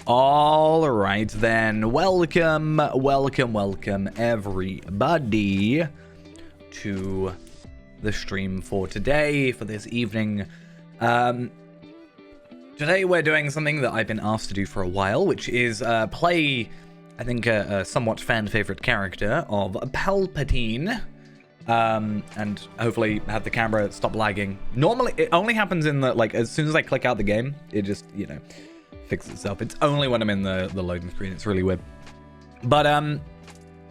All right, then. Welcome everybody to the stream for today, for this evening. Today we're doing something that I've been asked to do for a while, which is play, I think, a somewhat fan-favorite character of Palpateen. And hopefully have the camera stop lagging. Normally, it only happens in the, like, as soon as I click out the game, it just, you know, fixes itself. It's only when I'm in the loading screen. It's really weird. But,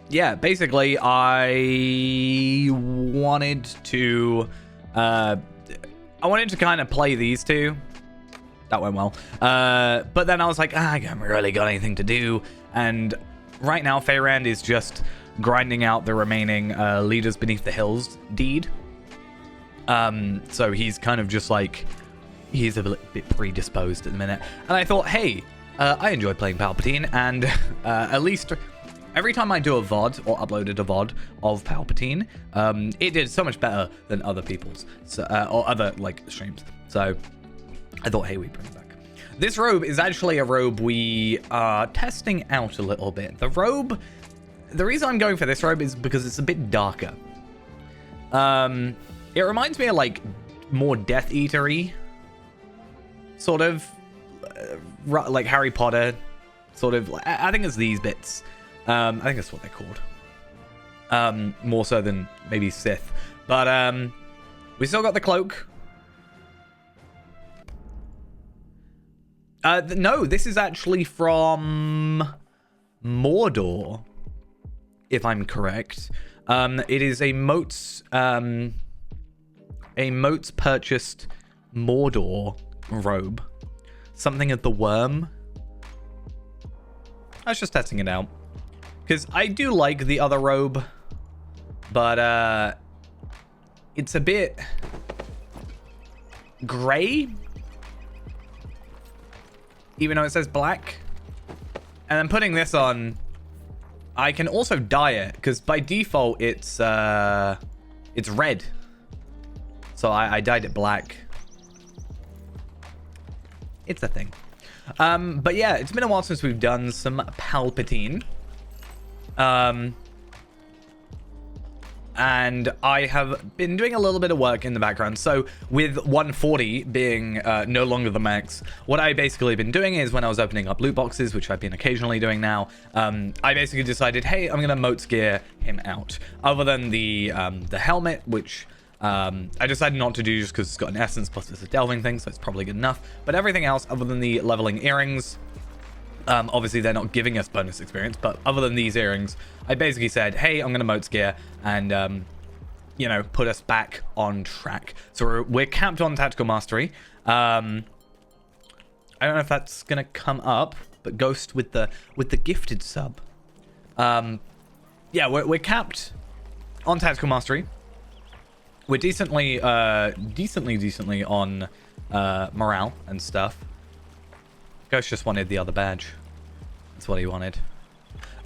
yeah, basically, I wanted to kind of play these two. That went well. But then I was like, I haven't really got anything to do. And right now, Feyrand is just grinding out the remaining Leaders Beneath the Hills deed. So he's kind of just like, he's a bit predisposed at the minute. And I thought, hey, I enjoy playing Palpatine, and at least every time I do a VOD or uploaded a VOD of Palpatine, it did so much better than other people's, so, or other like streams. So I thought, hey, we bring it back. This robe is actually a robe we are testing out a little bit. The reason I'm going for this robe is because it's a bit darker. It reminds me of like more Death Eater-y, sort of, like Harry Potter, sort of. I think it's these bits. I think that's what they're called. More so than maybe Sith. But we still got the cloak. No, this is actually from Mordor, if I'm correct. It is a Moats purchased Mordor robe. Something of the worm. I was just testing it out, because I do like the other robe, but it's a bit gray, even though it says black. And then putting this on, I can also dye it, because by default it's red. So I dyed it black. It's a thing. But yeah, it's been a while since we've done some Palpatine. And I have been doing a little bit of work in the background. So with 140 being no longer the max, what I basically been doing is, when I was opening up loot boxes, which I've been occasionally doing now, I basically decided, hey, I'm going to Moats gear him out. Other than the helmet, which I decided not to do just because it's got an essence, plus it's a delving thing, so it's probably good enough. But everything else, other than the leveling earrings, obviously they're not giving us bonus experience, but other than these earrings, I basically said, hey, I'm going to Moats gear and, you know, put us back on track. So we're capped on tactical mastery. I don't know if that's going to come up, but Ghost with the gifted sub. Yeah, we're capped on tactical mastery. We're decently on morale and stuff. Ghost just wanted the other badge. That's what he wanted.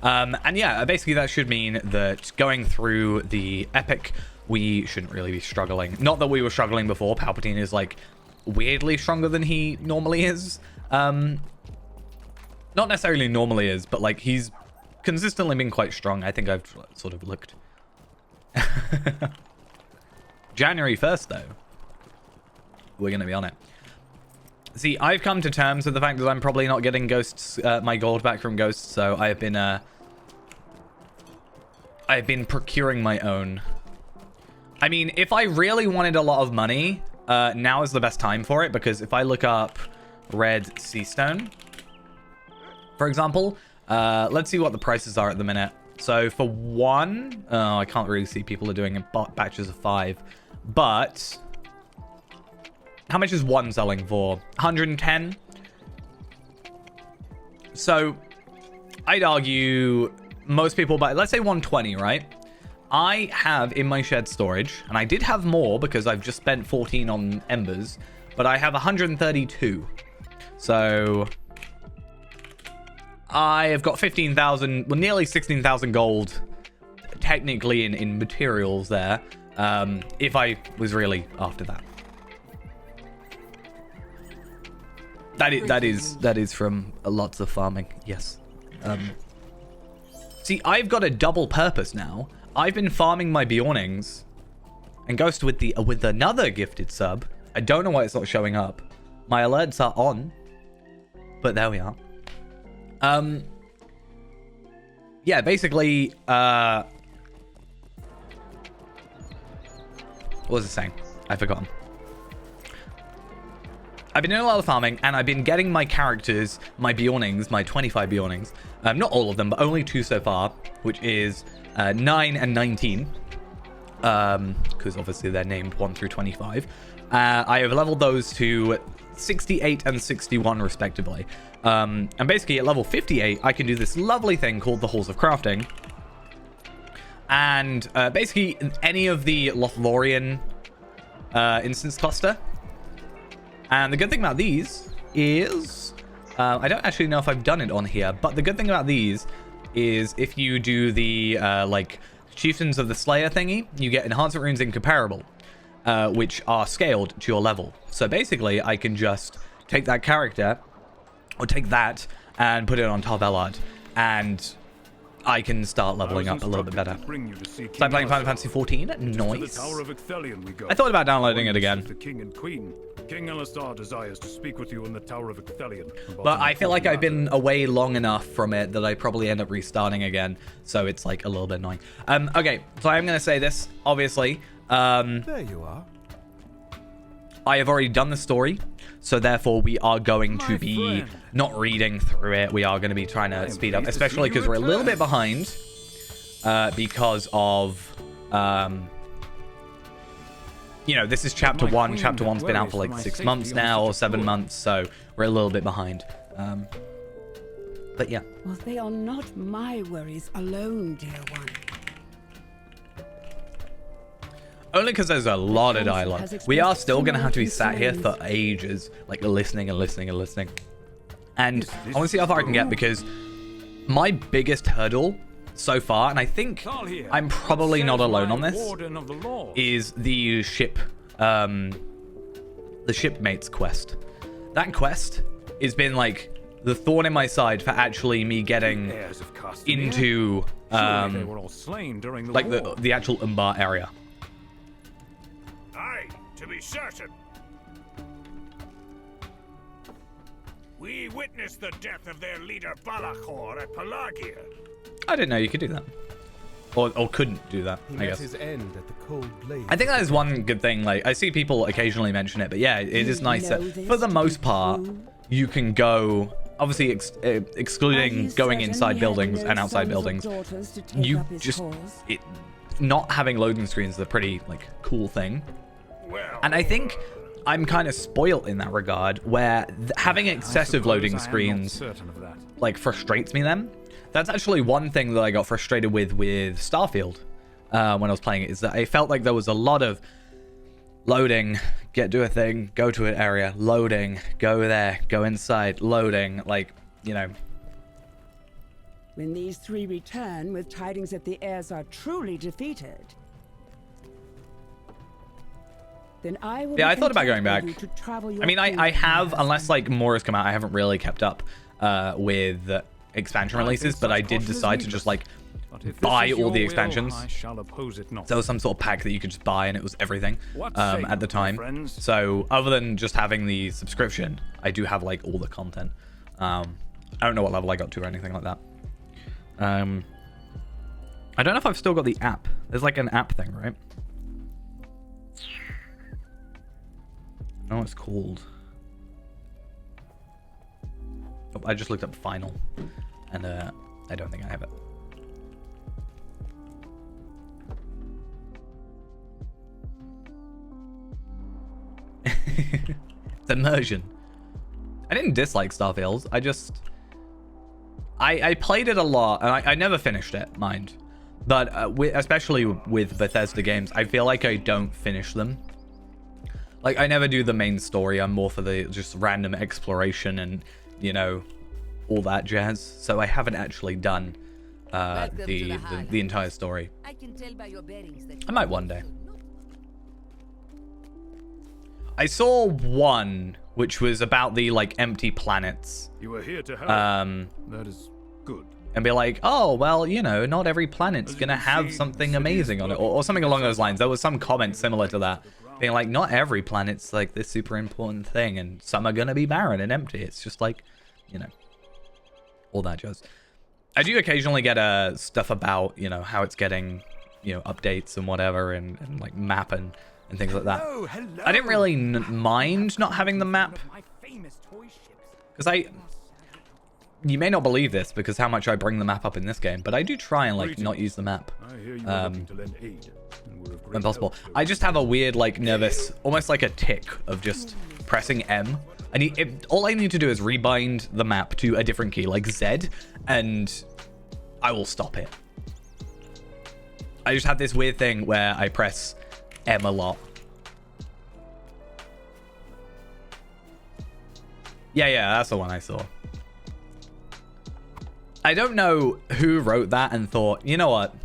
And yeah, basically that should mean that going through the epic, we shouldn't really be struggling. Not that we were struggling before. Palpatine is like weirdly stronger than he normally is. Not necessarily normally is, but like he's consistently been quite strong. I think I've sort of looked. January 1st, though. We're going to be on it. See, I've come to terms with the fact that I'm probably not getting Ghosts, my gold back from Ghosts, so I've been procuring my own. I mean, if I really wanted a lot of money, now is the best time for it, because if I look up Red Sea Stone, for example, let's see what the prices are at the minute. So for one, oh, I can't really see, people are doing batches of 5, but how much is one selling for? 110. So I'd argue most people buy, let's say 120, right? I have in my shed storage, and I did have more because I've just spent 14 on embers, but I have 132. So I have got 15,000, well, nearly 16,000 gold technically in materials there, if I was really after that. That is from lots of farming. Yes. See, I've got a double purpose now. I've been farming my Bjornings, and Ghost with another gifted sub. I don't know why it's not showing up. My alerts are on, but there we are. Yeah, basically, what was it saying? I've forgotten. I've been doing a lot of farming, and I've been getting my characters, my Bjornings, my 25 Bjornings. Not all of them, but only 2 so far, which is 9 and 19. Because obviously they're named 1 through 25. I have leveled those to 68 and 61 respectively. And basically at level 58, I can do this lovely thing called the Halls of Crafting. And basically any of the Lothlorien instance cluster. And the good thing about these is, I don't actually know if I've done it on here, but the good thing about these is if you do the like Chieftains of the Slayer thingy, you get enhancement runes incomparable, which are scaled to your level. So basically, I can just take that character, or take that and put it on top Ellard, and I can start leveling up a little bit better. So I'm playing Final Fantasy 14. Nice. I thought about downloading it again. The king and queen. King Alistar desires to speak with you in the Tower of Ecthelion. But I feel like I've been away long enough from it that I probably end up restarting again. So it's like a little bit annoying. Okay, so I'm going to say this, obviously. There you are. I have already done the story. So therefore, we are going to be not reading through it. We are going to be trying to speed up, especially because we're a little bit behind because of, you know, this is chapter 1. Chapter 1's been out for like 6 months now, or 7 months, so we're a little bit behind. But yeah. Well, they are not my worries alone, dear one. Only because there's a lot of dialogue. We are still going to have to be sat here for ages, like listening and listening and listening. And I want to see how far I can get, because my biggest hurdle so far, and I think I'm probably not alone on this, is the shipmates quest. That quest has been like the thorn in my side for actually me getting into like the actual Umbar area. Aye, to be certain. We witnessed the death of their leader Balachor at Pelagia. I didn't know you could do that. Or couldn't do that, I guess. His end at the cold blade. I think that is one good thing. Like, I see people occasionally mention it, but yeah, it is nice that for the most part, you can go, obviously excluding going inside buildings and outside buildings, you just, not having loading screens is a pretty, like, cool thing. And I think I'm kind of spoilt in that regard, where having excessive loading screens, like, frustrates me then. That's actually one thing that I got frustrated with Starfield when I was playing it, is that I felt like there was a lot of loading, do a thing, go to an area, loading, go there, go inside, loading, like, you know. When these 3 return with tidings that the heirs are truly defeated, then I will. Yeah, I thought about going back. I mean, I have, unless like more has come out, I haven't really kept up with expansion releases, but I did decide to just like buy all the expansions. There was some sort of pack that you could just buy, and it was everything at the time. So other than just having the subscription, I do have like all the content. I don't know what level I got to or anything like that. I don't know if I've still got the app. There's like an app thing, right? I don't know what it's called. Oh, I just looked up final, and I don't think I have it. It's immersion. I didn't dislike Starfield. I played it a lot, and I never finished it, mind. But especially with Bethesda games, I feel like I don't finish them. Like, I never do the main story. I'm more for the just random exploration and, you know, all that jazz. So I haven't actually done the entire story. I might one day. I saw one which was about the like empty planets. You were here to help. That is good. And be like, oh, well, you know, not every planet's gonna have something amazing on it, or something along those lines. There was some comment similar to that, being like, not every planet's like this super important thing, and some are gonna be barren and empty. It's just like, you know, all that jazz. I do occasionally get stuff about, you know, how it's getting, you know, updates and whatever, and like map and things like that. Hello. I didn't really mind not having the map, because you may not believe this because how much I bring the map up in this game, but I do try and like not use the map when possible. I just have a weird like nervous, almost like a tick of just pressing M. All I need to do is rebind the map to a different key, like Z, and I will stop it. I just have this weird thing where I press M a lot. Yeah, that's the one I saw. I don't know who wrote that and thought, you know what?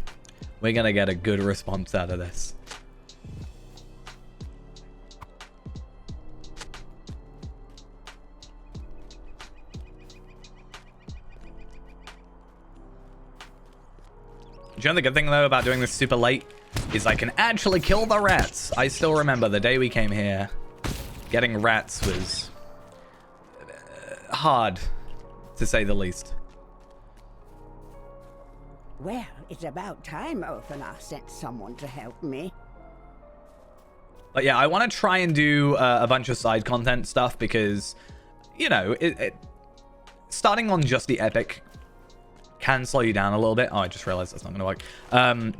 We're going to get a good response out of this. Do you know the good thing, though, about doing this super late is I can actually kill the rats. I still remember the day we came here. Getting rats was hard, to say the least. Well, it's about time Othanar sent someone to help me. But yeah, I want to try and do a bunch of side content stuff because, you know, starting on just the epic can slow you down a little bit. Oh, I just realized that's not going to work.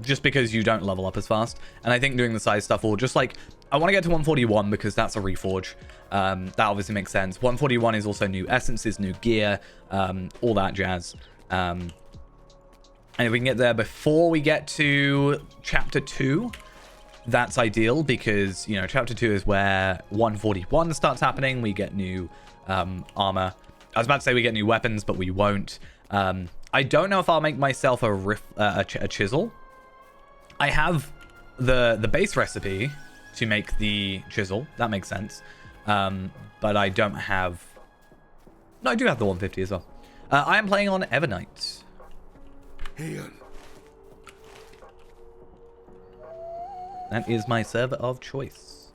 Just because you don't level up as fast. And I think doing the side stuff will just like, I want to get to 141 because that's a reforge. That obviously makes sense. 141 is also new essences, new gear, all that jazz. And if we can get there before we get to Chapter 2, that's ideal because, you know, Chapter 2 is where 141 starts happening. We get new armor. I was about to say we get new weapons, but we won't. I don't know if I'll make myself a chisel. I have the base recipe to make the chisel. That makes sense. But I don't have... No, I do have the 150 as well. I am playing on Evernight. That is my server of choice.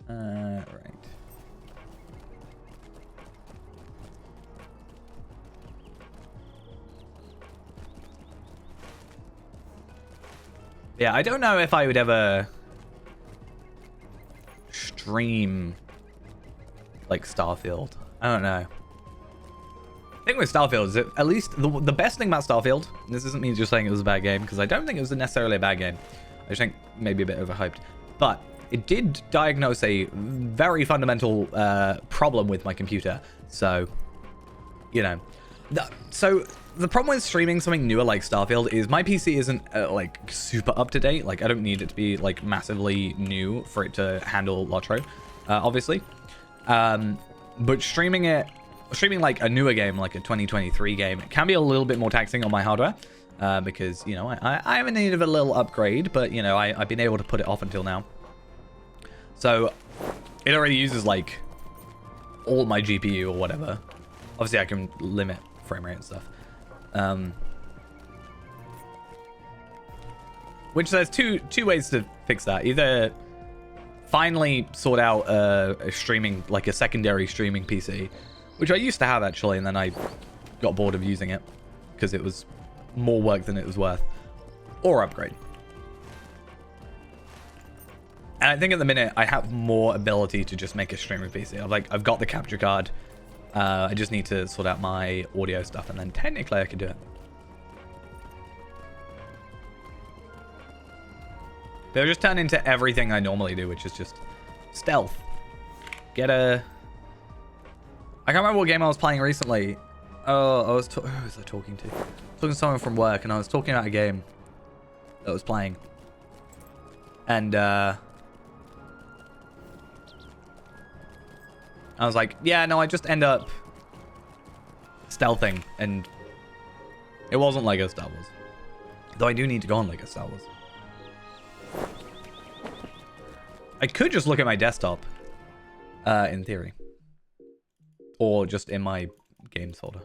Right. Yeah, I don't know if I would ever stream like Starfield. I don't know. The thing with Starfield is that at least the best thing about Starfield, this isn't me just saying it was a bad game, because I don't think it was necessarily a bad game. I just think maybe a bit overhyped. But it did diagnose a very fundamental problem with my computer. So, you know. So the problem with streaming something newer like Starfield is my PC isn't like super up to date. Like I don't need it to be like massively new for it to handle Lotro, obviously. But streaming like a newer game, like a 2023 game, it can be a little bit more taxing on my hardware because, you know, I am in need of a little upgrade, but, you know, I've been able to put it off until now. So it already uses like all my GPU or whatever. Obviously, I can limit frame rate and stuff. Which there's two ways to fix that. Either finally sort out a streaming, like a secondary streaming PC, which I used to have actually, and then I got bored of using it because it was more work than it was worth, or upgrade. And I think at the minute I have more ability to just make a streaming PC. I've got the capture card. I just need to sort out my audio stuff, and then technically I can do it. They'll just turn into everything I normally do, which is just stealth. I can't remember what game I was playing recently. Oh, who was I talking to? Talking to someone from work, and I was talking about a game that I was playing. And I was like, yeah, no, I just end up stealthing, and it wasn't Lego Star Wars. Though I do need to go on Lego Star Wars. I could just look at my desktop, in theory. Or just in my games folder.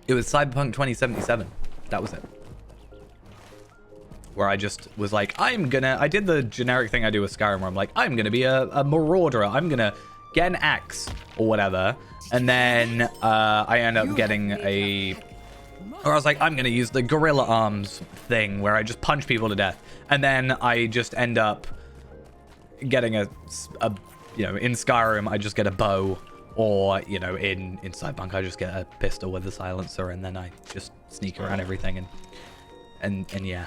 It was Cyberpunk 2077. That was it. Where I just was like, I did the generic thing I do with Skyrim where I'm like, I'm gonna be a marauder. I'm gonna get an axe or whatever. And then I end up getting or I was like, I'm gonna use the gorilla arms thing where I just punch people to death. And then I just end up getting in Skyrim, I just get a bow. Or, in Cyberpunk, I just get a pistol with a silencer, and then I just sneak around everything, and yeah.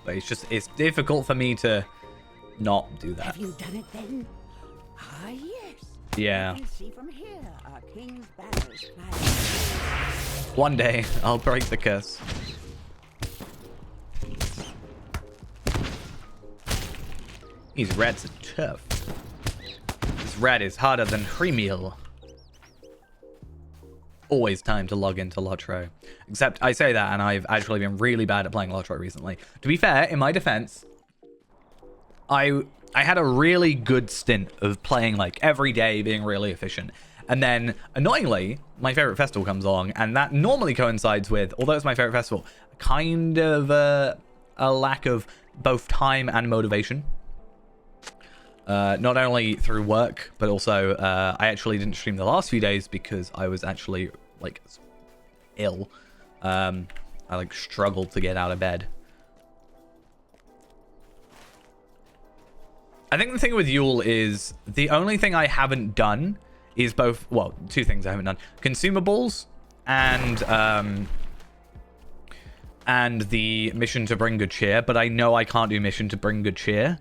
But it's difficult for me to not do that. Have you done it then? Ah, yes. Yeah. You can see from here our king's banners flying. One day, I'll break the curse. These rats are tough. This rat is harder than free meal. Always time to log into Lotro. Except I say that and I've actually been really bad at playing Lotro recently. To be fair, in my defense, I had a really good stint of playing like every day, being really efficient. And then, annoyingly, my favorite festival comes along, and that normally coincides with, although it's my favorite festival, kind of a lack of both time and motivation. Not only through work, but also I actually didn't stream the last few days because I was actually like ill. I like struggled to get out of bed. I think the thing with Yule is the only thing I haven't done is both, well, two things I haven't done: consumables and the mission to bring good cheer. But I know I can't do mission to bring good cheer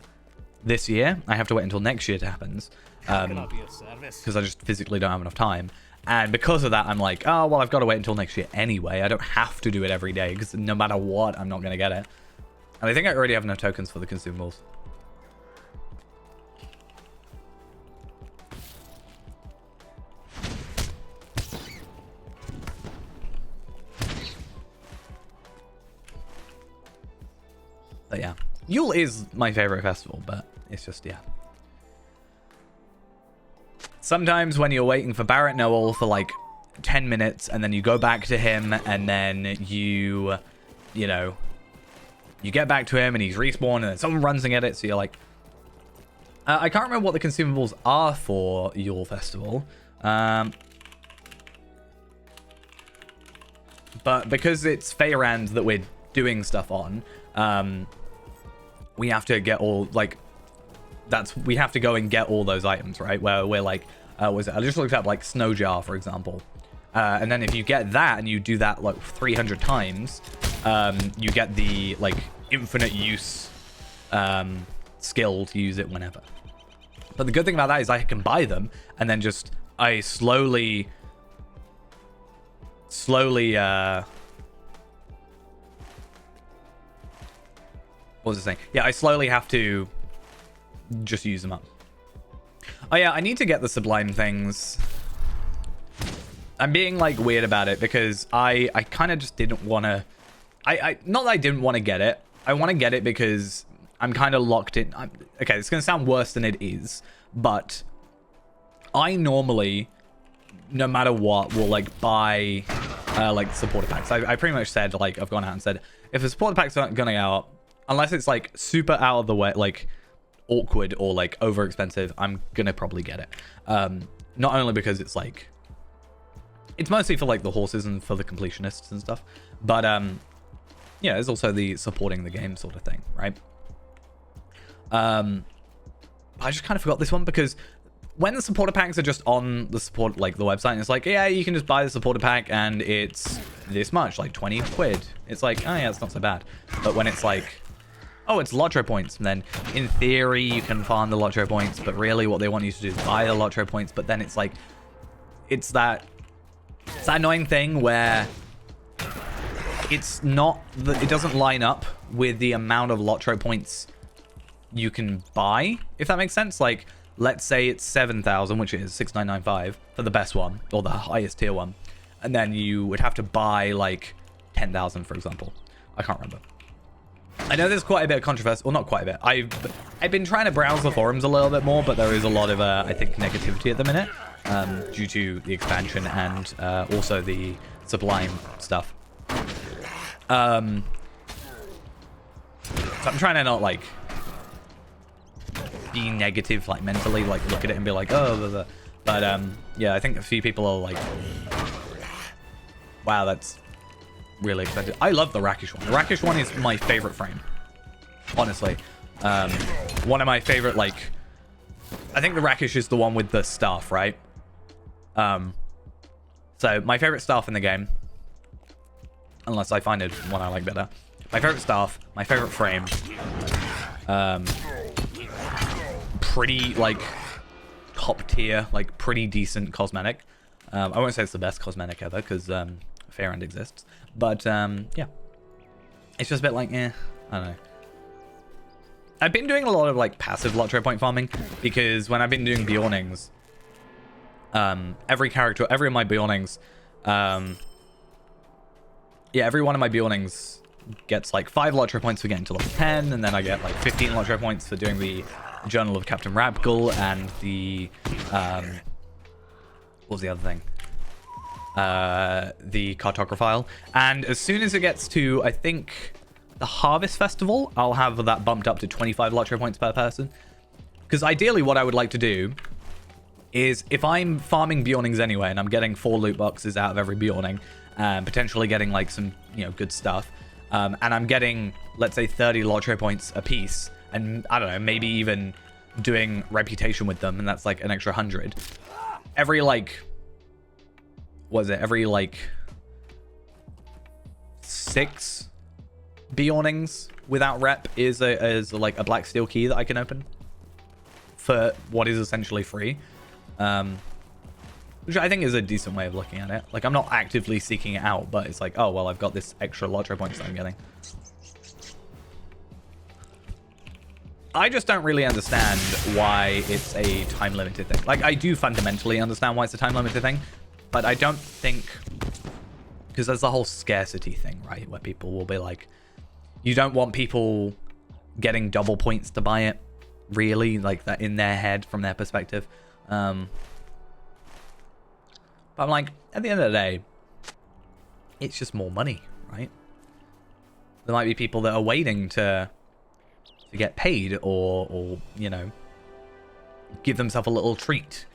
this year. I have to wait until next year it happens, because I just physically don't have enough time. And because of that, I'm like, oh well, I've got to wait until next year anyway. I don't have to do it every day, because no matter what, I'm not going to get it. And I think I already have enough tokens for the consumables. But yeah, Yule is my favorite festival, but it's just, yeah. Sometimes when you're waiting for Barrett Noel for like 10 minutes and then you go back to him and then you get back to him and he's respawned and then someone runs and get it. So you're like, I can't remember what the consumables are for Yule Festival. But because it's Feyrand that we're doing stuff on, we have to get all, like, we have to go and get all those items, right? Where we're like, I just looked up like Snow Jar, for example. And then if you get that and you do that like 300 times, you get the like infinite use skill to use it whenever. But the good thing about that is I can buy them and then just, I slowly what was I saying? Yeah, I slowly have to just use them up. Oh yeah, I need to get the Sublime things. I'm being like weird about it because I kind of just didn't want to. Not that I didn't want to get it. I want to get it because I'm kind of locked in. Okay, it's going to sound worse than it is, but I normally, no matter what, will like buy like supporter packs. I pretty much said, like, I've gone out and said, if a supporter pack's not going out, unless it's like super out of the way, like awkward or like over expensive, I'm gonna probably get it. Not only because it's like, it's mostly for like the horses and for the completionists and stuff, but yeah, there's also the supporting the game sort of thing, right? I just kind of forgot this one because when the supporter packs are just on the support, like the website, and it's like, yeah, you can just buy the supporter pack and it's this much, like 20 quid. It's like, oh yeah, it's not so bad. But when it's like, oh, it's Lotro points, and then in theory you can farm the Lotro points, but really what they want you to do is buy the Lotro points. But then it's like, it's that annoying thing where it's not it doesn't line up with the amount of Lotro points you can buy, if that makes sense. Like, let's say it's 7,000, which is 6,995 for the best one, or the highest tier one, and then you would have to buy like 10,000, for example. I can't remember. I know there's quite a bit of controversy, well, not quite a bit. I've been trying to browse the forums a little bit more, but there is a lot of I think negativity at the minute, due to the expansion and also the Sublime stuff. So I'm trying to not like be negative, like mentally, like look at it and be like, oh, blah, blah. But yeah, I think a few people are like, wow, that's really expensive. I love the Rakish one. The Rakish one is my favorite frame, honestly. One of my favorite, like, I think the Rakish is the one with the staff, right? So my favorite staff in the game, unless I find one I like better. My favorite staff, my favorite frame. Pretty, like, top tier, like, pretty decent cosmetic. I won't say it's the best cosmetic ever, because Fair End exists. But, yeah. It's just a bit like, I don't know. I've been doing a lot of, like, passive Lotro point farming, because when I've been doing Bjornings, every of my Bjornings, yeah, every one of my Bjornings gets, like, 5 Lotro points for getting to level 10, and then I get, like, 15 Lotro points for doing the Journal of Captain Rabgul and the, what was the other thing? The Cartographile. And as soon as it gets to, I think, the Harvest Festival, I'll have that bumped up to 25 Lotro points per person. Because ideally what I would like to do is, if I'm farming Bjornings anyway, and I'm getting 4 loot boxes out of every Bjorning, potentially getting, like, some, you know, good stuff, and I'm getting, let's say, 30 Lotro points a piece, and I don't know, maybe even doing reputation with them, and that's like an extra 100. Every like, every like 6 Bjornings without rep is like a black steel key that I can open for what is essentially free, which I think is a decent way of looking at it. Like, I'm not actively seeking it out, but it's like, oh well, I've got this extra Lotro points that I'm getting. I just don't really understand why it's a time-limited thing. Like, I do fundamentally understand why it's a time-limited thing, but I don't think... Because there's the whole scarcity thing, right? Where people will be like, you don't want people getting double points to buy it, really, like that in their head, from their perspective. But I'm like, at the end of the day, it's just more money, right? There might be people that are waiting to get paid, or you know, give themselves a little treat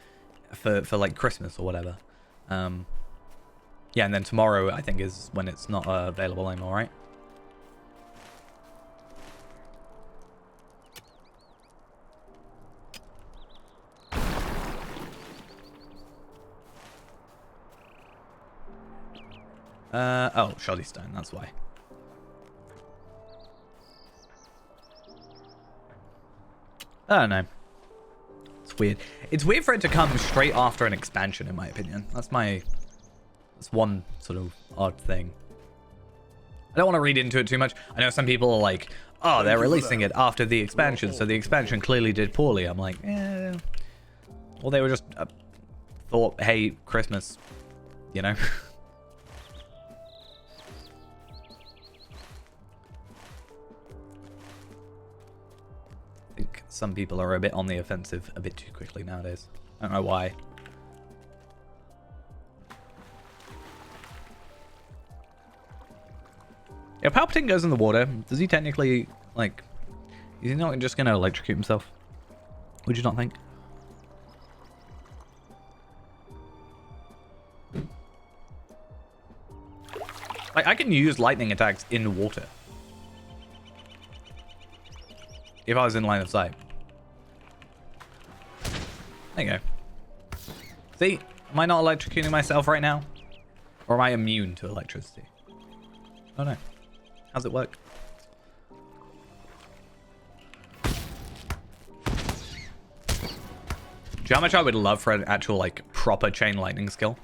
for like Christmas or whatever. Yeah, and then tomorrow I think is when it's not available anymore, right? Oh, Shoddy Stone, that's why. I don't know. It's weird. It's weird for it to come straight after an expansion, in my opinion. That's one sort of odd thing. I don't want to read into it too much. I know some people are like, oh, they're releasing it after the expansion, so the expansion clearly did poorly. I'm like, eh. Well, they were just thought, hey, Christmas, you know? I think some people are a bit on the offensive a bit too quickly nowadays. I don't know why. If Palpateen goes in the water, does he technically, like, is he not just going to electrocute himself? Would you not think? Like, I can use lightning attacks in water. If I was in line of sight. There you go. See? Am I not electrocuting myself right now? Or am I immune to electricity? Oh no. How's it work? Do you know how much I would love for an actual, like, proper chain lightning skill?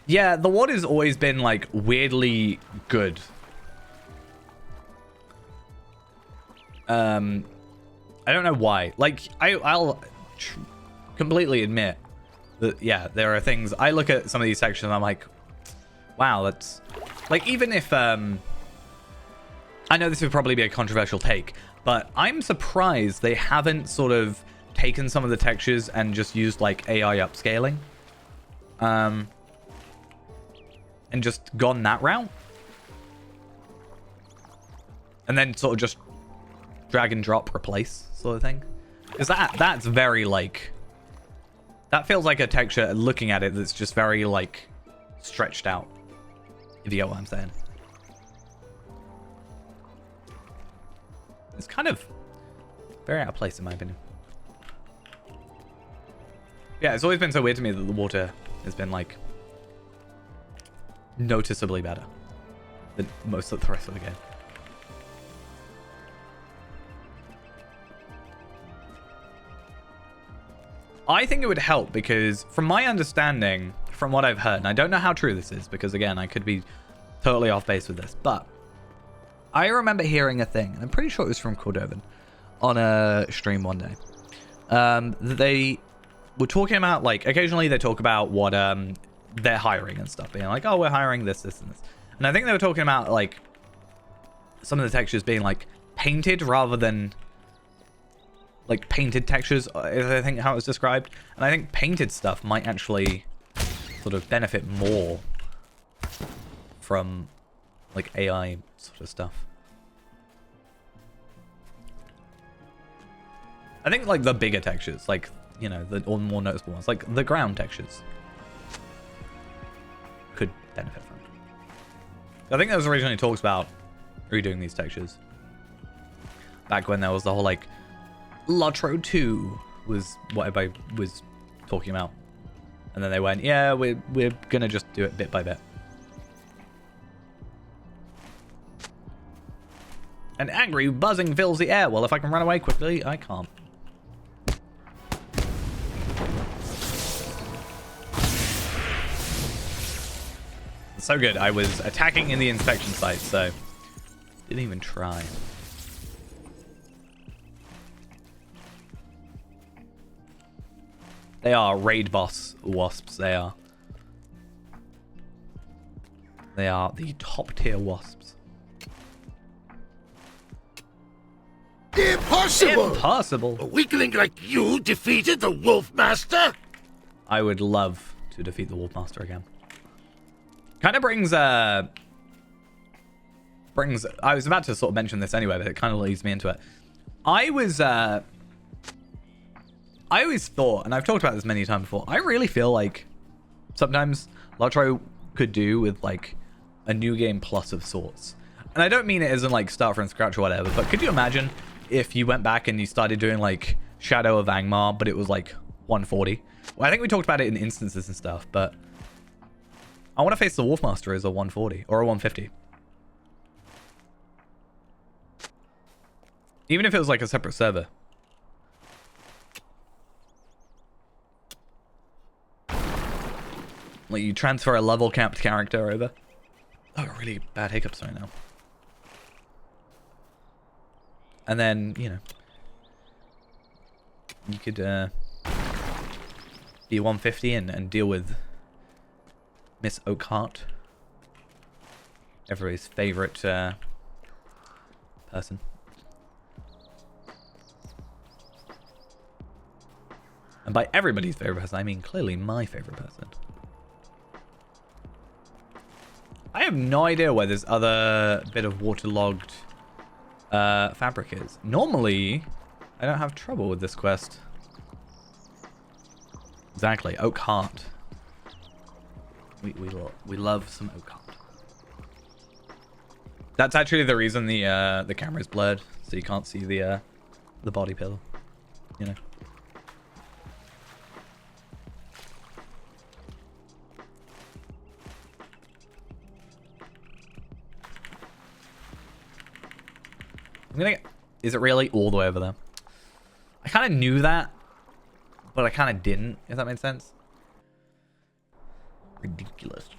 Yeah, the water's always been like weirdly good. I don't know why. Like, I'll completely admit that, yeah, there are things. I look at some of these sections and I'm like, wow, that's like, even if I know this would probably be a controversial take, but I'm surprised they haven't sort of taken some of the textures and just used like AI upscaling. And just gone that route. And then sort of just drag and drop replace sort of thing. Because that's very like, that feels like a texture looking at it that's just very like stretched out. If you get what I'm saying. It's kind of very out of place in my opinion. Yeah, it's always been so weird to me that the water has been like noticeably better than most of the rest of the game. I think it would help because from my understanding, from what I've heard, and I don't know how true this is because again, I could be totally off base with this, but I remember hearing a thing, and I'm pretty sure it was from Cordovan on a stream one day. They were talking about, like, occasionally they talk about what they're hiring and stuff, being like, oh, we're hiring this, this, and this. And I think they were talking about, like, some of the textures being, like, painted rather than, like, painted textures, is I think how it was described. And I think painted stuff might actually sort of benefit more from, like, AI sort of stuff. I think, like, the bigger textures, like, you know, the more noticeable ones, like the ground textures, could benefit from it. I think that was originally talks about redoing these textures. Back when there was the whole, like, Lotro 2 was what everybody was talking about. And then they went, yeah, we're gonna just do it bit by bit. An angry buzzing fills the air. Well, if I can run away quickly, I can't. So good. I was attacking in the inspection site, so didn't even try. They are raid boss wasps. They are. They are the top tier wasps. Impossible! Impossible! A weakling like you defeated the Wolf Master? I would love to defeat the Wolf Master again. Kind of brings I was about to sort of mention this anyway, but it kind of leads me into it. I always thought, and I've talked about this many times before, I really feel like sometimes Lotro could do with like a new game plus of sorts. And I don't mean it as in like start from scratch or whatever, but could you imagine if you went back and you started doing like Shadow of Angmar, but it was like 140? Well, I think we talked about it in instances and stuff, but I want to face the Wolfmaster as a 140 or a 150. Even if it was like a separate server. Like you transfer a level capped character over. Oh, really bad hiccups right now. And then, you know, you could be 150 and deal with Miss Oakheart, everybody's favorite person. And by everybody's favorite person, I mean clearly my favorite person. I have no idea where this other bit of waterlogged fabric is. Normally, I don't have trouble with this quest. Exactly, Oakheart. We love some Oakheart. That's actually the reason the camera is blurred, so you can't see the body pillow. You know. I'm gonna. Is it really all the way over there? I kind of knew that, but I kind of didn't. If that made sense. Ridiculous.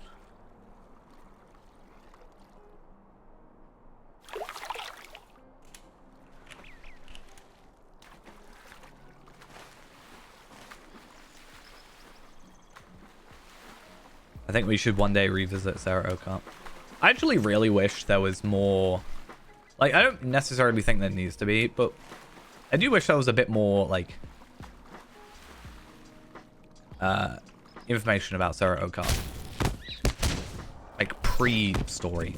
I think we should one day revisit Sarah Oakart. I actually really wish there was more... Like, I don't necessarily think there needs to be, but I do wish there was a bit more, like... information about Sarah Oakart. Like, pre-story.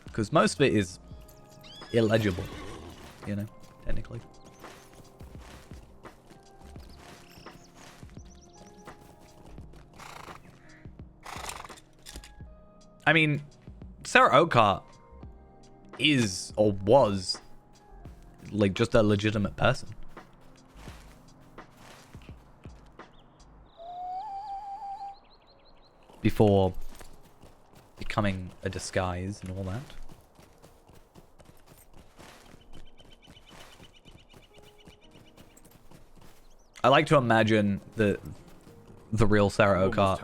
Because most of it is illegible, you know, technically. I mean, Sarah Oakart is, or was, like, just a legitimate person. Before becoming a disguise and all that. I like to imagine that the real Sarah Oakart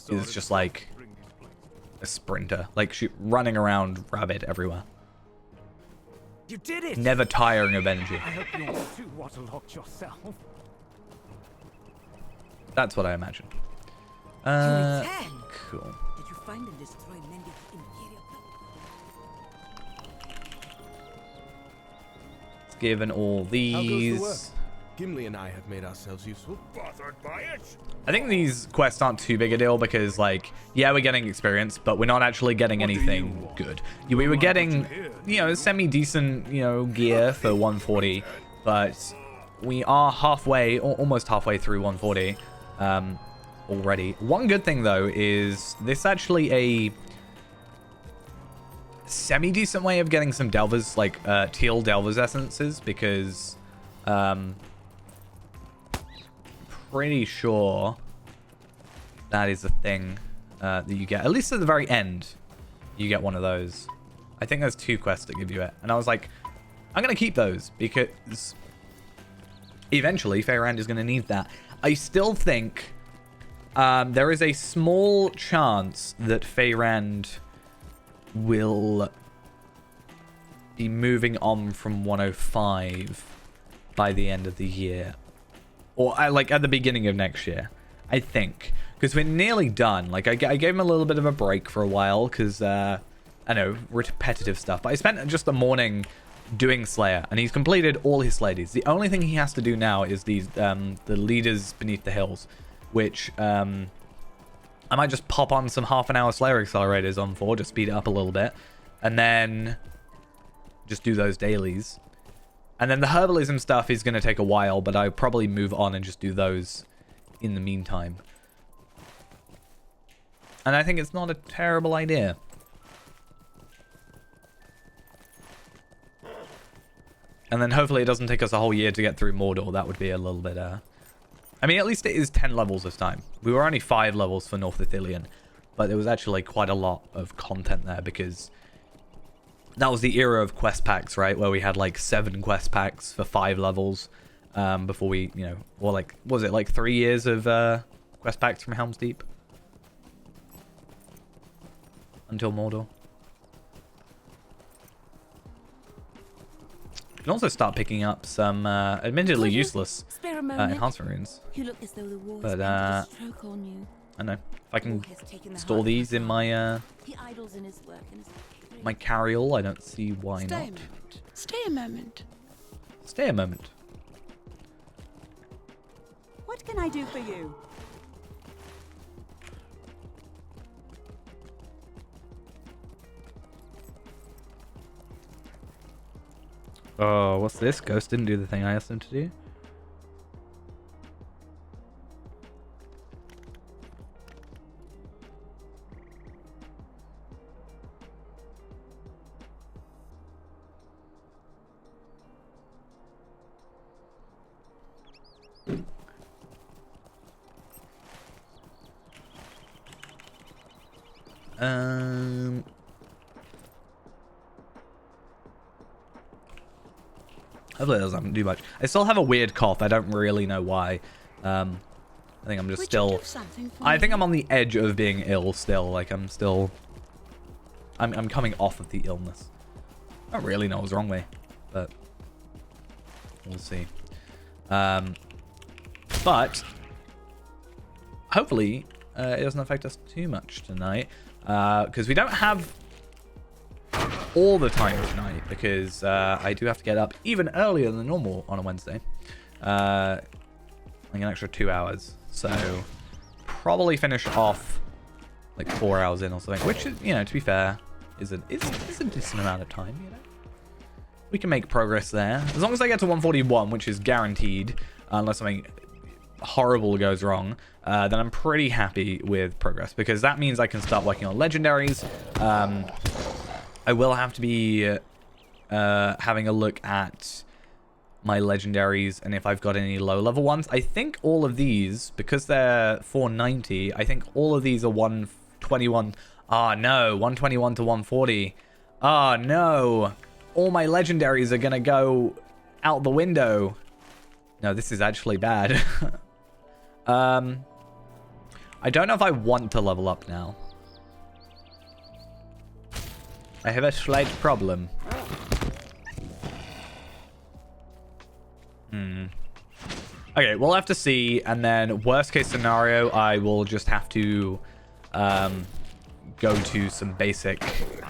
is just like a sprinter, like she running around rabbit everywhere. You did it! Never tiring of energy. I hope you're not too waterlogged yourself. That's what I imagine. Cool. Cool. Did you find and destroy Mendy's Imperial? Given all How goes the work? these... Gimli and I have made ourselves useful. Bothered by it? I think these quests aren't too big a deal because, like, yeah, we're getting experience, but we're not actually getting anything good. We were getting, you know, semi-decent, you know, gear for 140, but we are halfway, or almost halfway through 140 already. One good thing, though, is this actually a semi-decent way of getting some Delvers, like, teal Delvers essences, because... pretty sure that is the thing that you get, at least at the very end, you get one of those. I think there's 2 quests that give you it, and I was like, I'm gonna keep those because eventually Feyrand is gonna need that. I still think there is a small chance that Feyrand will be moving on from 105 by the end of the year. Or like at the beginning of next year, I think. Because we're nearly done. Like, I gave him a little bit of a break for a while because, I know, repetitive stuff. But I spent just the morning doing Slayer, and he's completed all his Slayers. The only thing he has to do now is these, the Leaders Beneath the Hills, which, I might just pop on some half-an-hour Slayer accelerators on for, just speed it up a little bit, and then just do those dailies. And then the herbalism stuff is going to take a while, but I'll probably move on and just do those in the meantime. And I think it's not a terrible idea. And then hopefully it doesn't take us a whole year to get through Mordor. That would be a little bit... I mean, at least it is 10 levels this time. We were only 5 levels for North Ithilien, but there was actually quite a lot of content there because... that was the era of quest packs, right? Where we had like 7 quest packs for 5 levels before we, you know, or like, was it like 3 years of quest packs from Helm's Deep? Until Mordor. You can also start picking up some admittedly useless enhancement runes. You look as though the war But, a stroke on you. I don't know. If I can War has taken the store heart of these in my He idles in his work and is my carryall, I don't see why Stay a not. moment. Stay a moment. Stay a moment. What can I do for you? Oh, what's this? Ghost didn't do the thing I asked him to do. Hopefully it doesn't do much. I still have a weird cough. I don't really know why. I think I'm just Would you still... do something for I think me? I'm on the edge of being ill still. Like, I'm still... I'm coming off of the illness. I don't really know what's wrong with me, but we'll see. But hopefully it doesn't affect us too much tonight, because we don't have all the time tonight, because I do have to get up even earlier than normal on a Wednesday, like an extra 2 hours. So probably finish off like 4 hours in or something, which is, you know, to be fair, is a decent amount of time, you know. We can make progress there. As long as I get to 141, which is guaranteed, unless something horrible goes wrong, then I'm pretty happy with progress, because that means I can start working on legendaries. I will have to be having a look at my legendaries and if I've got any low-level ones. I think all of these, because they're 490, I think all of these are 121. Ah, no, 121 to 140. Ah, no. All my legendaries are gonna go out the window. No, this is actually bad. I don't know if I want to level up now. I have a slight problem. Okay, we'll have to see, and then worst case scenario, I will just have to go to some basic,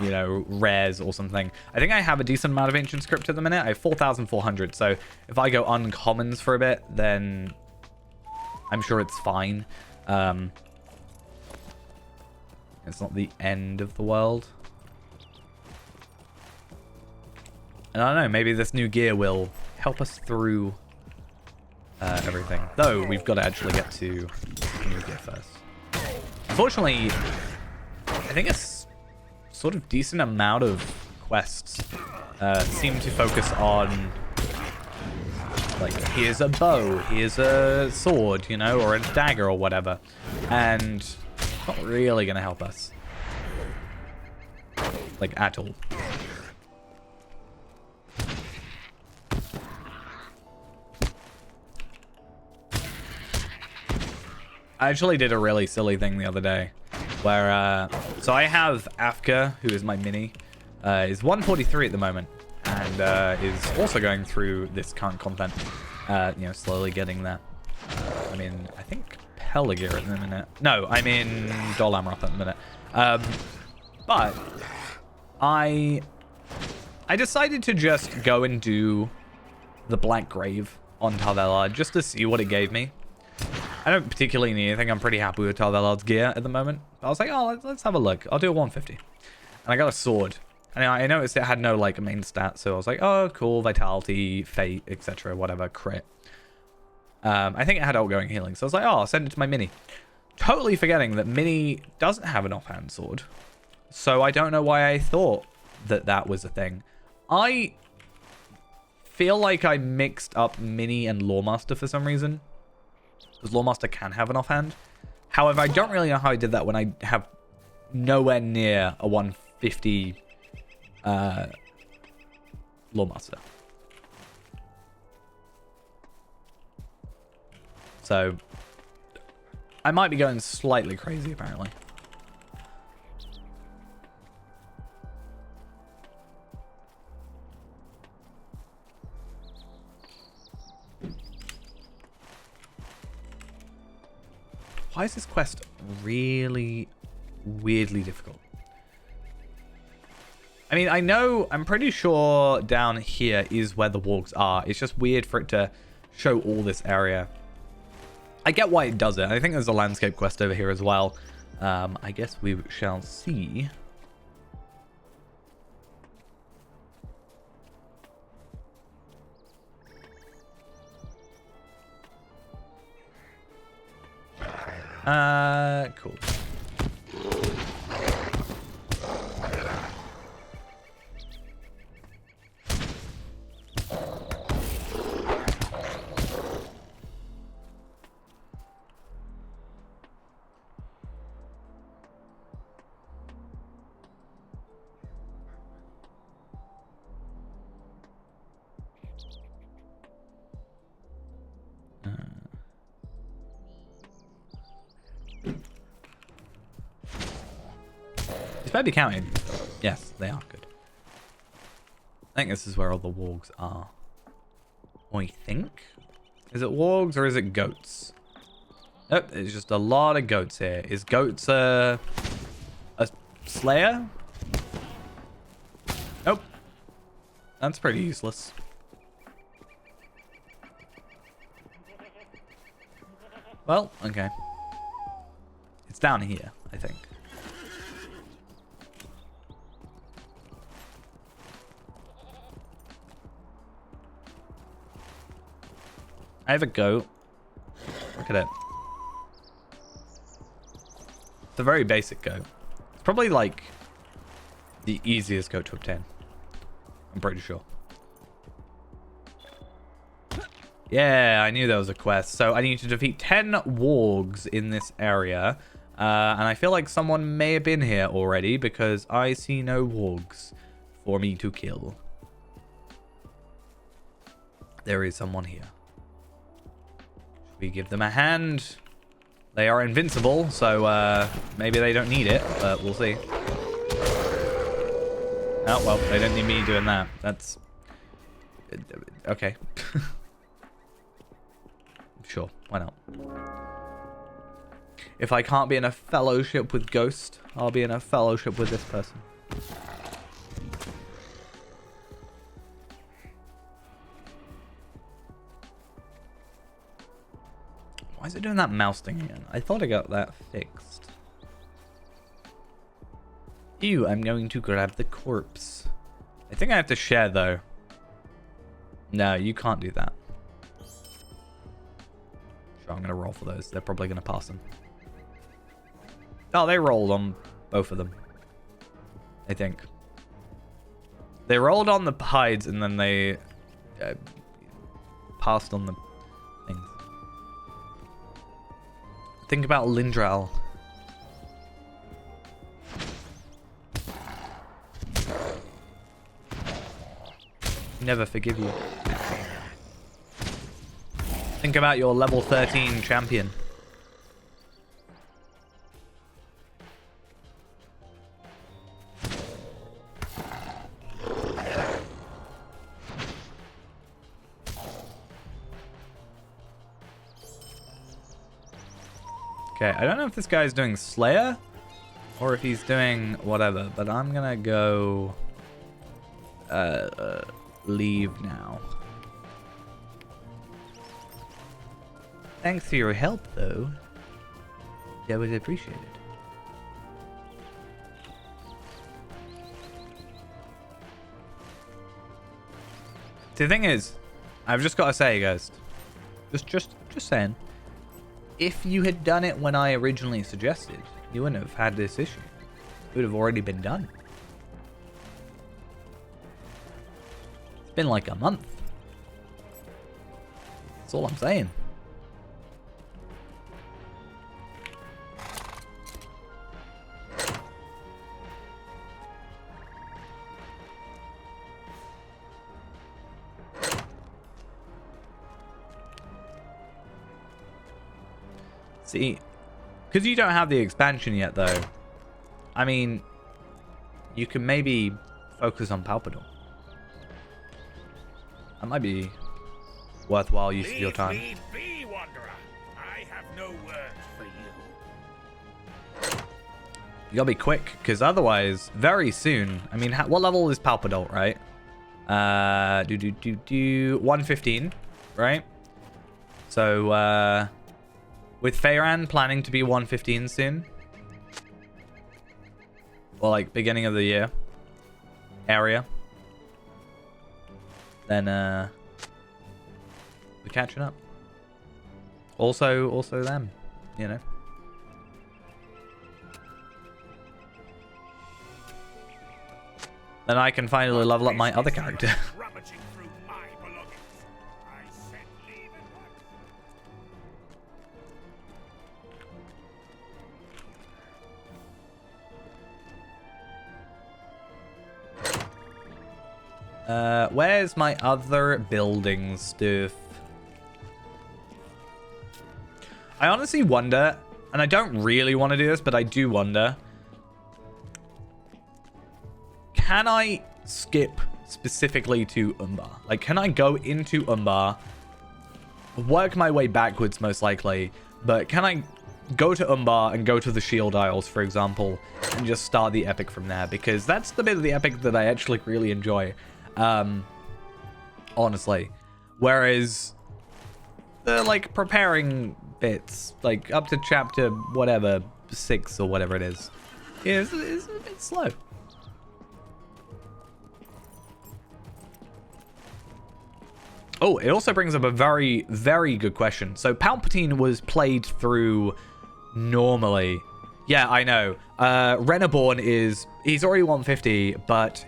you know, rares or something. I think I have a decent amount of ancient script at the minute. I have 4,400, so if I go uncommons for a bit, then I'm sure it's fine. It's not the end of the world. And I don't know, maybe this new gear will help us through everything. Though, we've got to actually get to new gear first. Unfortunately, I think a sort of decent amount of quests seem to focus on, like, here's a bow, here's a sword, you know, or a dagger or whatever. And it's not really going to help us. Like, at all. I actually did a really silly thing the other day where, so I have Afka, who is my mini, is 143 at the moment, and is also going through this current content, you know, slowly getting there. I mean, I think Pelagear at the minute. No, I'm in Dol Amroth at the minute. But I decided to just go and do the Black Grave on Tarvelard just to see what it gave me. I don't particularly need anything. I'm pretty happy with Tarvelard's gear at the moment. I was like, oh, let's have a look. I'll do a 150. And I got a sword. And I noticed it had no, like, main stats. So I was like, oh, cool. Vitality, Fate, etc. Whatever. Crit. I think it had outgoing healing. So I was like, oh, I'll send it to my mini. Totally forgetting that mini doesn't have an offhand sword. So I don't know why I thought that that was a thing. I feel like I mixed up mini and Lawmaster for some reason. Because Lawmaster can have an offhand. However, I don't really know how I did that when I have nowhere near a 150 Lawmaster. So, I might be going slightly crazy, apparently. Why is this quest really weirdly difficult? I mean, I'm pretty sure down here is where the wargs are. It's just weird for it to show all this area. I get why it does it. I think there's a landscape quest over here as well. I guess we shall see. Cool. better be counting. Yes, they are good. I think this is where all the wargs are. I think. Is it wargs or is it goats? Nope, it's just a lot of goats here. Is goats a slayer? Nope. That's pretty useless. Well, okay. It's down here, I think. I have a goat. Look at it. It's a very basic goat. It's probably like the easiest goat to obtain. I'm pretty sure. Yeah, I knew there was a quest. So I need to defeat 10 wargs in this area. And I feel like someone may have been here already because I see no wargs for me to kill. There is someone here. We give them a hand. They are invincible, so maybe they don't need it, but we'll see. Oh, well, they don't need me doing that. That's... okay. Sure, why not? If I can't be in a fellowship with Ghost, I'll be in a fellowship with this person. Why is it doing that mouse thing again? I thought I got that fixed. Ew, I'm going to grab the corpse. I think I have to share though. No, you can't do that. Sure, I'm going to roll for those. They're probably going to pass them. Oh, they rolled on both of them. I think. They rolled on the hides and then they passed on the things. Think about Lindral. Never forgive you. Think about your level 13 champion. Okay, I don't know if this guy's doing Slayer or if he's doing whatever, but I'm gonna go leave now. Thanks for your help, though. That was appreciated. The thing is, I've just got to say, guys, just saying, if you had done it when I originally suggested, you wouldn't have had this issue. It would have already been done. It's been like a month. That's all I'm saying. See, because you don't have the expansion yet, though. I mean, you can maybe focus on Palpateen. That might be worthwhile use of your time. Leave me be, Wanderer. I have no words for you. You gotta be quick, because otherwise, very soon. I mean, what level is Palpateen, right? 115, right? So, with Feyran planning to be 115 soon. Well, like, beginning of the year. Area. Then, we're catching up. Also them, you know. Then I can finally level up my other character. Rummaging through my belongings. I said leave at once. Where's my other building stuff? I honestly wonder, and I don't really want to do this, but I do wonder can I skip specifically to Umbar? Like, can I go into Umbar, work my way backwards most likely, but can I go to Umbar and go to the Shield Isles, for example, and just start the epic from there? Because that's the bit of the epic that I actually really enjoy, honestly. Whereas the, like, preparing bits, like, up to chapter whatever, 6 or whatever it is a bit slow. Oh, it also brings up a very, very good question. So Palpatine was played through normally. Yeah, I know. Renaborn he's already 150, but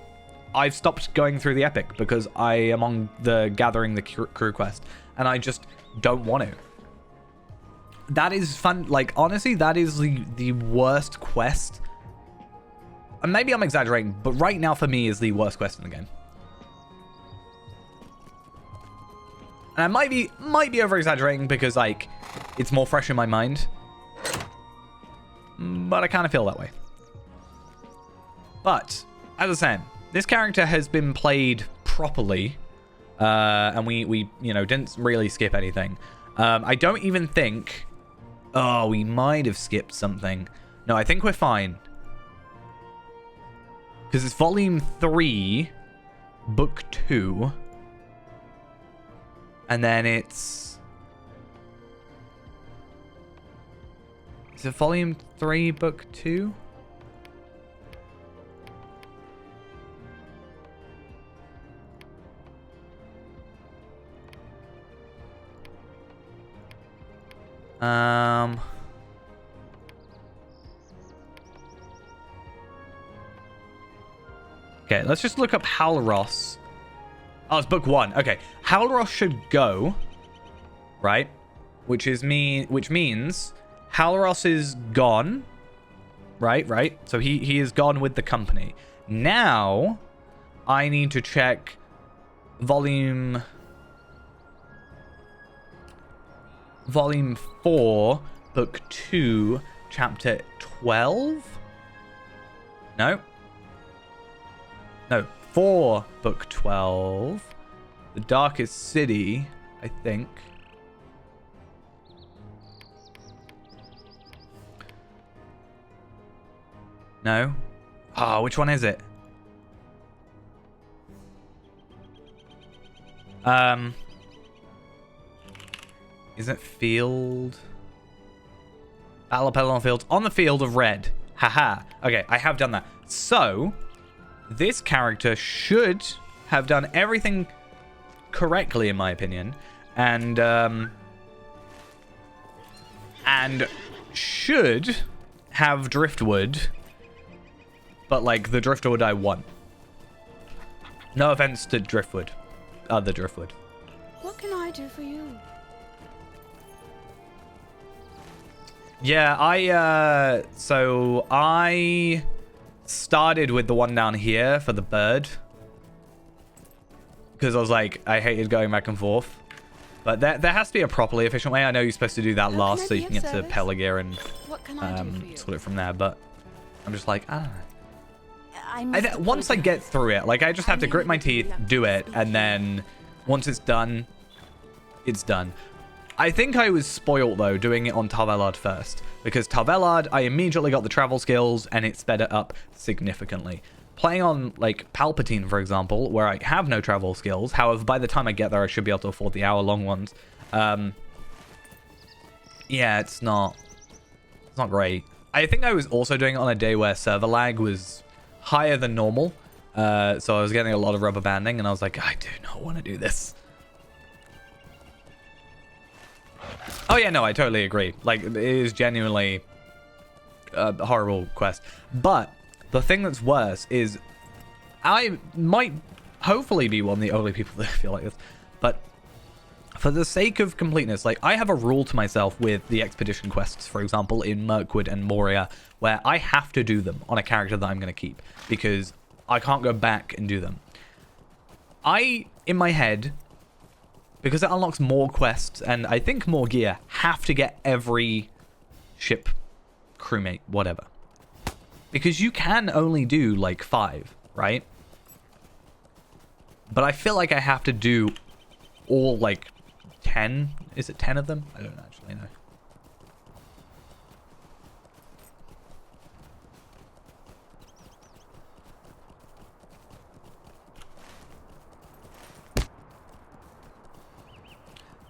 I've stopped going through the epic because I am on the gathering the crew quest, and I just don't want to. That is fun. Like, honestly, that is the worst quest. And maybe I'm exaggerating, but right now for me is the worst quest in the game. And I might be over exaggerating because, like, it's more fresh in my mind. But I kind of feel that way. But as I was saying, this character has been played properly, and we you know, didn't really skip anything. I don't even think. Oh, we might have skipped something. No, I think we're fine. Because it's volume 3, book 2. And then it's... Is it volume 3, book 2? Okay, let's just look up Halros. Oh, it's book 1. Okay, Halros should go, right? Which means Halros is gone, right? Right. So he is gone with the company. Now, I need to check volume 4, book 2, chapter 12. No. 4, book 12. The Darkest City, I think. No. Oh, which one is it? Is it field? Battle of Pelon Fields on the field of red. Haha. Okay, I have done that. So, this character should have done everything correctly, in my opinion, and should have driftwood, but like the driftwood I want. No offense to driftwood, other driftwood. What can I do for you? Yeah, so I started with the one down here for the bird. Because I was like, I hated going back and forth. But there has to be a properly efficient way. I know you're supposed to do that last so you can get to Peligir and sort it from there. But I'm just like, I don't know. Once I get through it, like, I just have to grit my teeth, do it, and then once it's done, it's done. I think I was spoiled, though, doing it on Tarvelard first. Because Tarvelard, I immediately got the travel skills, and it sped it up significantly. Playing on, like, Palpatine, for example, where I have no travel skills. However, by the time I get there, I should be able to afford the hour-long ones. Yeah, it's not great. I think I was also doing it on a day where server lag was higher than normal. So I was getting a lot of rubber banding, and I was like, I do not want to do this. Oh, yeah, no, I totally agree. Like, it is genuinely a horrible quest. But the thing that's worse is I might hopefully be one of the only people that feel like this. But for the sake of completeness, like, I have a rule to myself with the expedition quests, for example, in Mirkwood and Moria, where I have to do them on a character that I'm going to keep because I can't go back and do them. In my head, because it unlocks more quests and I think more gear, have to get every ship, crewmate, whatever. Because you can only do like 5, right? But I feel like I have to do all, like, 10. Is it 10 of them? I don't actually know.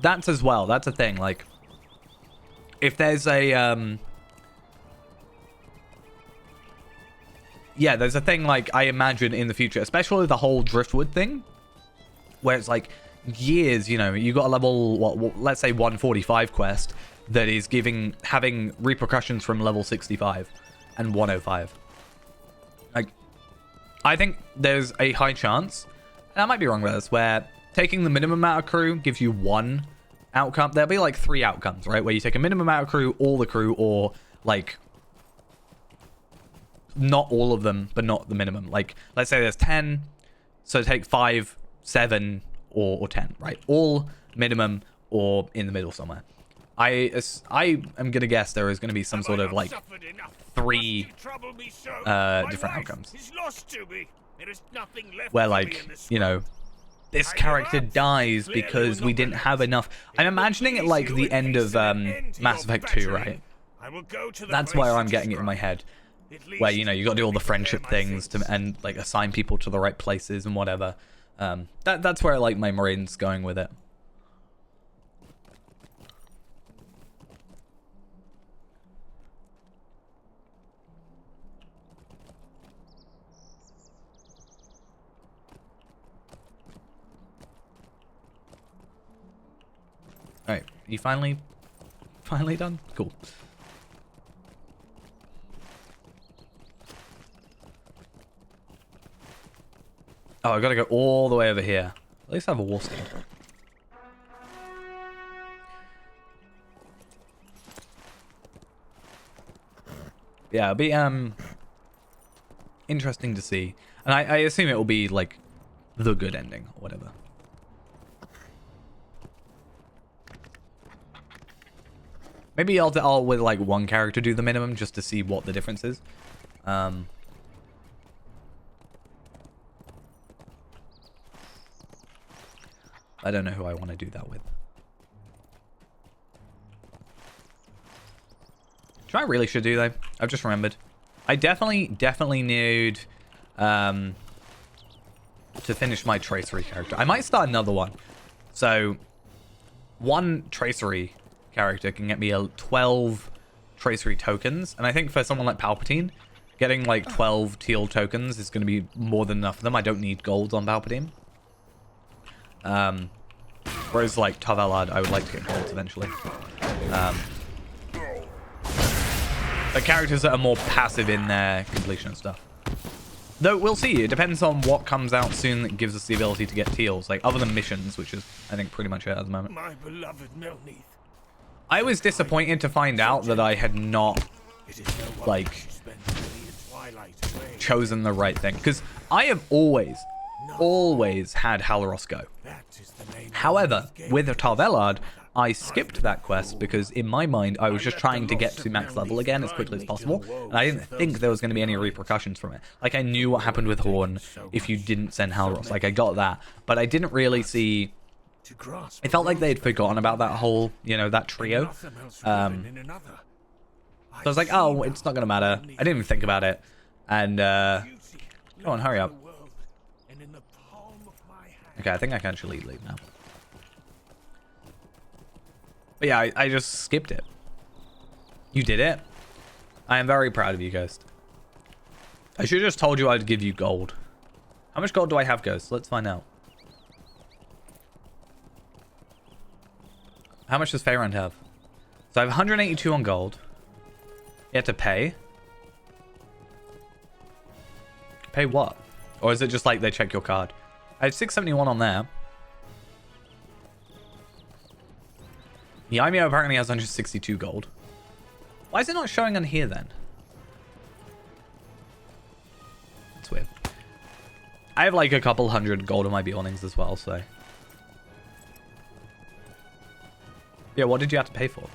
That's as well. That's a thing. Like, if there's a, yeah, there's a thing, like, I imagine in the future, especially the whole driftwood thing, where it's like years, you know, you got a level, what, let's say 145 quest that is having repercussions from level 65 and 105. Like, I think there's a high chance, and I might be wrong about this, where taking the minimum amount of crew gives you one outcome. There'll be like 3 outcomes, right? Where you take a minimum amount of crew, all the crew, or like not all of them, but not the minimum. Like, let's say there's 10, so take 5, 7, or 10, right? All minimum or in the middle somewhere. I am gonna guess there is gonna be some sort of like 3 different outcomes where, like, you know, this character dies because we didn't have enough. I'm imagining it like the end of Mass Effect 2, right? That's where I'm getting it in my head. Where, you know, you got to do all the friendship things and like assign people to the right places and whatever. That's where, like, my brain's going with it. Alright, you finally done? Cool. Oh, I gotta go all the way over here. At least I have a war steed. Yeah, it'll be interesting to see. And I assume it will be like the good ending or whatever. Maybe I'll with like one character do the minimum just to see what the difference is. I don't know who I want to do that with. Do I really should do though? I've just remembered. I definitely need to finish my tracery character. I might start another one. So one tracery character can get me 12 tracery tokens, and I think for someone like Palpatine, getting like 12 teal tokens is going to be more than enough for them. I don't need golds on Palpatine. Whereas like Tarvalad, I would like to get golds eventually. The characters that are more passive in their completion and stuff. Though we'll see. It depends on what comes out soon that gives us the ability to get teals, like other than missions, which is I think pretty much it at the moment. My beloved Melneath. I was disappointed to find out that I had not, like, chosen the right thing. Because I have always had Halaros go. However, with Tarvelard, I skipped that quest because in my mind, I was just trying to get to max level again as quickly as possible. And I didn't think there was going to be any repercussions from it. Like, I knew what happened with Horn if you didn't send Halaros. Like, I got that. But I didn't really see... It felt like they'd forgotten about that whole, you know, that trio. So I was like, oh, it's not going to matter. I didn't even think about it. And, come on, hurry up. Okay, I think I can actually leave now. But yeah, I just skipped it. You did it. I am very proud of you, Ghost. I should have just told you I'd give you gold. How much gold do I have, Ghost? Let's find out. How much does Fayrand have? So I have 182 on gold. You have to pay. Pay what? Or is it just like they check your card? I have 671 on there. Yaimio apparently has 162 gold. Why is it not showing on here then? It's weird. I have like a couple hundred gold on my Beornings as well, so... Yeah, what did you have to pay for?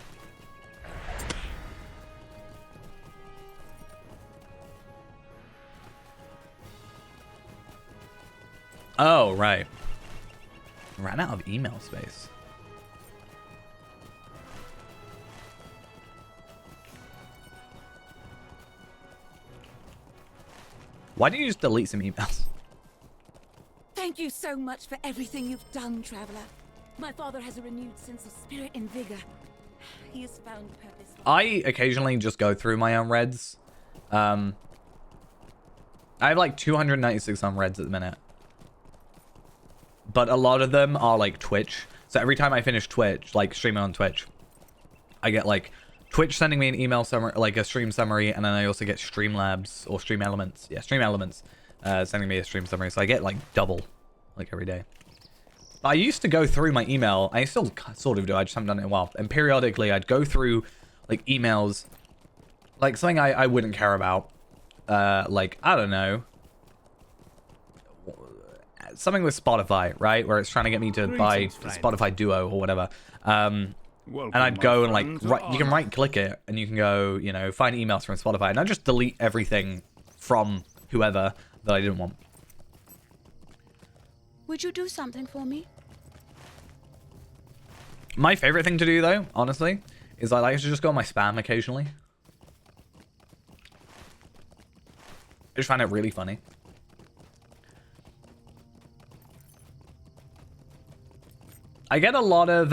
Oh, right. Ran out of email space. Why don't you just delete some emails? Thank you so much for everything you've done, traveler. My father has a renewed sense of spirit and vigor. He has found purpose. I occasionally just go through my own reds. I have like 296 on reds at the minute. But a lot of them are like Twitch. So every time I finish Twitch, like streaming on Twitch, I get like Twitch sending me an email summary, like a stream summary, and then I also get Streamlabs or Stream Elements. Yeah, Stream Elements sending me a stream summary. So I get like double, like every day. But I used to go through my email. I still sort of do. I just haven't done it in a while. And periodically, I'd go through like emails, like something I wouldn't care about. Like, I don't know. Something with Spotify, right? Where it's trying to get me to buy Spotify Duo or whatever. And I'd go and like, you can right click it and you can go, you know, find emails from Spotify. And I just delete everything from whoever that I didn't want. Would you do something for me? My favorite thing to do though, honestly, is I like to just go on my spam occasionally. I just find it really funny. I get a lot of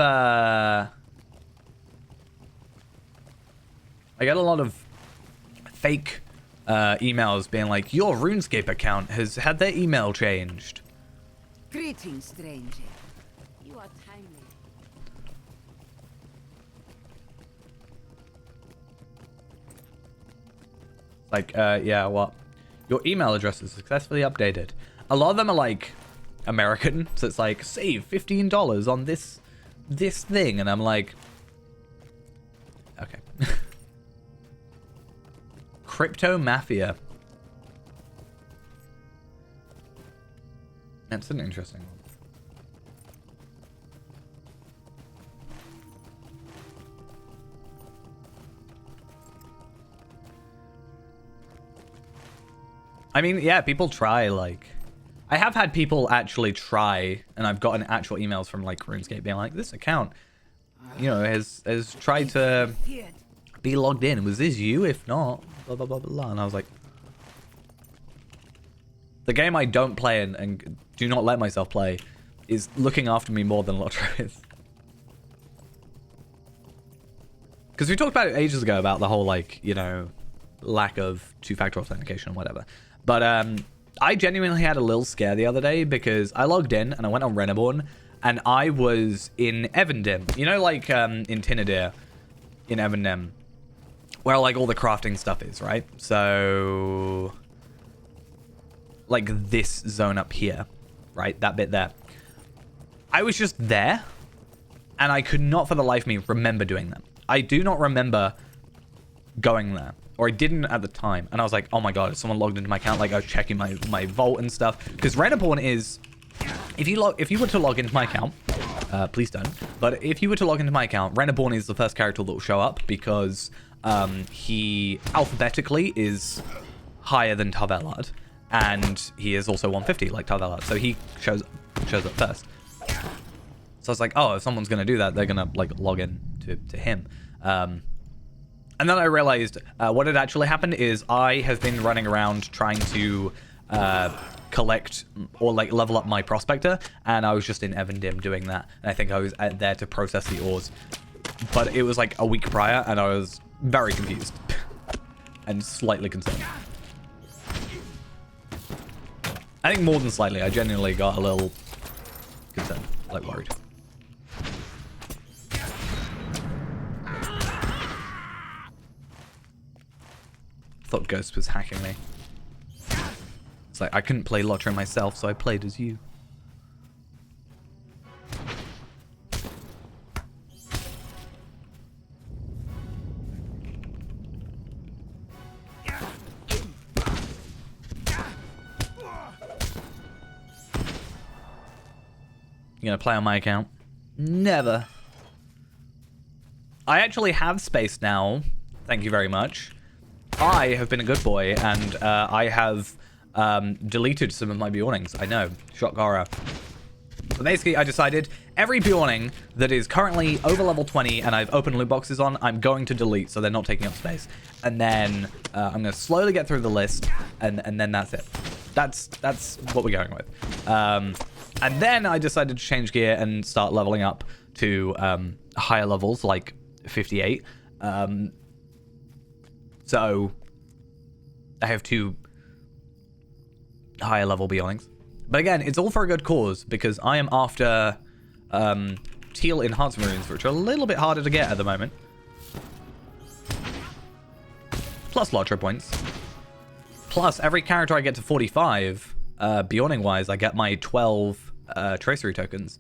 fake emails being like, your RuneScape account has had their email changed. Greetings, stranger. You are timely. Like, yeah, what? Your email address is successfully updated. A lot of them are like American, so it's like, save $15 on this thing, and I'm like, okay. Crypto Mafia. That's an interesting one. I mean, yeah, people try, like... I have had people actually try, and I've gotten actual emails from, like, RuneScape being like, this account, you know, has tried to be logged in. Was this you? If not, blah, blah, blah, blah. And I was like... The game I don't play and do not let myself play is looking after me more than Lotro is. Because we talked about it ages ago about the whole, like, you know, lack of two-factor authentication or whatever. But I genuinely had a little scare the other day because I logged in and I went on Reneborn and I was in Evendim. You know, like in Tinadir in Evendim, where like all the crafting stuff is, right? So... like this zone up here, right? That bit there. I was just there, and I could not for the life of me remember doing that. I do not remember going there, or I didn't at the time. And I was like, oh my god, is someone logged into my account? Like I was checking my vault and stuff. Because Reneborn is, if you were to log into my account, please don't. But if you were to log into my account, Reneborn is the first character that will show up because he alphabetically is higher than Tarvelard. And he is also 150 like Tarvelard, so he shows up first. So I was like, oh, if someone's gonna do that, they're gonna like log in to him. And then I realized what had actually happened is I have been running around trying to collect or like level up my prospector, and I was just in Evendim doing that. And I think I was there to process the ores, but it was like a week prior, and I was very confused and slightly concerned. I think more than slightly. I genuinely got a little concerned, like worried. Thought Ghost was hacking me. It's like, I couldn't play Lotro myself, so I played as you. You gonna play on my account? Never. I actually have space now. Thank you very much. I have been a good boy, and I have deleted some of my Bjornings. I know. Shock horror. But basically, I decided every Bjorning that is currently over level 20 and I've opened loot boxes on, I'm going to delete so they're not taking up space. And then I'm going to slowly get through the list, and then that's it. That's what we're going with. And then I decided to change gear and start leveling up to higher levels, like 58. So I have 2 higher level Bjornings. But again, it's all for a good cause, because I am after teal enhancement runes, which are a little bit harder to get at the moment. Plus Lotro points. Plus, every character I get to 45, Bjorning-wise, I get my 12 tracery tokens.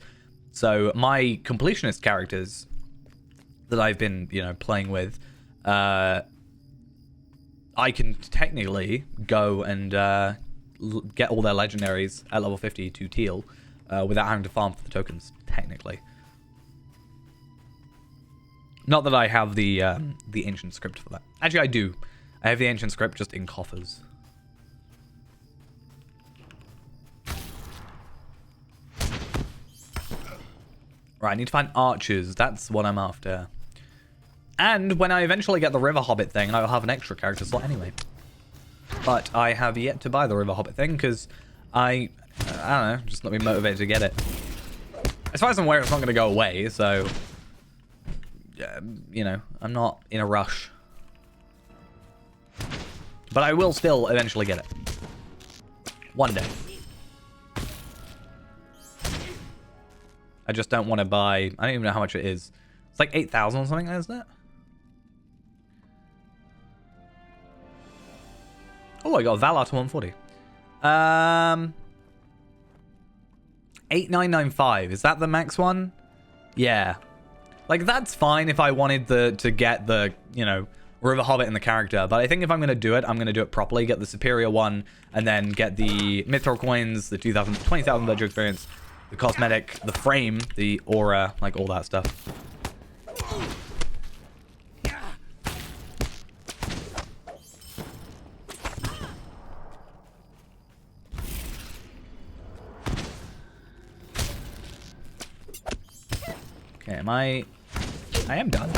So my completionist characters that I've been, playing with, I can technically go and get all their legendaries at level 50 to teal without having to farm for the tokens, technically. Not that I have the ancient script for that. Actually, I do. I have the ancient script just in coffers. Right, I need to find archers. That's what I'm after. And when I eventually get the River Hobbit thing, I'll have an extra character slot anyway. But I have yet to buy the River Hobbit thing because I don't know, just not been motivated to get it. As far as I'm aware, it's not going to go away, so I'm not in a rush. But I will still eventually get it. One day. I just don't want to buy... I don't even know how much it is. It's like 8,000 or something, isn't it? Oh, I got Valar to 140. 8995. Is that the max one? Yeah. Like, that's fine if I wanted to get the, River Hobbit in the character. But I think if I'm going to do it, I'm going to do it properly. Get the superior one, and then get the Mithril coins, the 20,000 ledger experience, the cosmetic, the frame, the aura, like all that stuff. Okay, I am done.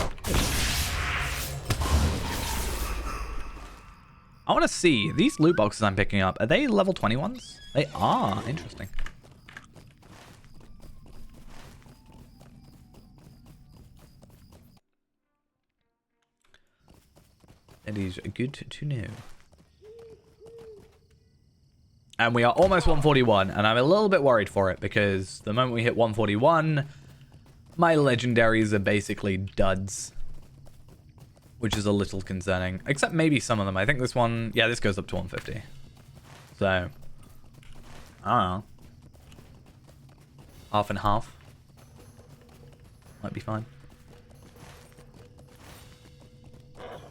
I want to see, these loot boxes I'm picking up, are they level 21s? They are, interesting. That is good to know. And we are almost 141, and I'm a little bit worried for it, because the moment we hit 141, my legendaries are basically duds. Which is a little concerning. Except maybe some of them. I think this one... Yeah, this goes up to 150. So... I don't know. Half and half. Might be fine.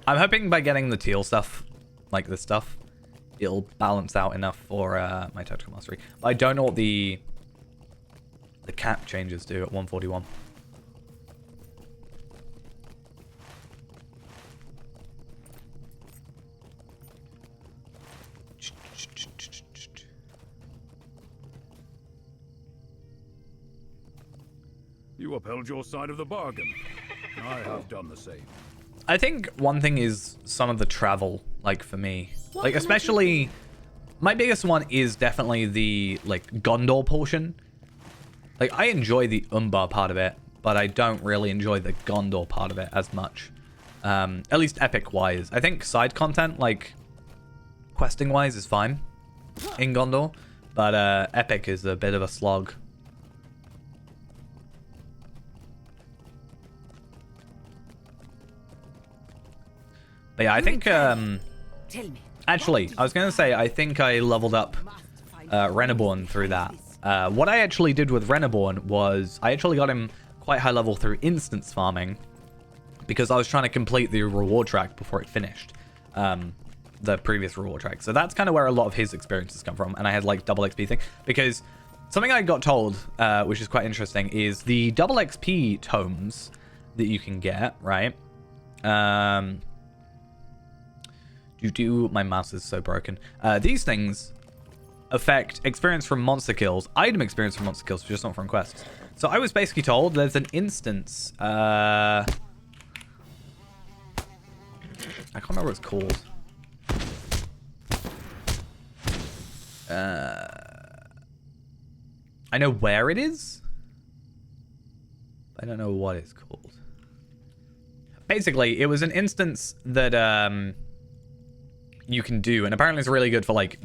I'm hoping by getting the teal stuff, like this stuff, it'll balance out enough for my tactical mastery. But I don't know what the cap changes do at 141. You upheld your side of the bargain. I have done the same. I think one thing is some of the travel, like for me. Like especially, my biggest one is definitely the like Gondor portion. Like I enjoy the Umbar part of it, but I don't really enjoy the Gondor part of it as much. At least epic wise. I think side content, like questing wise, is fine in Gondor, but epic is a bit of a slog. But yeah, I think, actually, I was going to say, I think I leveled up Reneborn through that. What I actually did with Reneborn was, I actually got him quite high level through instance farming, because I was trying to complete the reward track before it finished, the previous reward track. So that's kind of where a lot of his experiences come from, and I had like double XP thing, because something I got told, which is quite interesting, is the double XP tomes that you can get, right? My mouse is so broken. These things affect experience from monster kills, item experience from monster kills, just not from quests. So I was basically told there's an instance. I can't remember what it's called. I know where it is. I don't know what it's called. Basically, it was an instance that you can do, and apparently it's really good for like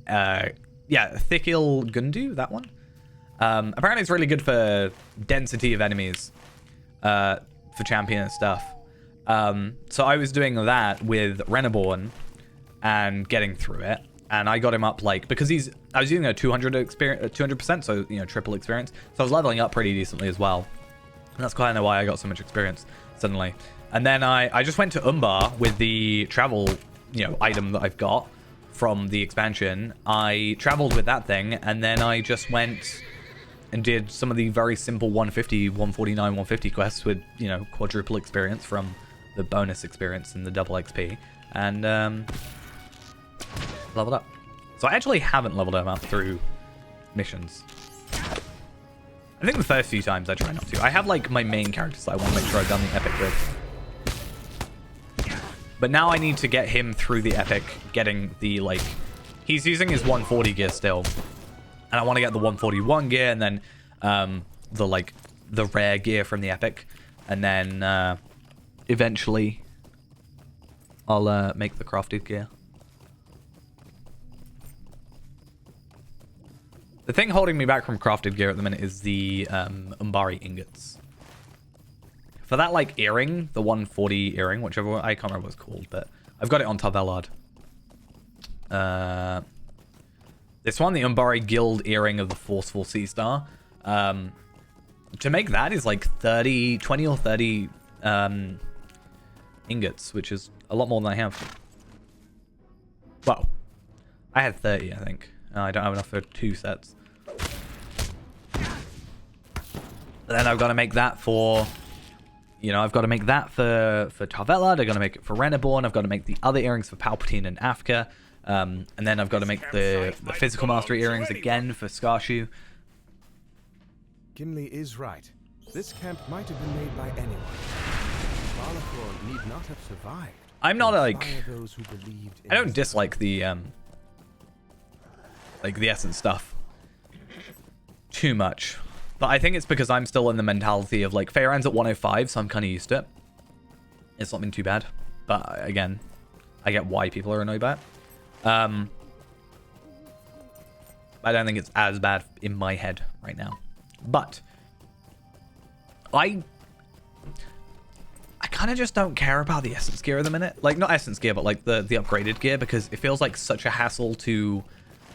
Thikil Gundu, that one. Apparently it's really good for density of enemies for champion and stuff. So I was doing that with Reneborn and getting through it, and I got him up like, because I was using a 200%, so you know, triple experience. So I was leveling up pretty decently as well. And that's kind of why I got so much experience suddenly. And then I just went to Umbar with the travel, you know, item that I've got from the expansion. I traveled with that thing, and then I just went and did some of the very simple 150, 149, 150 quests with, you know, quadruple experience from the bonus experience and the double XP, and leveled up. So I actually haven't leveled them up through missions. I think the first few times I try not to. I have like my main characters that I want to make sure I've done the epic with. But now I need to get him through the epic, getting the, like, he's using his 140 gear still. And I want to get the 141 gear, and then the rare gear from the epic. And then eventually I'll make the crafted gear. The thing holding me back from crafted gear at the minute is the Umbari ingots. For that, like, earring, the 140 earring, whichever one, I can't remember what it's called, but I've got it on Tarvelard. This one, the Umbari Guild earring of the Forceful Sea Star. To make that is like 20 or 30 ingots, which is a lot more than I have. Well, I had 30, I think. I don't have enough for 2 sets. But then I've got to make that for... You know, I've got to make that for Tarvelard. I've got to make it for Reneborn. I've got to make the other earrings for Palpateen and Africa. And then I've got to make the physical mastery earrings again for Skarshu. Gimli is right. This camp might have been made by anyone. Balakor need not have survived. I'm not like... Those who believed in I don't dislike the essence stuff too much. But I think it's because I'm still in the mentality of, like, Feyran's at 105, so I'm kind of used to it. It's not been too bad. But, again, I get why people are annoyed by it. I don't think it's as bad in my head right now. But I kind of just don't care about the essence gear at the minute. Like, not essence gear, but, like, the upgraded gear, because it feels like such a hassle to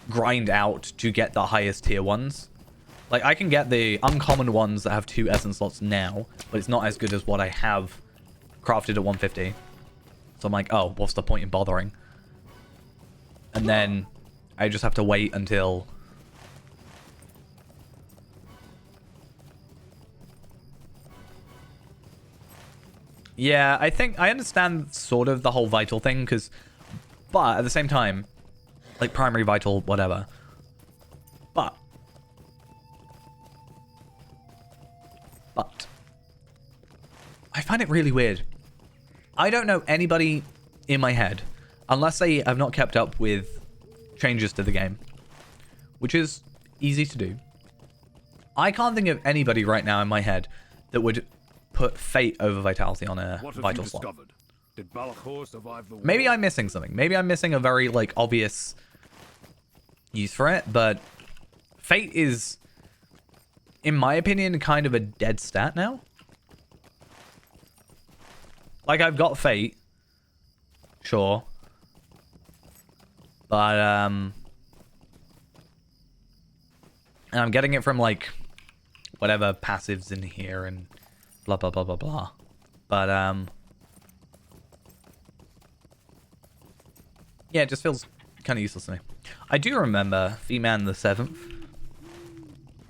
grind out to get the highest tier ones. Like, I can get the uncommon ones that have 2 essence slots now, but it's not as good as what I have crafted at 150. So I'm like, oh, what's the point in bothering? And then I just have to wait until... Yeah, I think I understand sort of the whole vital thing, but at the same time, like primary vital, whatever. But I find it really weird. I don't know anybody in my head, unless they have not kept up with changes to the game, which is easy to do. I can't think of anybody right now in my head that would put Fate over Vitality on a vital slot. Did Balakor survive the war? Maybe I'm missing something. Maybe I'm missing a very, like, obvious use for it, but Fate is, in my opinion, kind of a dead stat now. Like, I've got Fate, sure, but and I'm getting it from, like, whatever passives in here and blah blah blah blah blah, but yeah, it just feels kind of useless to me. I do remember V-Man the 7th.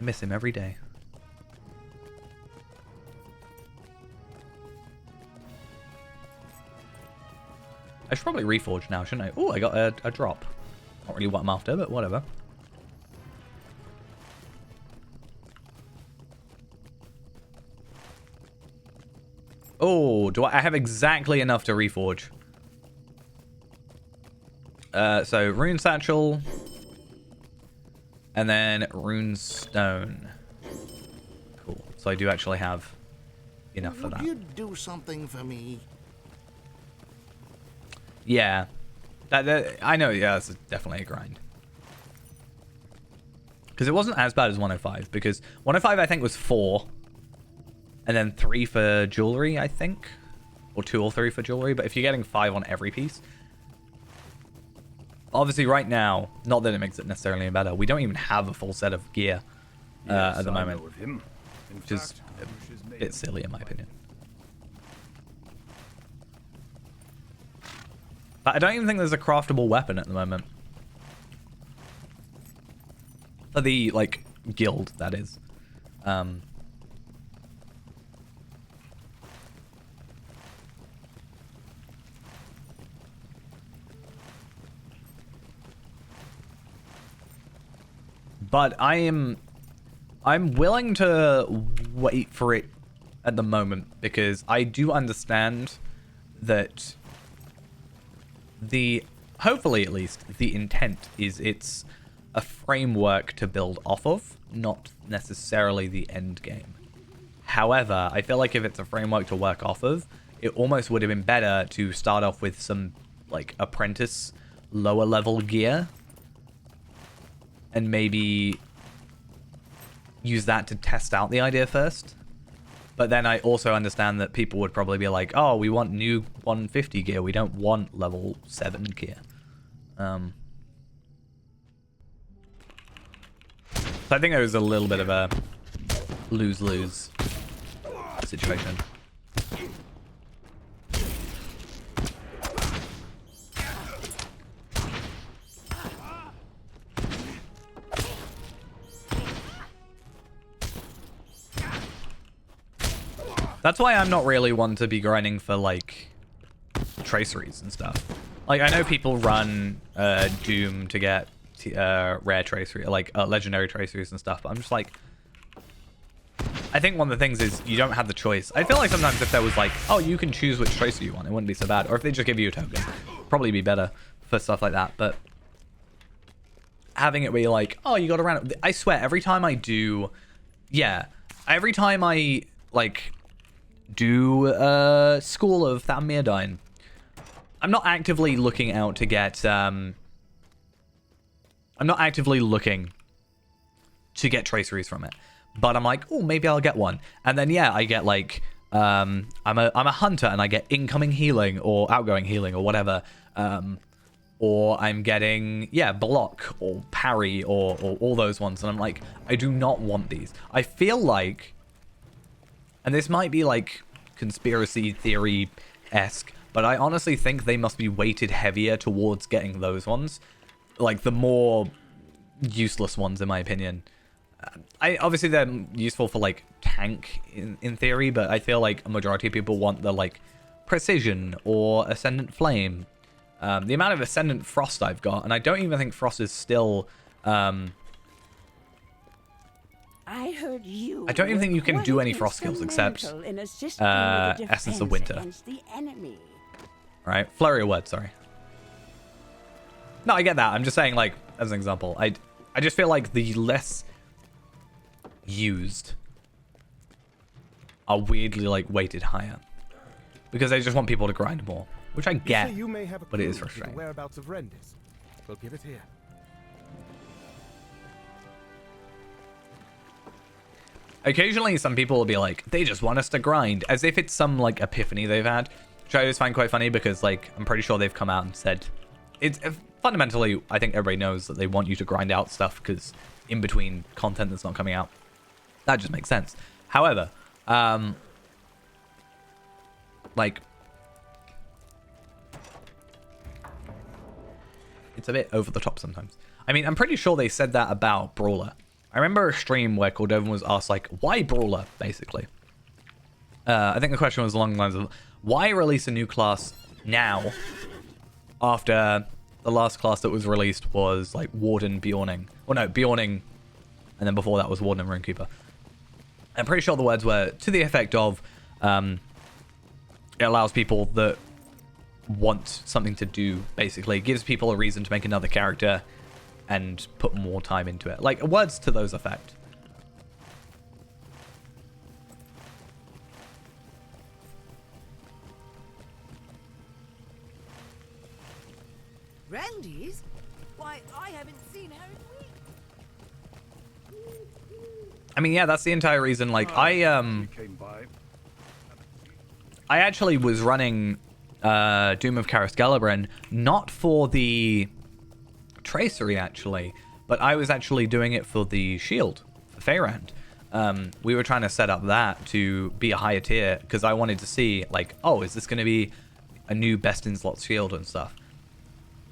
I miss him every day. I should probably reforge now, shouldn't I? Oh, I got a drop. Not really what I'm after, but whatever. Oh, do I have exactly enough to reforge? So rune satchel, and then rune stone. Cool. So I do actually have enough for that. Would you do something for me? Yeah, I know. Yeah, it's definitely a grind. Because it wasn't as bad as 105. Because 105 I think was 4, and then 3 for jewelry, I think, or 2 or 3 for jewelry. But if you're getting 5 on every piece. Obviously, right now, not that it makes it necessarily any better, we don't even have a full set of gear at the moment, which is a bit silly in my opinion. But I don't even think there's a craftable weapon at the moment. For the, like, guild, that is. But I'm willing to wait for it at the moment because I do understand that hopefully at least, the intent is it's a framework to build off of, not necessarily the end game. However, I feel like if it's a framework to work off of, it almost would have been better to start off with some, like, apprentice lower level gear and maybe use that to test out the idea first. But then I also understand that people would probably be like, oh, we want new 150 gear. We don't want level 7 gear. So I think it was a little bit of a lose-lose situation. That's why I'm not really one to be grinding for, like, traceries and stuff. Like, I know people run Doom to get rare tracery, like legendary traceries and stuff, but I'm just like, I think one of the things is you don't have the choice. I feel like sometimes if there was like, oh, you can choose which tracer you want, it wouldn't be so bad. Or if they just give you a token, probably be better for stuff like that. But having it where you're like, oh, you got to run. I swear, every time I do, every time I like do School of Thammirdine, I'm not actively looking out to get I'm not actively looking to get traceries from it, but I'm like, oh, maybe I'll get one. And then I get like I'm a hunter and I get incoming healing or outgoing healing or whatever, or I'm getting block or parry or all those ones, and I'm like, I do not want these. I feel like, and this might be like conspiracy theory-esque, but I honestly think they must be weighted heavier towards getting those ones. Like, the more useless ones, in my opinion. Obviously, they're useful for, like, tank, in theory, but I feel like a majority of people want the, like, Precision or Ascendant Flame. The amount of Ascendant Frost I've got, and I don't even think Frost is still... I heard you. I don't even think you can do any Frost skills except Essence of Winter. Right? Flurry of Words, sorry. No, I get that. I'm just saying, like, as an example, I just feel like the less used are weirdly, like, weighted higher. Because they just want people to grind more. Which I get, but it is frustrating. Whereabouts of Rendis. We'll give it here. Occasionally, some people will be like, they just want us to grind, as if it's some, like, epiphany they've had, which I always find quite funny because, like, I'm pretty sure they've come out and said, it's fundamentally, I think everybody knows that they want you to grind out stuff because in between content that's not coming out. That just makes sense. However, like, it's a bit over the top sometimes. I mean, I'm pretty sure they said that about Brawler. I remember a stream where Cordovan was asked, like, why Brawler, basically? I think the question was along the lines of, why release a new class now after the last class that was released was, like, Warden Bjorning? Well, no, Bjorning, and then before that was Warden and Runekeeper. I'm pretty sure the words were to the effect of, It allows people that want something to do, basically. It gives people a reason to make another character and put more time into it. Like, words to those effect. Randy's? Why, I haven't seen her in weeks. I mean, yeah, that's the entire reason. Like, I actually was running Doom of Karis Gelibran not for the Tracery, actually, but I was actually doing it for the Shield, for Feyrand. We were trying to set up that to be a higher tier, because I wanted to see, like, oh, is this going to be a new best-in-slot Shield and stuff?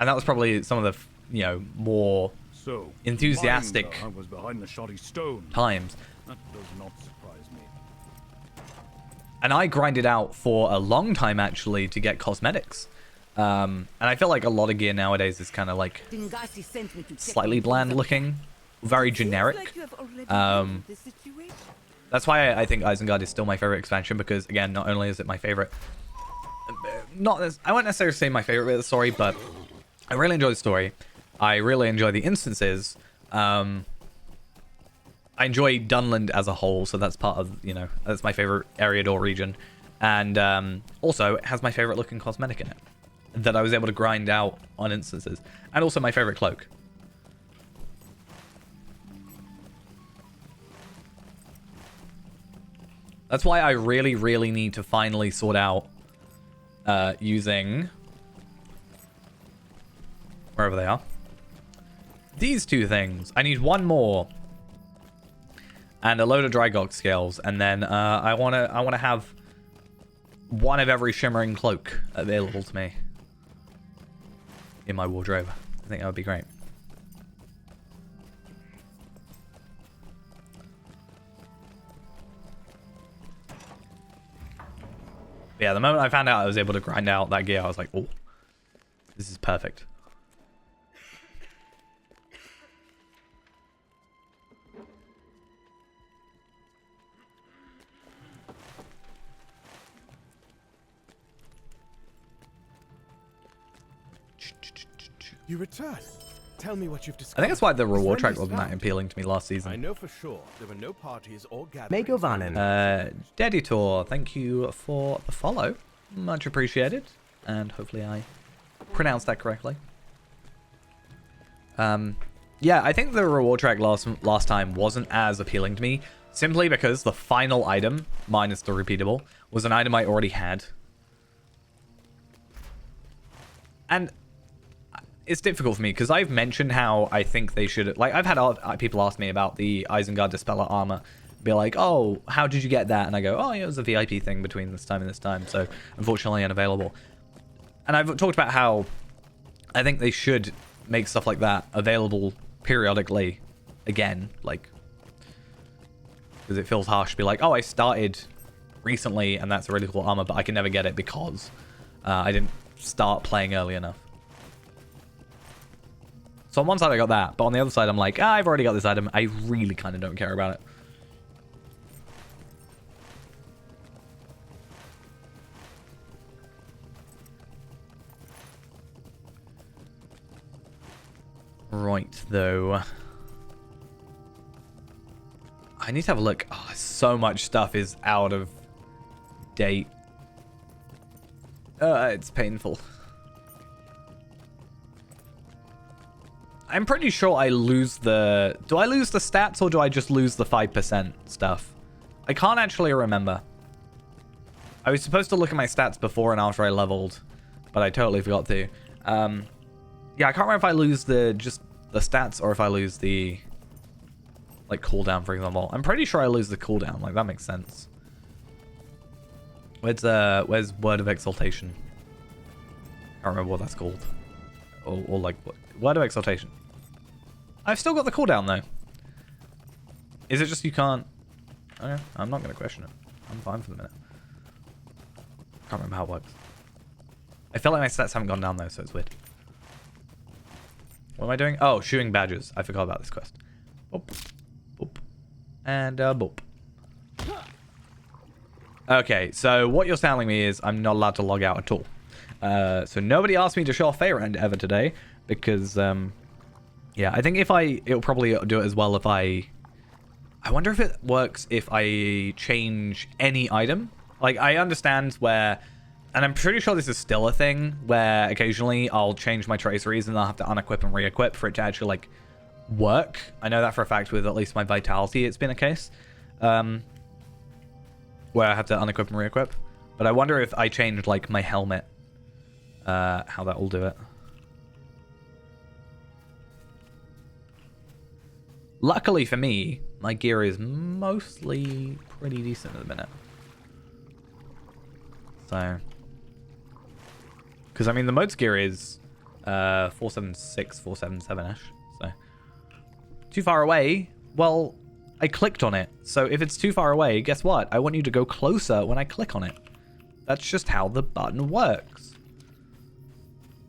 And that was probably some of the, you know, more enthusiastic was behind the shoddy stone. times. That does not surprise me. And I grinded out for a long time, actually, to get cosmetics. And I feel like a lot of gear nowadays is kind of like Dingasi sent me to check slightly on bland things. looking, very Seems generic. like you have already handled this situation. That's why I think Isengard is still my favorite expansion, because again, not only is it my favorite, I won't necessarily say my favorite bit of the story, but I really enjoy the story. I really enjoy the instances. I enjoy Dunland as a whole, so that's part of, you know, that's my favorite Eriador region. And also, it has my favorite looking cosmetic in it that I was able to grind out on instances. And also my favorite cloak. That's why I really, really need to finally sort out using... wherever they are. These two things. I need one more. And a load of Drygog scales. And then I wanna have one of every shimmering cloak available to me in my wardrobe. I think that would be great. But yeah, the moment I found out I was able to grind out that gear, I was like, oh, this is perfect. You return. Tell me what you've I discovered. think that's why the reward track Friend is wasn't that found. appealing to me last I season. know for sure there were no parties or gatherings. Megovanen. Deditor, thank you for the follow. Much appreciated. And hopefully I pronounced that correctly. Yeah, I think the reward track last time wasn't as appealing to me, simply because the final item, minus the repeatable, was an item I already had. And it's difficult for me, because I've mentioned how I think they should... Like, I've had people ask me about the Isengard Dispeller armor. Be like, oh, how did you get that? And I go, oh, yeah, it was a VIP thing between this time and this time, so unfortunately unavailable. And I've talked about how I think they should make stuff like that available periodically again, like, because it feels harsh to be like, oh, I started recently and that's a really cool armor, but I can never get it because I didn't start playing early enough. So on one side I got that, but on the other side I'm like, I've already got this item. I really kind of don't care about it. Right, though. I need to have a look. Oh, so much stuff is out of date. It's painful. I'm pretty sure I lose the... Do I lose the stats or do I just lose the 5% stuff? I can't actually remember. I was supposed to look at my stats before and after I leveled, but I totally forgot to. Yeah, I can't remember if I lose just the stats or if I lose the, like, cooldown, for example. I'm pretty sure I lose the cooldown. Like, that makes sense. Where's Word of Exaltation? I can't remember what that's called. Or like, what? Word of Exaltation. I've still got the cooldown, though. Is it just you can't... Okay, I'm not going to question it. I'm fine for the minute. Can't remember how it works. I feel like my stats haven't gone down, though, so it's weird. What am I doing? Oh, shooting badgers. I forgot about this quest. Boop. Boop. And, boop. Okay, so what you're telling me is I'm not allowed to log out at all. So nobody asked me to show off Faerend ever today because, yeah, I think it'll probably do it as well if I wonder if it works if I change any item. Like, I understand where, and I'm pretty sure this is still a thing, where occasionally I'll change my traceries and I'll have to unequip and re-equip for it to actually, like, work. I know that for a fact with at least my Vitality it's been a case. Where I have to unequip and re-equip. But I wonder if I changed, like, my helmet, how that will do it. Luckily for me, my gear is mostly pretty decent at the minute. So, because I mean the mode's gear is 476, 477-ish. So, too far away. Well, I clicked on it. So if it's too far away, guess what? I want you to go closer when I click on it. That's just how the button works.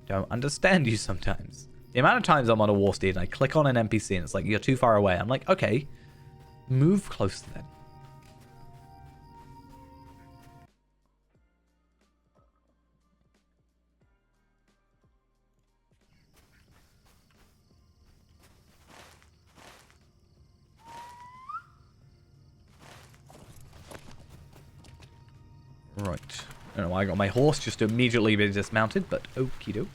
Don't understand you sometimes. The amount of times I'm on a war steed and I click on an NPC and it's like, you're too far away. I'm like, okay, move closer then. Right. I don't know why I got my horse just to immediately be dismounted, but okie dokes.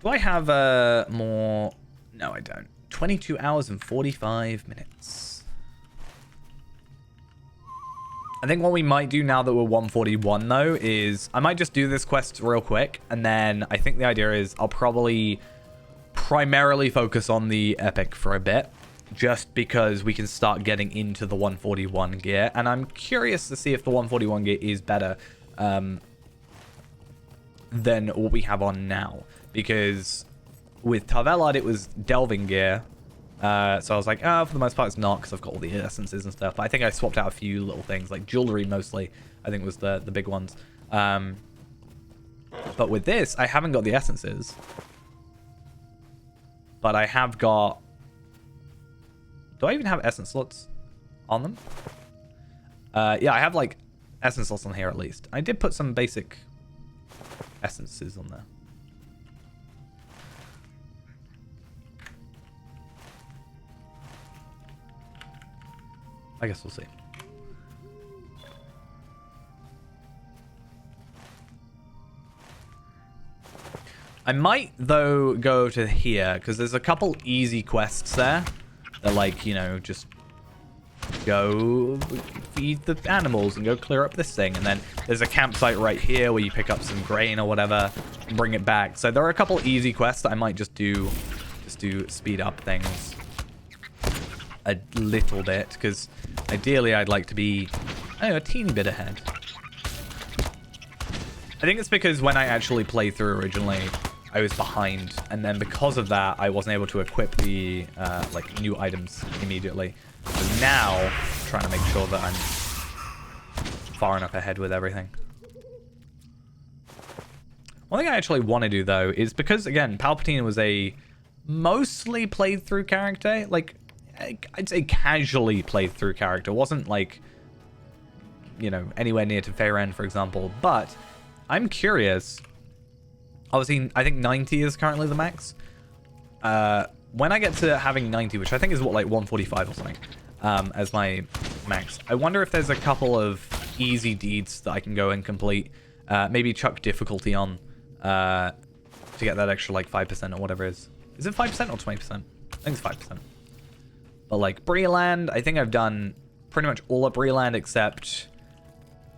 Do I have more? No, I don't. 22 hours and 45 minutes. I think what we might do now that we're 141 though is I might just do this quest real quick, and then I think the idea is I'll probably primarily focus on the epic for a bit, just because we can start getting into the 141 gear, and I'm curious to see if the 141 gear is better than what we have on now, because with Tarvelard it was delving gear, so I was like, oh, for the most part it's not, because I've got all the essences and stuff, but I think I swapped out a few little things, like jewelry mostly, I think was the big ones. But with this, I haven't got the essences, but I have got... Do I even have essence slots on them? Yeah, I have, like, essence slots on here at least. I did put some basic essences on there. I guess we'll see. I might, though, go to here, because there's a couple easy quests there. They're like, you know, just go feed the animals and go clear up this thing. And then there's a campsite right here where you pick up some grain or whatever and bring it back. So there are a couple easy quests that I might just do to speed up things a little bit. Because ideally I'd like to be, I don't know, a teeny bit ahead. I think it's because when I actually played through originally, I was behind, and then because of that, I wasn't able to equip the like new items immediately. So now, I'm trying to make sure that I'm far enough ahead with everything. One thing I actually want to do though is because again, Palpatine was a mostly played through character, like I'd say casually played through character. It wasn't like, you know, anywhere near to Faerend, for example. But I'm curious. Obviously, I think 90 is currently the max. When I get to having 90, which I think is what, like 145 or something, as my max, I wonder if there's a couple of easy deeds that I can go and complete. Maybe chuck difficulty on to get that extra like 5% or whatever it is. Is it 5% or 20%? I think it's 5%. But like Breeland, I think I've done pretty much all of Breeland except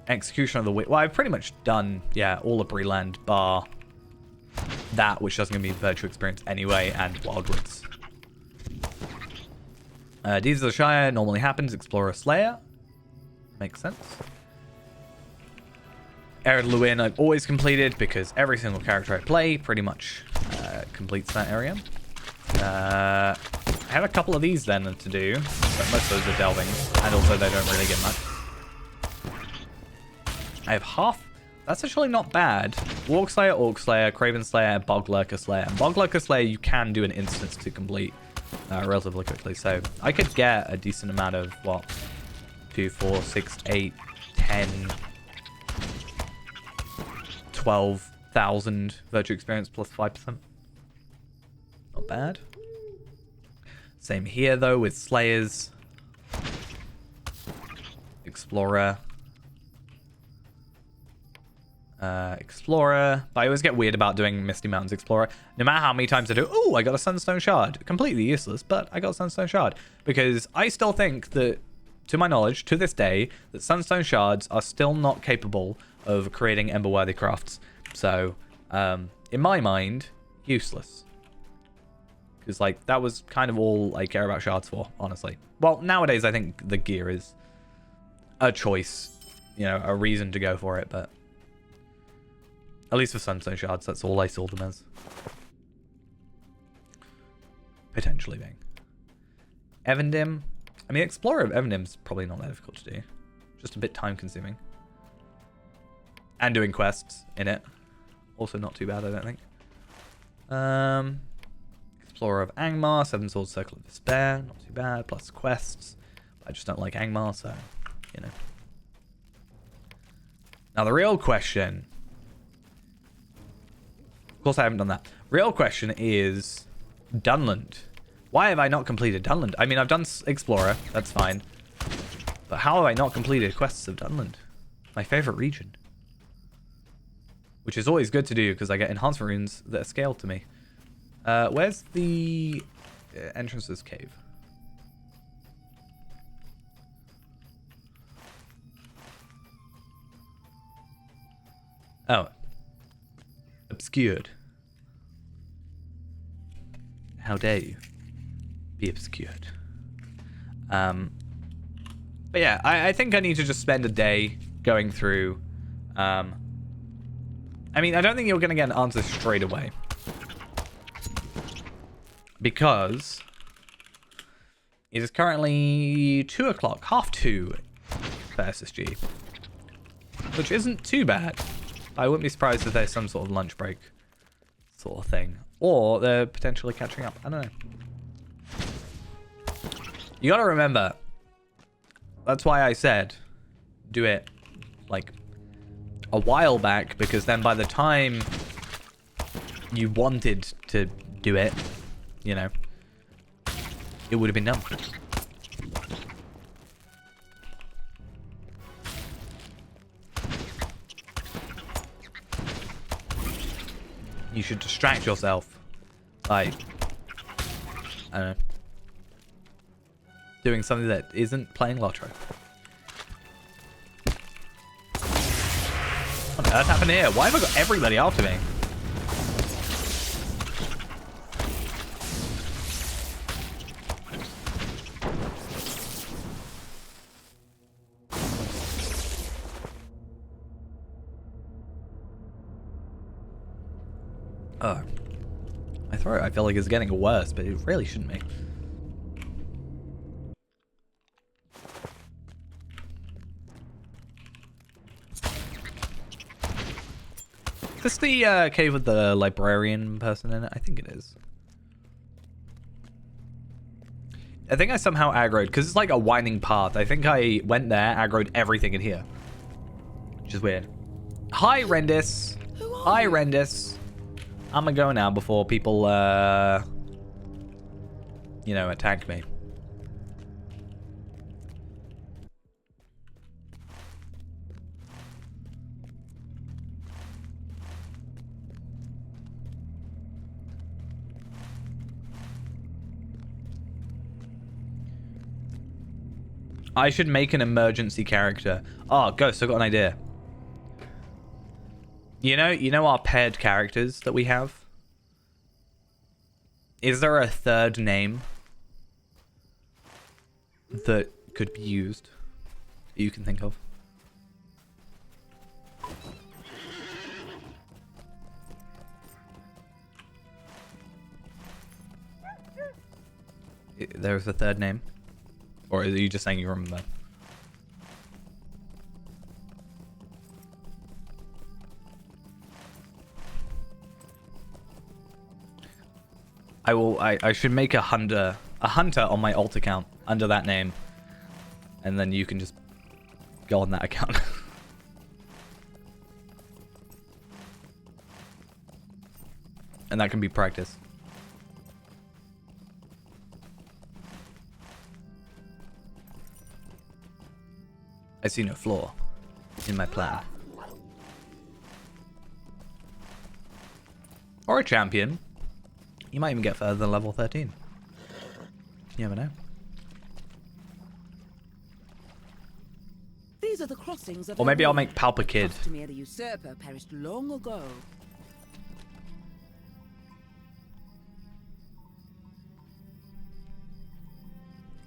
Execution of the Witch. Well, I've pretty much done, yeah, all of Breeland bar that, which doesn't give me virtual experience anyway, and Wildwoods. Deeds of the Shire normally happens. Explorer Slayer. Makes sense. Ered Luin I've always completed because every single character I play pretty much completes that area. I have a couple of these then to do, but most of those are delving, and also they don't really get much. I have half. That's actually not bad. Orc Slayer, Craven Slayer, Bog Lurker Slayer. And Bog Lurker Slayer, you can do an instance to complete relatively quickly. So I could get a decent amount of, what, 2, 4, 6, 8, 10, 12,000 virtue experience plus 5%. Not bad. Same here, though, with Slayers. Explorer. Explorer. But I always get weird about doing Misty Mountains Explorer. No matter how many times I do, oh, I got a Sunstone Shard. Completely useless, but I got a Sunstone Shard. Because I still think that, to my knowledge, to this day, that Sunstone Shards are still not capable of creating Ember-worthy crafts. So, in my mind, useless. Because, like, that was kind of all I care about shards for, honestly. Well, nowadays, I think the gear is a choice. You know, a reason to go for it, but... At least for Sunstone Shards, that's all I saw them as. Potentially being. Evendim. I mean, Explorer of Evendim's probably not that difficult to do. Just a bit time-consuming. And doing quests in it. Also not too bad, I don't think. Explorer of Angmar, Seven Swords Circle of Despair. Not too bad. Plus quests. I just don't like Angmar, so, you know. Now, the real question... Of course, I haven't done that. Real question is Dunland. Why have I not completed Dunland? I mean, I've done Explorer. That's fine. But how have I not completed quests of Dunland? My favorite region. Which is always good to do because I get enhancement runes that are scaled to me. Where's the entrance to this cave? Oh. Obscured. How dare you be obscured. But yeah, I think I need to just spend a day going through. I mean, I don't think you're going to get an answer straight away. Because it is currently 2 o'clock, half 2 for SSG. Which isn't too bad. I wouldn't be surprised if there's some sort of lunch break sort of thing. Or they're potentially catching up. I don't know. You gotta remember, that's why I said do it like a while back, because then by the time you wanted to do it, you know, it would have been done. You should distract yourself by, I don't know, doing something that isn't playing Lotro. What on earth happened here? Why have I got everybody after me? Oh. My throat, I feel like, is getting worse, but it really shouldn't be. Is this the cave with the librarian person in it? I think it is. I think I somehow aggroed, because it's like a winding path. I think I went there, aggroed everything in here. Which is weird. Hi, Rendis. Hi, Rendis. I'm gonna go now before people, you know, attack me. I should make an emergency character. Oh, Ghost, I've got an idea. You know our paired characters that we have? Is there a third name that could be used that you can think of? There's a third name? Or are you just saying you remember? I should make a hunter on my alt account under that name, and then you can just go on that account. And that can be practice. I see no flaw in my plan. Or a champion. You might even get further than level 13. You never know. These are the crossings of Or maybe I'll Elrond. make Palpateen. Customer the usurper perished long ago.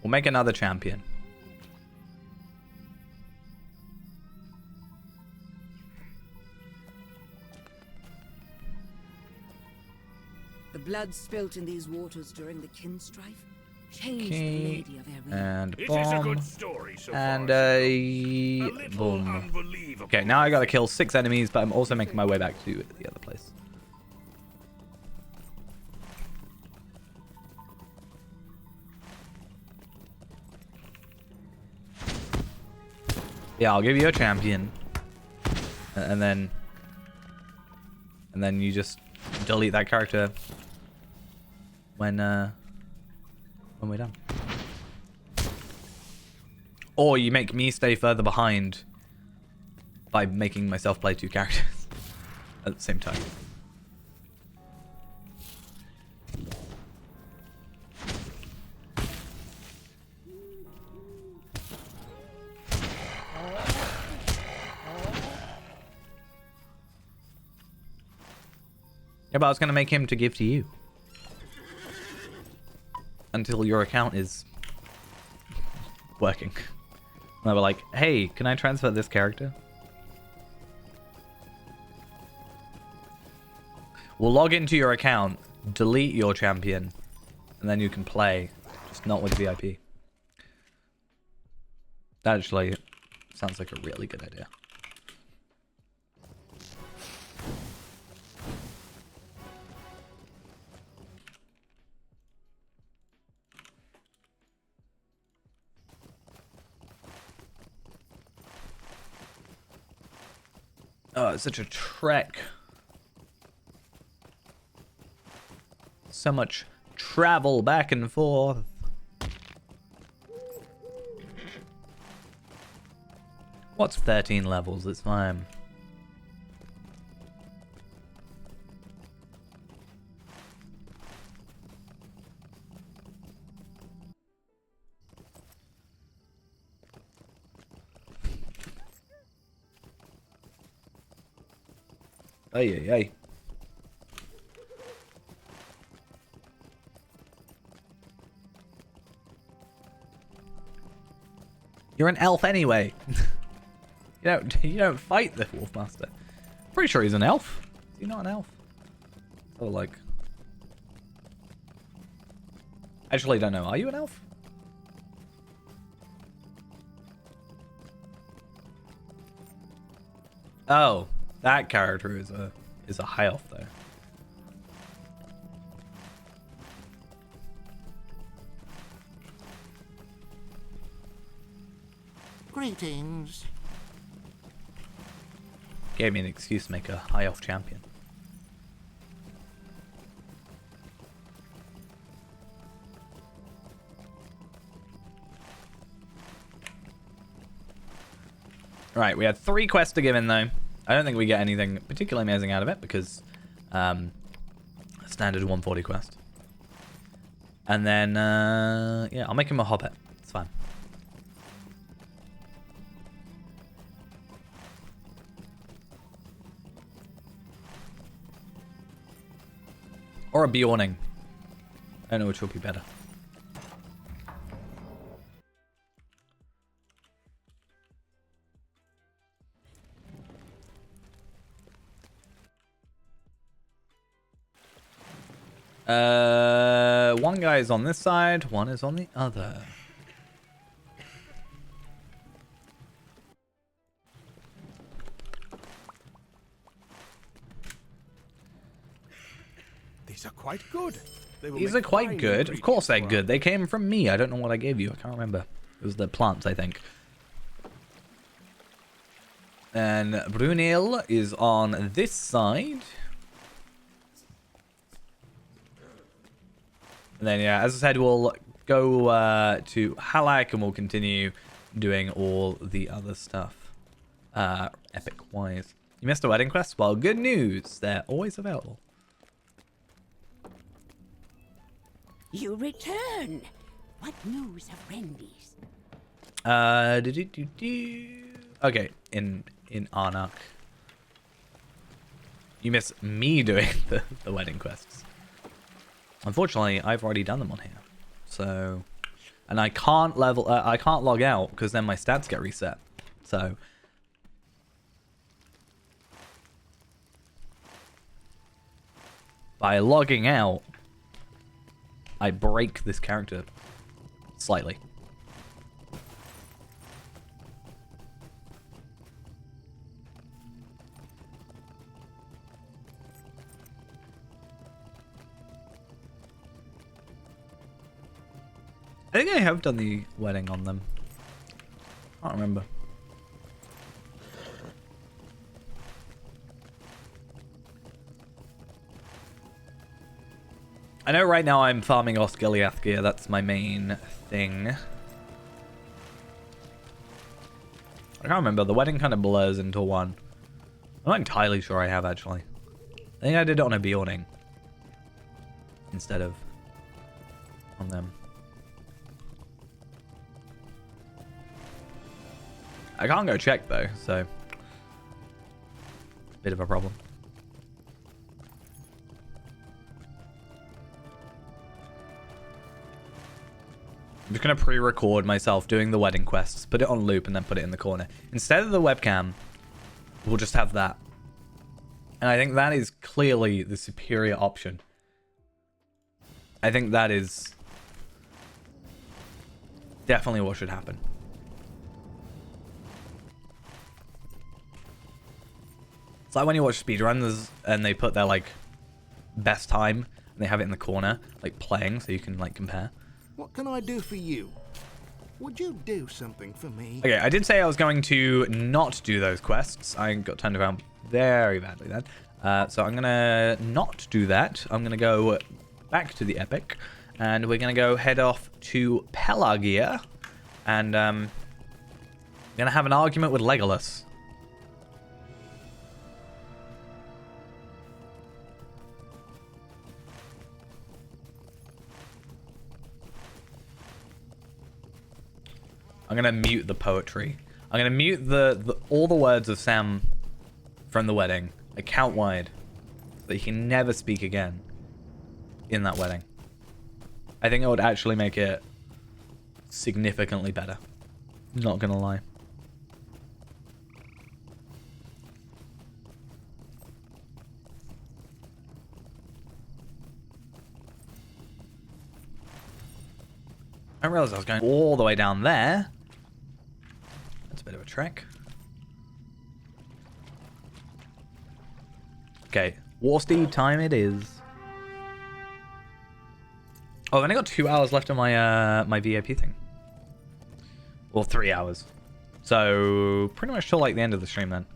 We'll make another champion. The blood spilt in these waters during the kin strife changed the lady of Erin. And It is a bomb. good story so And far. a little boom. unbelievable. Okay, now I gotta kill 6 enemies, but I'm also making my way back to the other place. Yeah, I'll give you a champion. And then you just delete that character when we're done. Or you make me stay further behind by making myself play 2 characters at the same time. Yeah, but I was going to make him to give to you. Until your account is working. And I were like, hey, can I transfer this character? We'll log into your account, delete your champion, and then you can play. Just not with VIP. That actually sounds like a really good idea. Oh, it's such a trek. So much travel back and forth. What's 13 levels? It's fine. Ay, ay, ay. You're an elf anyway. you don't fight the Wolfmaster. Pretty sure he's an elf. Is he not an elf? Oh, like. Actually, don't know. Are you an elf? Oh, that character is a high elf though. Greetings. Gave me an excuse to make a high elf champion. Right, we had 3 quests to give in though. I don't think we get anything particularly amazing out of it because a standard 140 quest. And then yeah, I'll make him a hobbit. It's fine. Or a Bjorning. I don't know which will be better. One guy is on this side, one is on the other. These are quite good. These are quite good. Of course they're good. They came from me. I don't know what I gave you. I can't remember. It was the plants, I think. And Brunil is on this side. And then, yeah, as I said, we'll go to Halak and we'll continue doing all the other stuff epic-wise. You missed a wedding quest? Well, good news. They're always available. You return. What news of Rendi's? Okay, in Arnak. You miss me doing the wedding quests. Unfortunately, I've already done them on here. So, and I can't I can't log out because then my stats get reset. So, by logging out, I break this character slightly. I think I have done the wedding on them. I can't remember. I know right now I'm farming Osgiliath gear. That's my main thing. I can't remember. The wedding kind of blurs into one. I'm not entirely sure I have, actually. I think I did it on a Bjorning instead of on them. I can't go check, though, so... bit of a problem. I'm just going to pre-record myself doing the wedding quests, put it on loop, and then put it in the corner. Instead of the webcam, we'll just have that. And I think that is clearly the superior option. I think that is definitely what should happen. It's like when you watch speedrunners and they put their, like, best time, and they have it in the corner, like, playing, so you can, like, compare. What can I do for you? Would you do something for me? Okay, I did say I was going to not do those quests. I got turned around very badly then. So I'm going to not do that. I'm going to go back to the Epic, and we're going to go head off to Pelagia, and going to have an argument with Legolas. I'm going to mute the poetry. I'm going to mute all the words of Sam from the wedding, account-wide, so that he can never speak again in that wedding. I think it would actually make it significantly better. Not going to lie. I didn't realize I was going all the way down there. That's a bit of a trek. Okay, War Steed time it is. Oh, I've only got 2 hours left on my my VIP thing. Well, 3 hours. So pretty much till like the end of the stream then.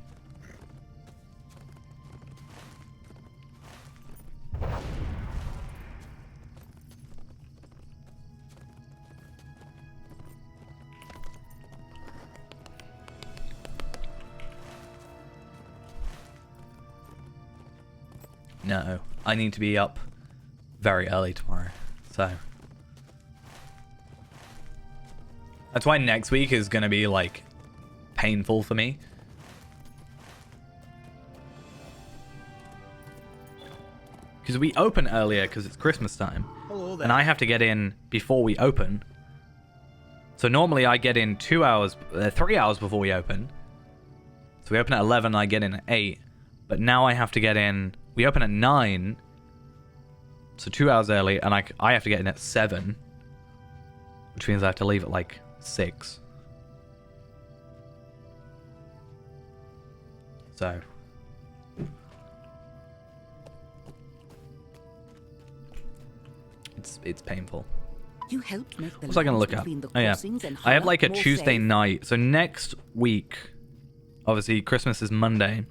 No, I need to be up very early tomorrow, so that's why next week is going to be, like, painful for me. Because we open earlier because it's Christmas time, and I have to get in before we open. So normally I get in 3 hours before we open. So we open at 11, I get in at 8, but now I have to get in. We open at 9, so 2 hours early, and I have to get in at 7, which means I have to leave at like 6. So it's painful. You helped make the What's I gonna look up? Oh yeah, I have like a Tuesday night. So next week. obviously Christmas is Monday.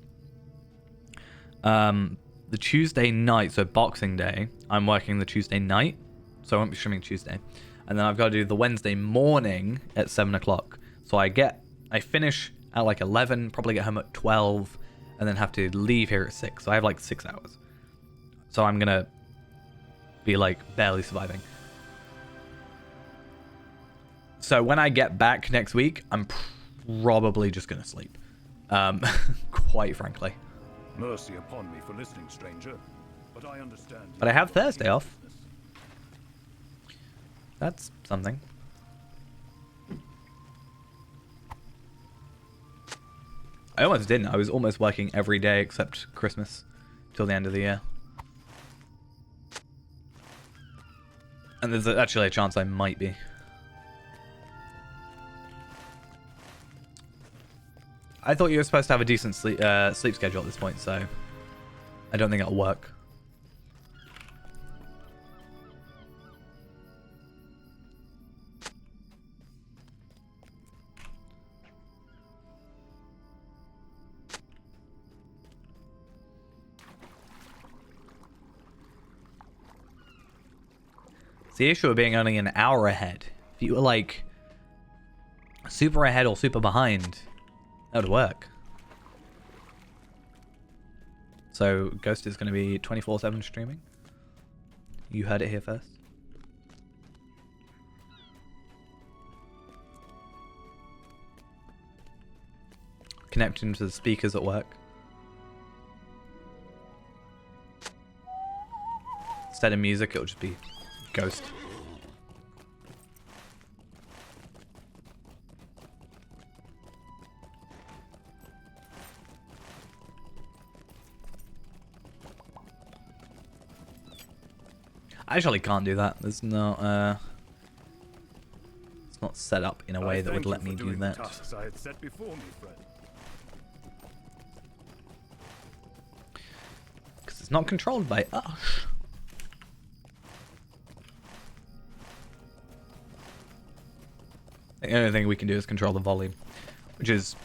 The Tuesday night, so Boxing Day, I'm working the Tuesday night, so I won't be streaming Tuesday. And then I've got to do the Wednesday morning at 7 o'clock. So I finish at like 11, probably get home at 12, and then have to leave here at 6. So I have like 6 hours. So I'm going to be like barely surviving. So when I get back next week, I'm probably just going to sleep. Quite frankly. Mercy upon me for listening, stranger. But I understand. But I have Thursday off. That's something. I almost didn't. I was almost working every day except Christmas till the end of the year. And there's actually a chance I might be. I thought you were supposed to have a decent sleep schedule at this point, so I don't think it'll work. It's the issue of being only an hour ahead. If you were like super ahead or super behind, that would work. So Ghost is going to be 24/7 streaming. You heard it here first. Connecting to the speakers at work. Instead of music, it'll just be Ghost. I actually can't do that. There's no, it's not set up in a way that would let me do that. Tasks I had set before me, friend. Because it's not controlled by us. The only thing we can do is control the volume, which is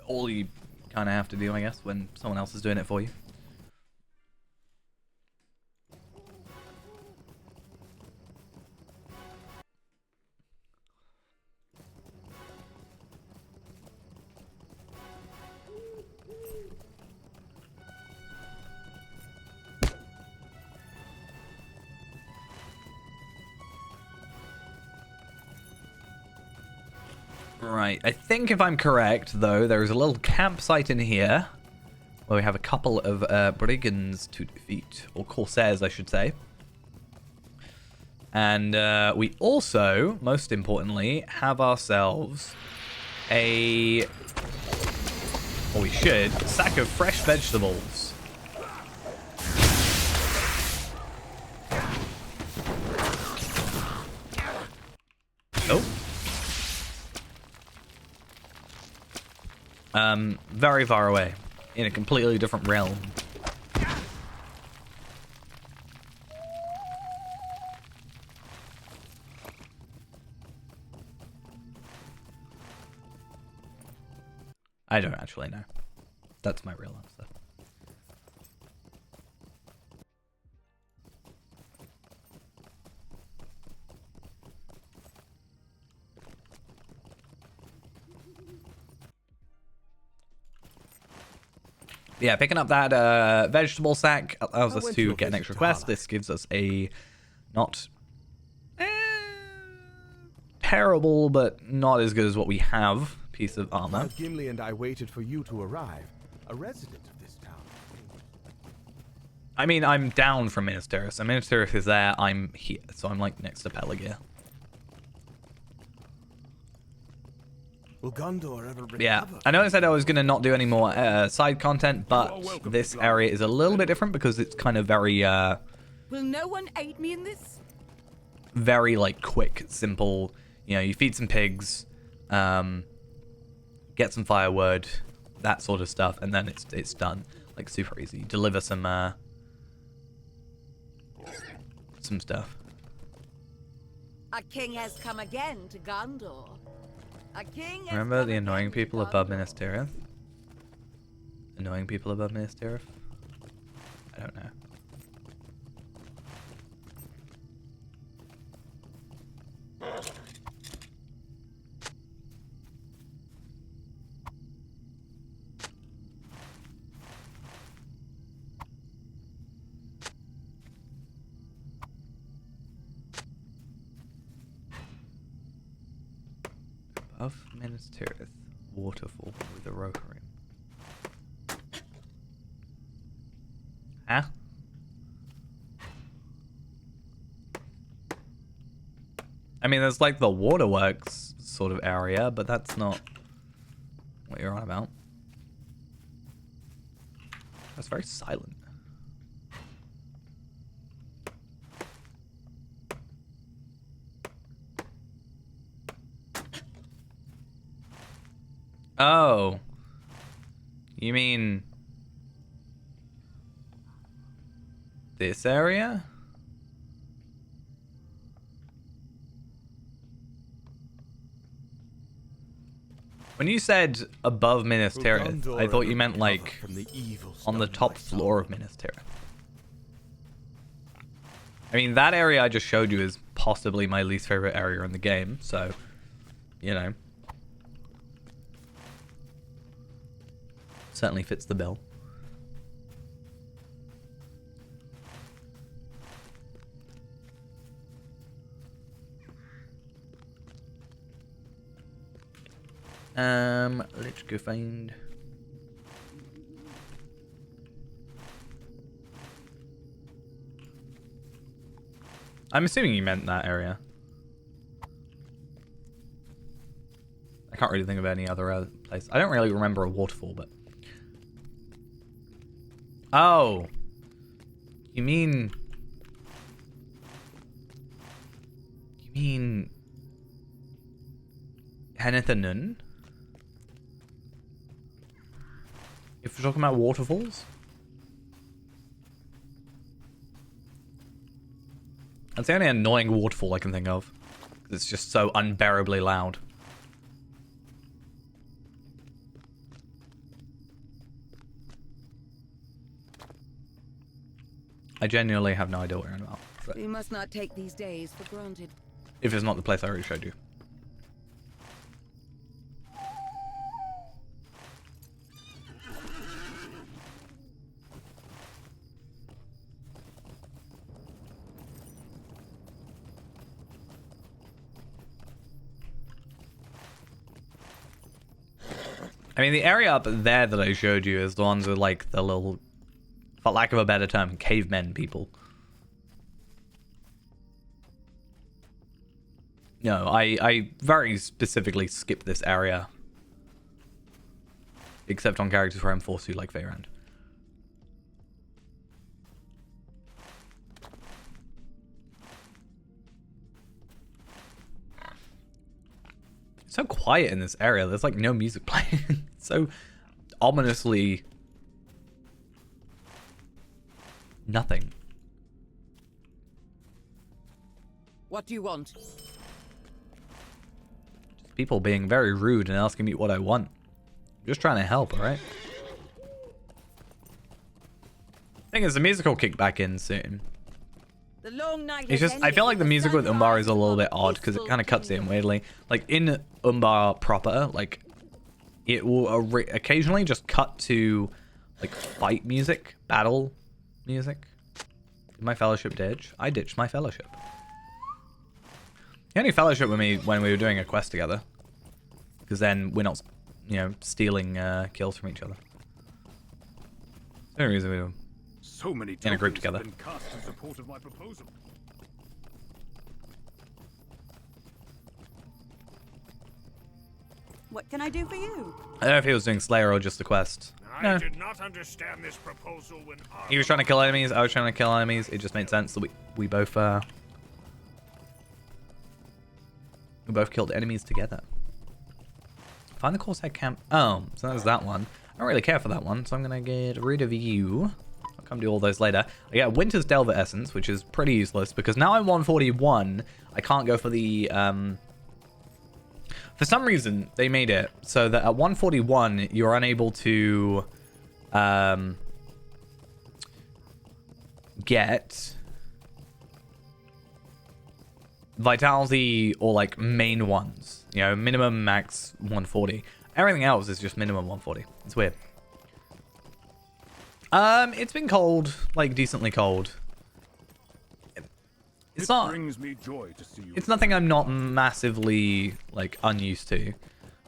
all you kind of have to do, I guess, when someone else is doing it for you. Right, I think if I'm correct, though, there is a little campsite in here where we have a couple of brigands to defeat, or Corsairs, I should say. And we also, most importantly, have ourselves a, or we should, a sack of fresh vegetables. Oh. Very far away, in a completely different realm. I don't actually know. That's my real answer. Yeah, picking up that vegetable sack allows us to get an extra quest. This gives us a not terrible, but not as good as what we have piece of armor. While Gimli and I waited for you to arrive, a resident of this town. I mean, I'm down from Minas Tirith. So Minas Tirith is there, I'm here. So I'm like next to Pelargir. Will Gondor ever recover? Yeah, I know I said I was going to not do any more side content, but this area is a little bit different because it's kind of very, Will no one aid me in this? very like quick, simple. You know, you feed some pigs, get some firewood, that sort of stuff, and then it's done. Like super easy. You deliver some stuff. A king has come again to Gondor. A king has Remember come the annoying again to people above Gondor. Minas Tirith? annoying people above Minas Tirith? I don't know. Above Minas Tirith, waterfall with a Rohirrim. Huh? I mean, there's like the waterworks sort of area, but that's not what you're on about. That's very silent. Oh. You mean this area? When you said above Minas Tirith, I thought you meant like on the top floor of Minas Tirith. I mean, that area I just showed you is possibly my least favorite area in the game, so, you know. Certainly fits the bill. Let's go find... I'm assuming you meant that area. I can't really think of any other place. I don't really remember a waterfall, but... Oh! You mean... Henethanun? If we're talking about waterfalls? That's the only annoying waterfall I can think of. It's just so unbearably loud. I genuinely have no idea what you're on about. So. We must not take these days for granted. If it's not the place I already showed you. I mean, the area up there that I showed you is the ones with, like, the little, for lack of a better term, cavemen people. No, I very specifically skipped this area. Except on characters where I'm forced to, like Vayrand. So quiet in this area. There's like no music playing. So ominously nothing. What do you want? Just people being very rude and asking me what I want. I'm just trying to help, alright? Thing is, the music will kick back in soon. The long night It's just, I feel like the music with Umbar is a little bit odd because it kind of cuts in weirdly. Like in Umbar proper, like it will occasionally just cut to like fight music, battle music. Did my fellowship ditch? I ditched my fellowship. He only fellowship with me when we were doing a quest together, because then we're not, you know, stealing kills from each other. The only reason we were So many in a group together. have been cast in support of my proposal. What can I do for you? I don't know if he was doing Slayer or just the quest. I did not understand this proposal when He was trying to kill enemies, I was trying to kill enemies. It just made sense that we both killed enemies together. Find the Corsair camp. Oh, so that's that one. I don't really care for that one, so I'm gonna get rid of you. I'll come do all those later. I get Winter's Delver Essence, which is pretty useless because now I'm 141. I can't go for the for some reason they made it so that at 141 you're unable to get vitality or like main ones. You know, minimum, max 140. Everything else is just minimum 140. It's weird. It's been cold, like decently cold. It's not. Brings me joy to see you. It's nothing I'm not massively like unused to.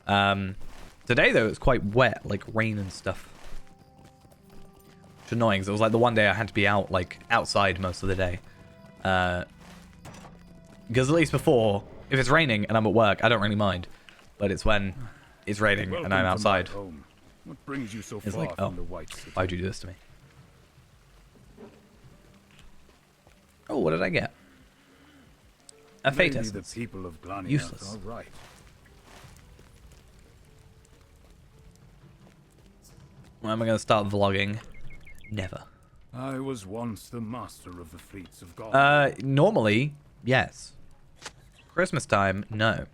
Today though it's quite wet, like rain and stuff. Which is annoying, because it was like the one day I had to be out, like outside most of the day. Because at least before, if it's raining and I'm at work, I don't really mind. But it's when it's raining and I'm outside. What brings you so It's far like, oh, from the White City? why'd you do this to me? Oh, what did I get? A fate Maybe essence. the people of Glania Useless. are right. When am I going to start vlogging? Never. I was once the master of the fleets of God. Normally, yes. Christmas time, no.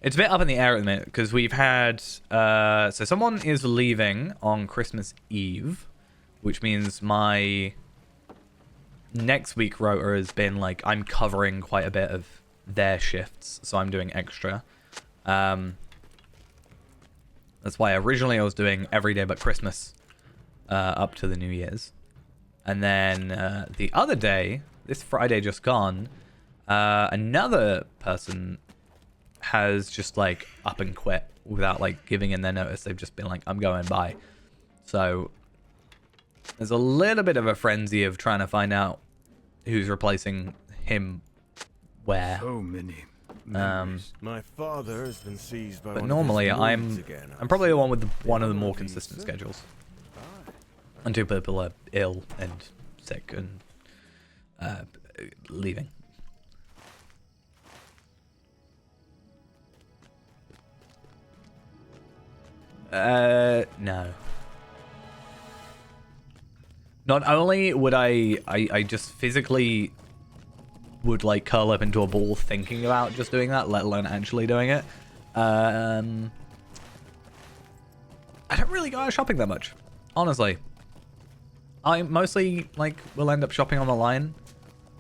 It's a bit up in the air at the minute because we've had so someone is leaving on Christmas Eve, which means my next week rota has been like I'm covering quite a bit of their shifts, so I'm doing extra. That's why originally I was doing every day but Christmas up to the New Year's. And then the other day, this Friday just gone, another person has just like up and quit without like giving in their notice. They've just been like, I'm going by. So there's a little bit of a frenzy of trying to find out who's replacing him where. So many. My father has been seized by But one normally of his I'm wounds again. probably the one with one of the more consistent schedules. Until people are ill and sick and leaving. No. Not only would I just physically would like curl up into a ball thinking about just doing that, let alone actually doing it. I don't really go out shopping that much, honestly. I mostly like will end up shopping on the line,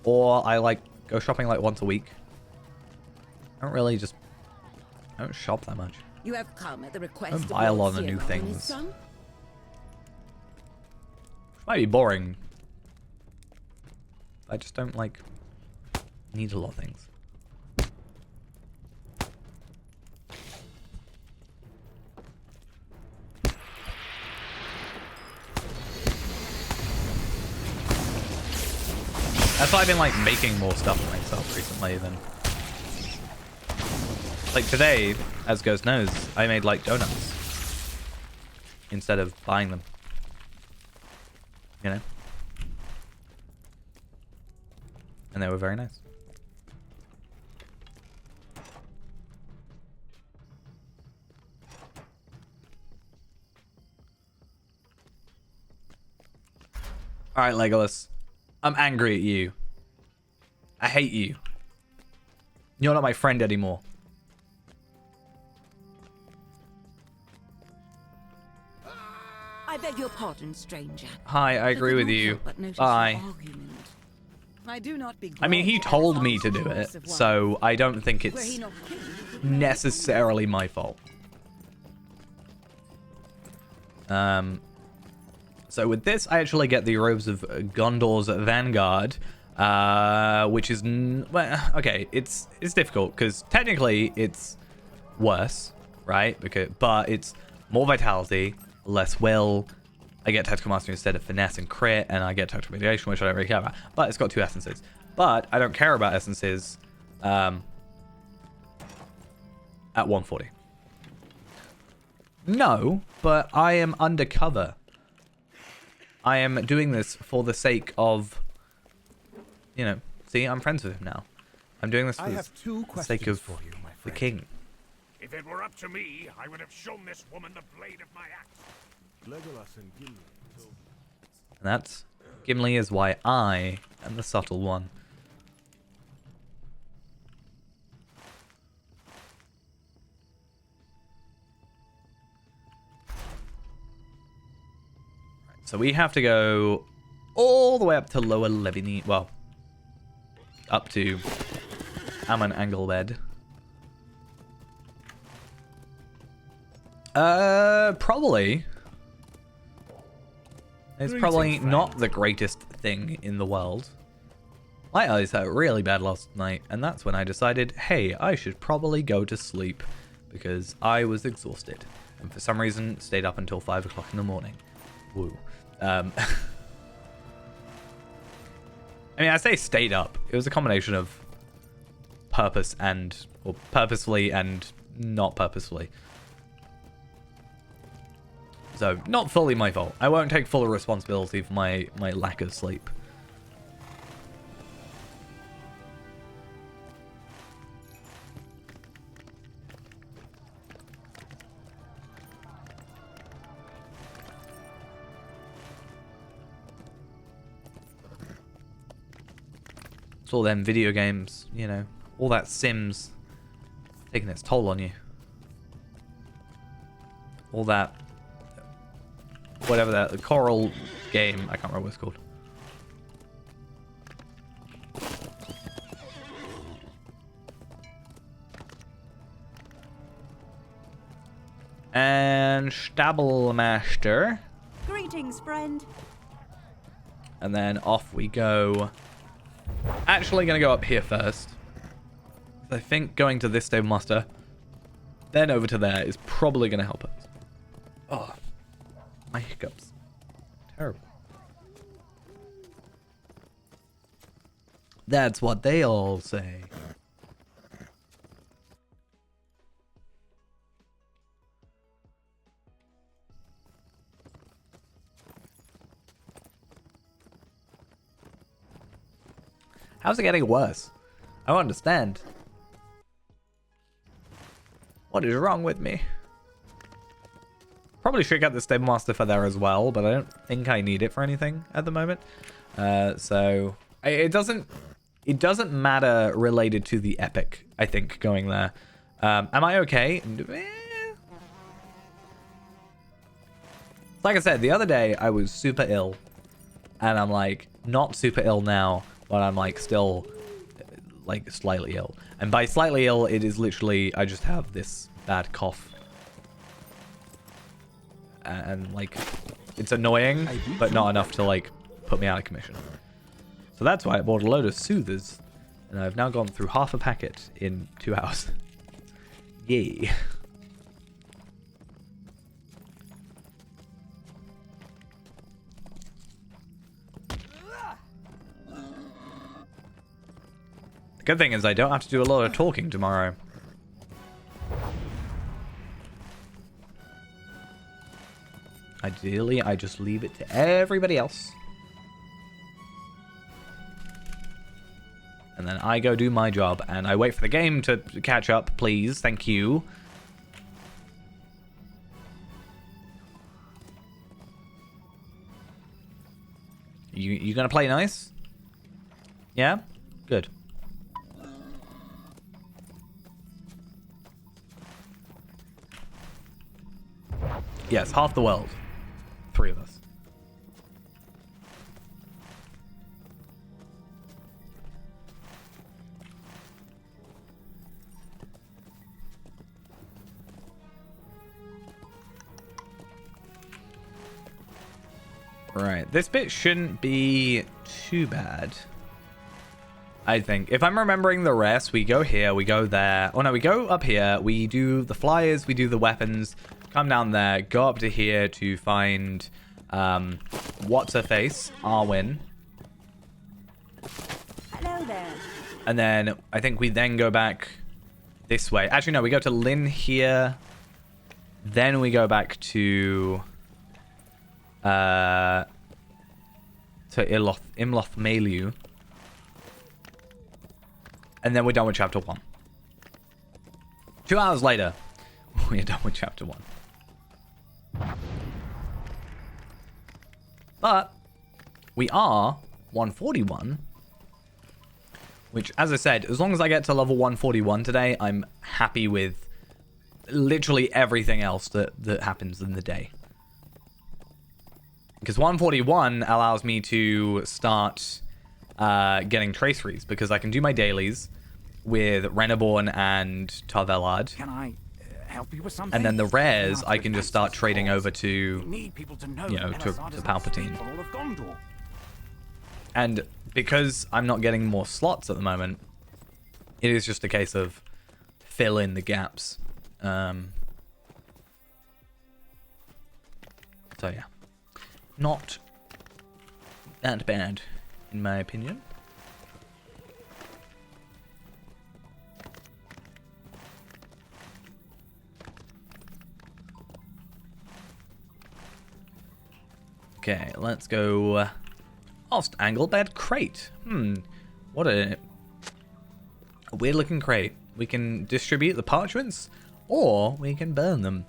or I like go shopping like once a week. I don't shop that much. You have come at the request Don't of buy a Lord lot of new Cyril and his things. son? Might be boring. I just don't like need a lot of things. That's why I've been like making more stuff for myself recently than like today, as Ghost knows, I made like donuts instead of buying them. You know? And they were very nice. Alright, Legolas. I'm angry at you. I hate you. You're not my friend anymore. I beg your pardon, stranger. Hi, I agree with you. Bye. I do not I mean, he told me to do it, so I don't think it's necessarily my fault. So with this, I actually get the robes of Gondor's Vanguard, which is well, okay. It's difficult because technically it's worse, right? But it's more vitality, less will. I get tactical mastery instead of finesse and crit, and I get tactical mitigation, which I don't really care about. But it's got 2 essences. But I don't care about essences at 140. No, but I am undercover. I am doing this for the sake of, you know, see, I'm friends with him now. I'm doing this for the sake of the king. If it were up to me, I would have shown this woman the blade of my axe. Legolas and Gimli. And that's, Gimli is why I am the subtle one. So we have to go all the way up to Lower Levini. Well, up to Ammon Anglebed. Probably. It's probably not the greatest thing in the world. My eyes hurt really bad last night, and that's when I decided, hey, I should probably go to sleep because I was exhausted. And for some reason, stayed up until 5 o'clock in the morning. Woo. I mean, I say stayed up. It was a combination of purposefully and not purposefully. So, not fully my fault. I won't take full responsibility for my lack of sleep. It's all them video games, you know, all that Sims taking its toll on you. All that, whatever the Coral game, I can't remember what it's called. And Stabelmaster. Greetings, friend. And then off we go. Actually gonna go up here first. I think going to this stable master, then over to there is probably gonna help us. Oh, my hiccups. Terrible. That's what they all say. How's it getting worse? I don't understand. What is wrong with me? Probably should get the Stable Master for there as well, but I don't think I need it for anything at the moment. So it doesn't matter related to the epic, I think, going there. Am I okay? Like I said, the other day I was super ill, and I'm like not super ill now, but I'm like still like slightly ill. And by slightly ill, it is literally I just have this bad cough. And like it's annoying, but not enough to like put me out of commission. So that's why I bought a load of soothers, and I've now gone through half a packet in 2 hours. Yay. The good thing is I don't have to do a lot of talking tomorrow. Ideally, I just leave it to everybody else. And then I go do my job, and I wait for the game to catch up, please. Thank you. You gonna play nice? Yeah? Good. Yes, half the world. 3 of us. Right, this bit shouldn't be too bad, I think. If I'm remembering the rest, we go here, we go there. Oh no, we go up here, we do the flyers, we do the weapons, come down there, go up to here to find, what's-her-face, Arwen. Hello there. And then, I think we then go back this way. Actually, no, we go to Lynn here. Then we go back to Imloth Maliu. And then we're done with chapter 1. 2 hours later, we're done with chapter 1. But we are 141, which, as I said, as long as I get to level 141 today, I'm happy with literally everything else that happens in the day. Because 141 allows me to start getting traceries, because I can do my dailies with Reneborn and Tarvelad. Can I help you with something? And then the rares, I can just start Advance trading this over cause. to, We need people to know you know, that to Elisard is Palpatine. not faithful of Gondor. And because I'm not getting more slots at the moment, it is just a case of fill in the gaps. So yeah, not that bad, in my opinion. Okay, let's go. Lost angle bed crate. What a weird looking crate. We can distribute the parchments, or we can burn them.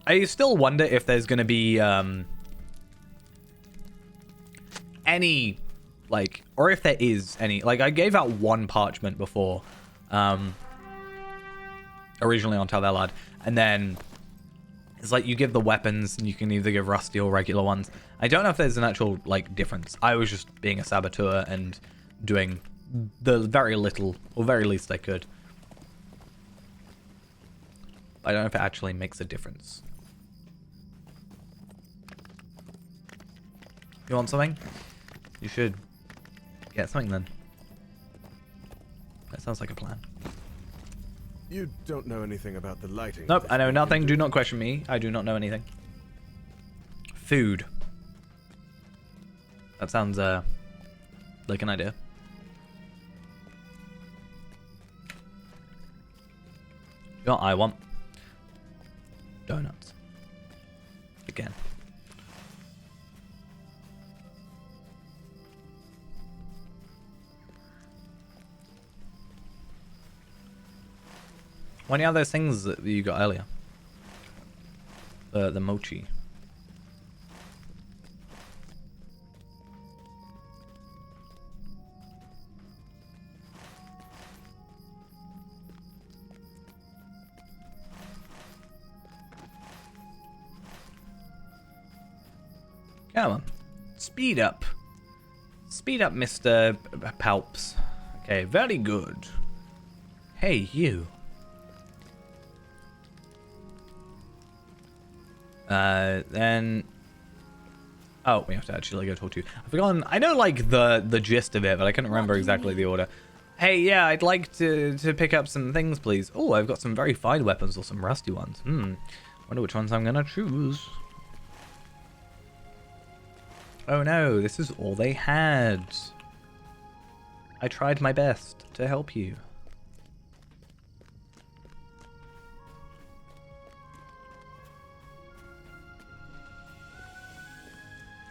I still wonder if there's going to be any, like, or if there is any. Like, I gave out one parchment before, originally on Tarvelad, and then it's like you give the weapons, and you can either give rusty or regular ones. I don't know if there's an actual, like, difference. I was just being a saboteur and doing the very little, or very least I could. I don't know if it actually makes a difference. You want something? You should get something then. That sounds like a plan. You don't know anything about the lighting. Nope, I know nothing. Do not question me. I do not know anything. Food. That sounds like an idea. You know what I want? Donuts. Again. What are those things that you got earlier? The mochi. Come on. Speed up. Speed up, Mr. Palps. Okay, very good. Hey, you. Then... Oh, we have to actually go talk to you. I've forgotten... I know, like, the gist of it, but I couldn't remember exactly the order. Hey, yeah, I'd like to pick up some things, please. Oh, I've got some very fine weapons or some rusty ones. Wonder which ones I'm gonna choose. Oh no, this is all they had. I tried my best to help you.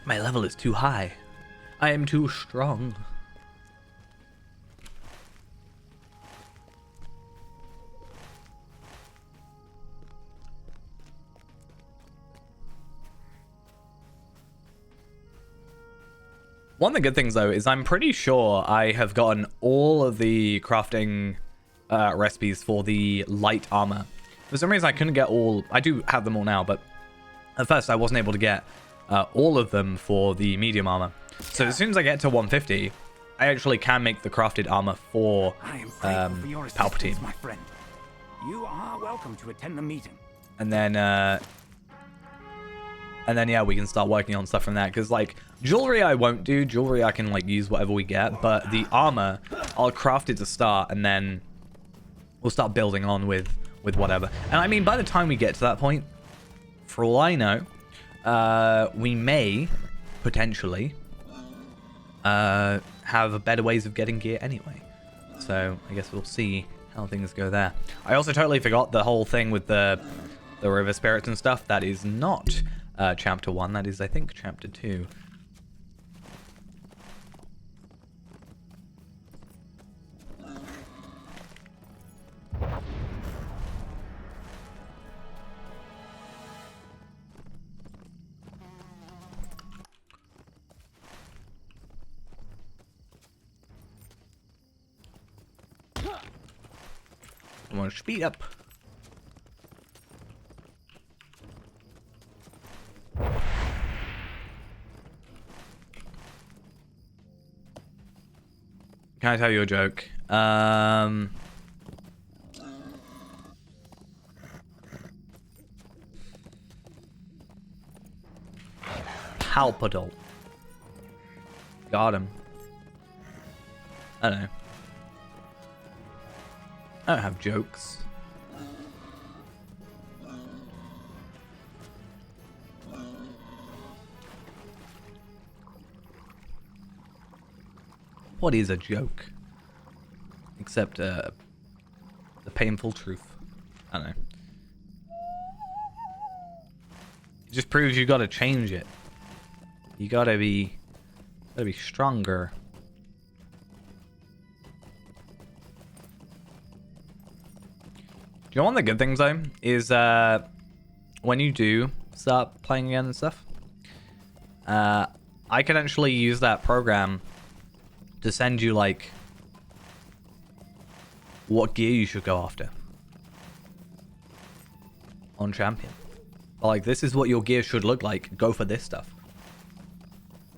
My level is too high. I am too strong. One of the good things, though, is I'm pretty sure I have gotten all of the crafting recipes for the light armor. For some reason, I couldn't get all... I do have them all now, but at first I wasn't able to get all of them for the medium armor. So as soon as I get to 150, I actually can make the crafted armor for I am grateful for your assistance, Palpatene. my friend. You are welcome to attend the meeting. And then, yeah, we can start working on stuff from that. Because, like, jewelry I won't do. Jewelry I can, like, use whatever we get. But the armor, I'll craft it to start. And then we'll start building on with whatever. And, I mean, by the time we get to that point, for all I know, we may, potentially, have better ways of getting gear anyway. So, I guess we'll see how things go there. I also totally forgot the whole thing with the river spirits and stuff. That is not... chapter 1, that is, I think, chapter 2. I want to speed up. Can I tell you a joke? Palpateen. Got him. I don't know. I don't have jokes. What is a joke? Except the painful truth. I don't know. It just proves you gotta change it. You gotta be stronger. Do you know one of the good things though is when you do start playing again and stuff, I can actually use that program to send you like what gear you should go after on champion. Like, this is what your gear should look like. Go for this stuff.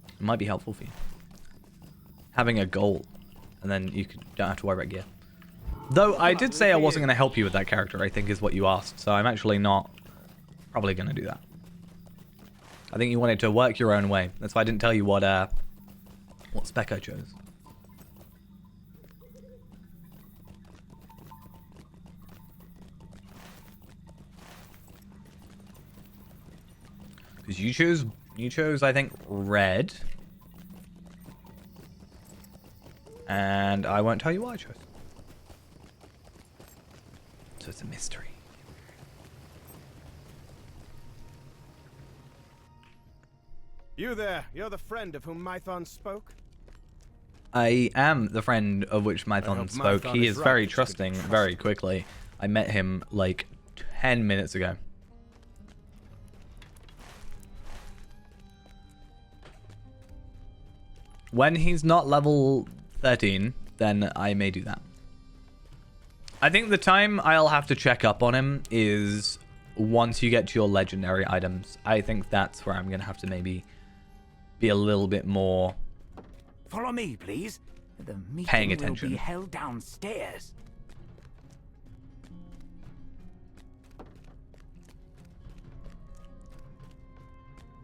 It might be helpful for you. Having a goal, and then you don't have to worry about gear. Though I did say I wasn't going to help you with that character, I think is what you asked. So I'm actually not probably going to do that. I think you wanted to work your own way. That's why I didn't tell you what spec I chose. Because you chose, I think, red. And I won't tell you what I chose. So it's a mystery. You there, you're the friend of whom Mython spoke? I am the friend of which Mython spoke. He is very trusting very quickly. I met him like 10 minutes ago. When he's not level 13, then I may do that. I think the time I'll have to check up on him is once you get to your legendary items. I think that's where I'm going to have to maybe be a little bit more Follow me, please. The meeting paying will attention. be held downstairs.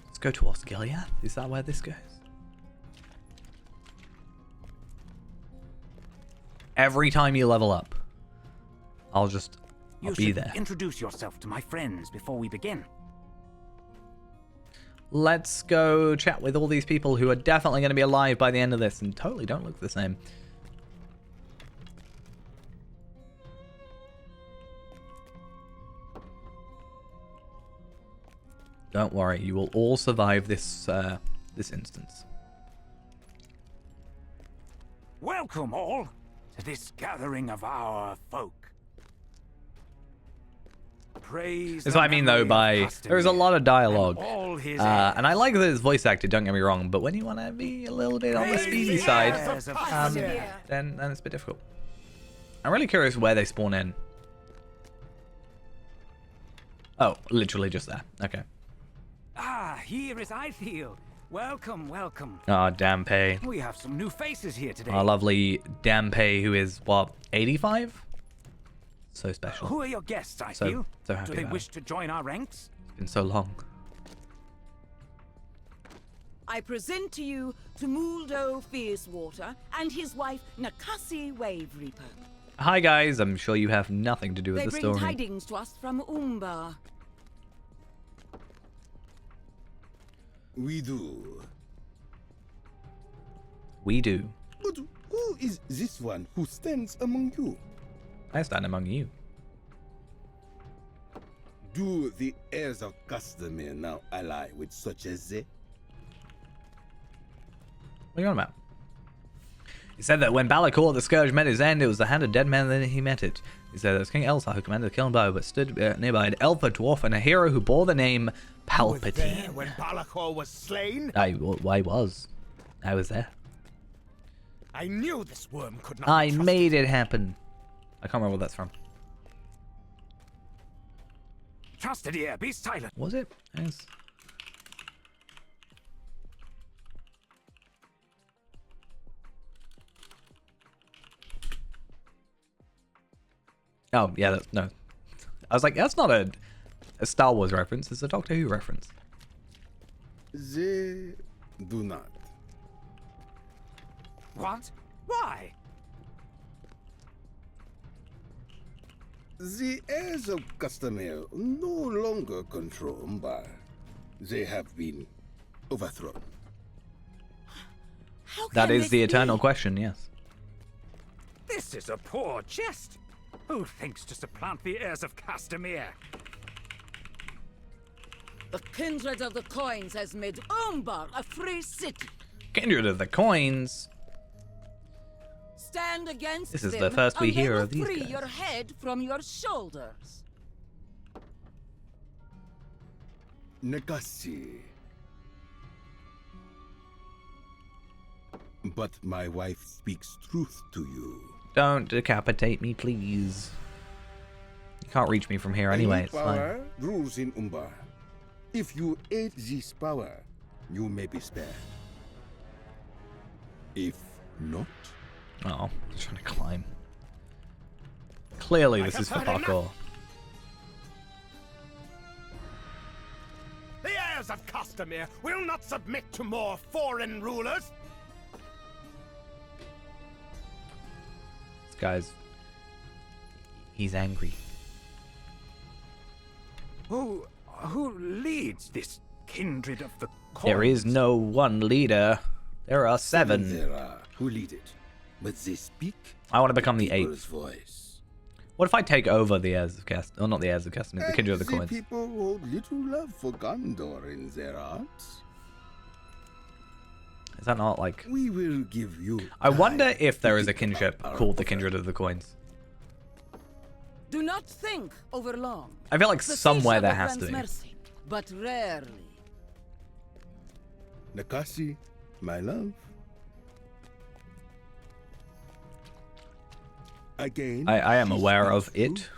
Let's go to Osgiliath. Is that where this goes? Every time you level up, I'll be there. Introduce yourself to my friends before we begin. Let's go chat with all these people who are definitely going to be alive by the end of this and totally don't look the same. Don't worry, you will all survive this this instance. Welcome all to this gathering of our folk. Praise That's what I mean though by there's a lot of dialogue. And I like that it's voice acted, don't get me wrong, but when you want to be a little bit on the speedy side, then it's a bit difficult. I'm really curious where they spawn in. Oh, literally just there. Okay. Ah, here is Ifiel. Welcome, welcome. Oh, Dampe. We have some new faces here today. Our lovely Dampe, who is, what, 85? So special. Who are your guests, Ifiel? So happy Do they about wish it. to join our ranks? It's been so long. I present to you Tumuldo Fiercewater and his wife Nakasi Wave Reaper. Hi guys, I'm sure you have nothing to do with They the bring story. tidings to us from Umbar. We do. We do. But who is this one who stands among you? I stand among you. Do the heirs of Castamere now ally with such as they? What are you on about? He said that when Balakor the Scourge met his end, it was the hand of dead man that he met it. He said that it was King Elsar who commanded the killing blow, but stood nearby an elf, a dwarf, and a hero who bore the name Palpateen. When Balakor was slain? I was. I was there. I knew this worm could not I be trusted. made it happen. I can't remember what that's from. Trusted ear, be silent. Was it? Yes. Oh, yeah, no. I was like, that's not a Star Wars reference. It's a Doctor Who reference. They do not. What? Why? The heirs of Castamere no longer control Umbar. They have been overthrown. How can That is this the be? eternal question, yes. This is a poor jest. Who thinks to supplant the heirs of Castamere? The kindred of the coins has made Umbar a free city. Kindred of the Coins. Stand against This is them, the first we and they hear will of these free guys. your head from your shoulders. Negasi. But my wife speaks truth to you. Don't decapitate me, please. You can't reach me from here anyway, it's Power fine. rules in Umbar. If you aid this power, you may be spared. If not, Oh, I'm trying to climb. Clearly, this have is for heard enough. parkour. The heirs of Castamere will not submit to more foreign rulers. This guy's... He's angry. Who leads this kindred of the coins? There is no one leader. There are 7. there are who lead it, but they speak I want to become the people's 8th. voice. What if I take over the heirs of Cast? Oh, not the heirs of Castamere, the kindred of the And coins. people hold little love for Gondor in their hearts. Is that not like... We will give you. I wonder time if there to is a think kinship about our called the offer. kindred of the coins. Do not think over long. I feel like The somewhere sea there shall has to grant be. mercy, but rarely. Nakasi, my love. Again, I am she aware of speaks it. truth.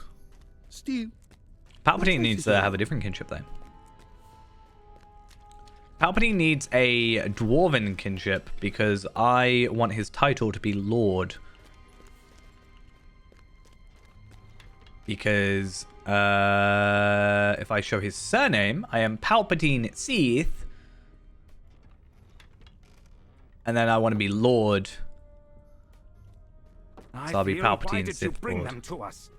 Still, Palpatine needs to have a different kinship, though. Palpatine needs a dwarven kinship because I want his title to be Lord. Because if I show his surname, I am Palpatine Sith. And then I want to be Lord. So I'll be feel, why Palpatine did Sith you bring Lord. them to us?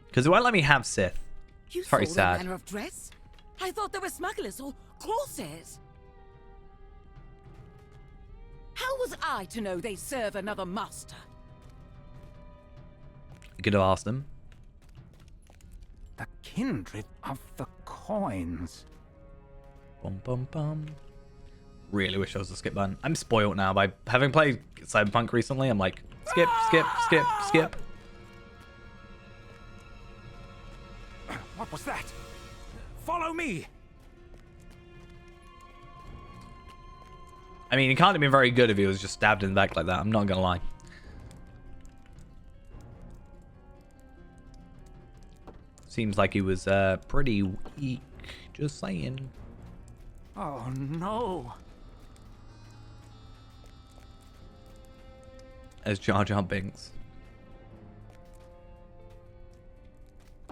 Because it won't let me have Sith. You It's very saw sad. their manner of dress? I thought they were smugglers or corsairs. How was I to know they serve another master? You could have asked them. The kindred of the coins. Bum bum bum. Really wish there was a skip button. I'm spoiled now by having played Cyberpunk recently. I'm like, skip, skip, skip, skip. What was that? Follow me! I mean, he can't have been very good if he was just stabbed in the back like that. I'm not gonna lie. Seems like he was pretty weak. Just saying. Oh no! As Jar Jar Binks.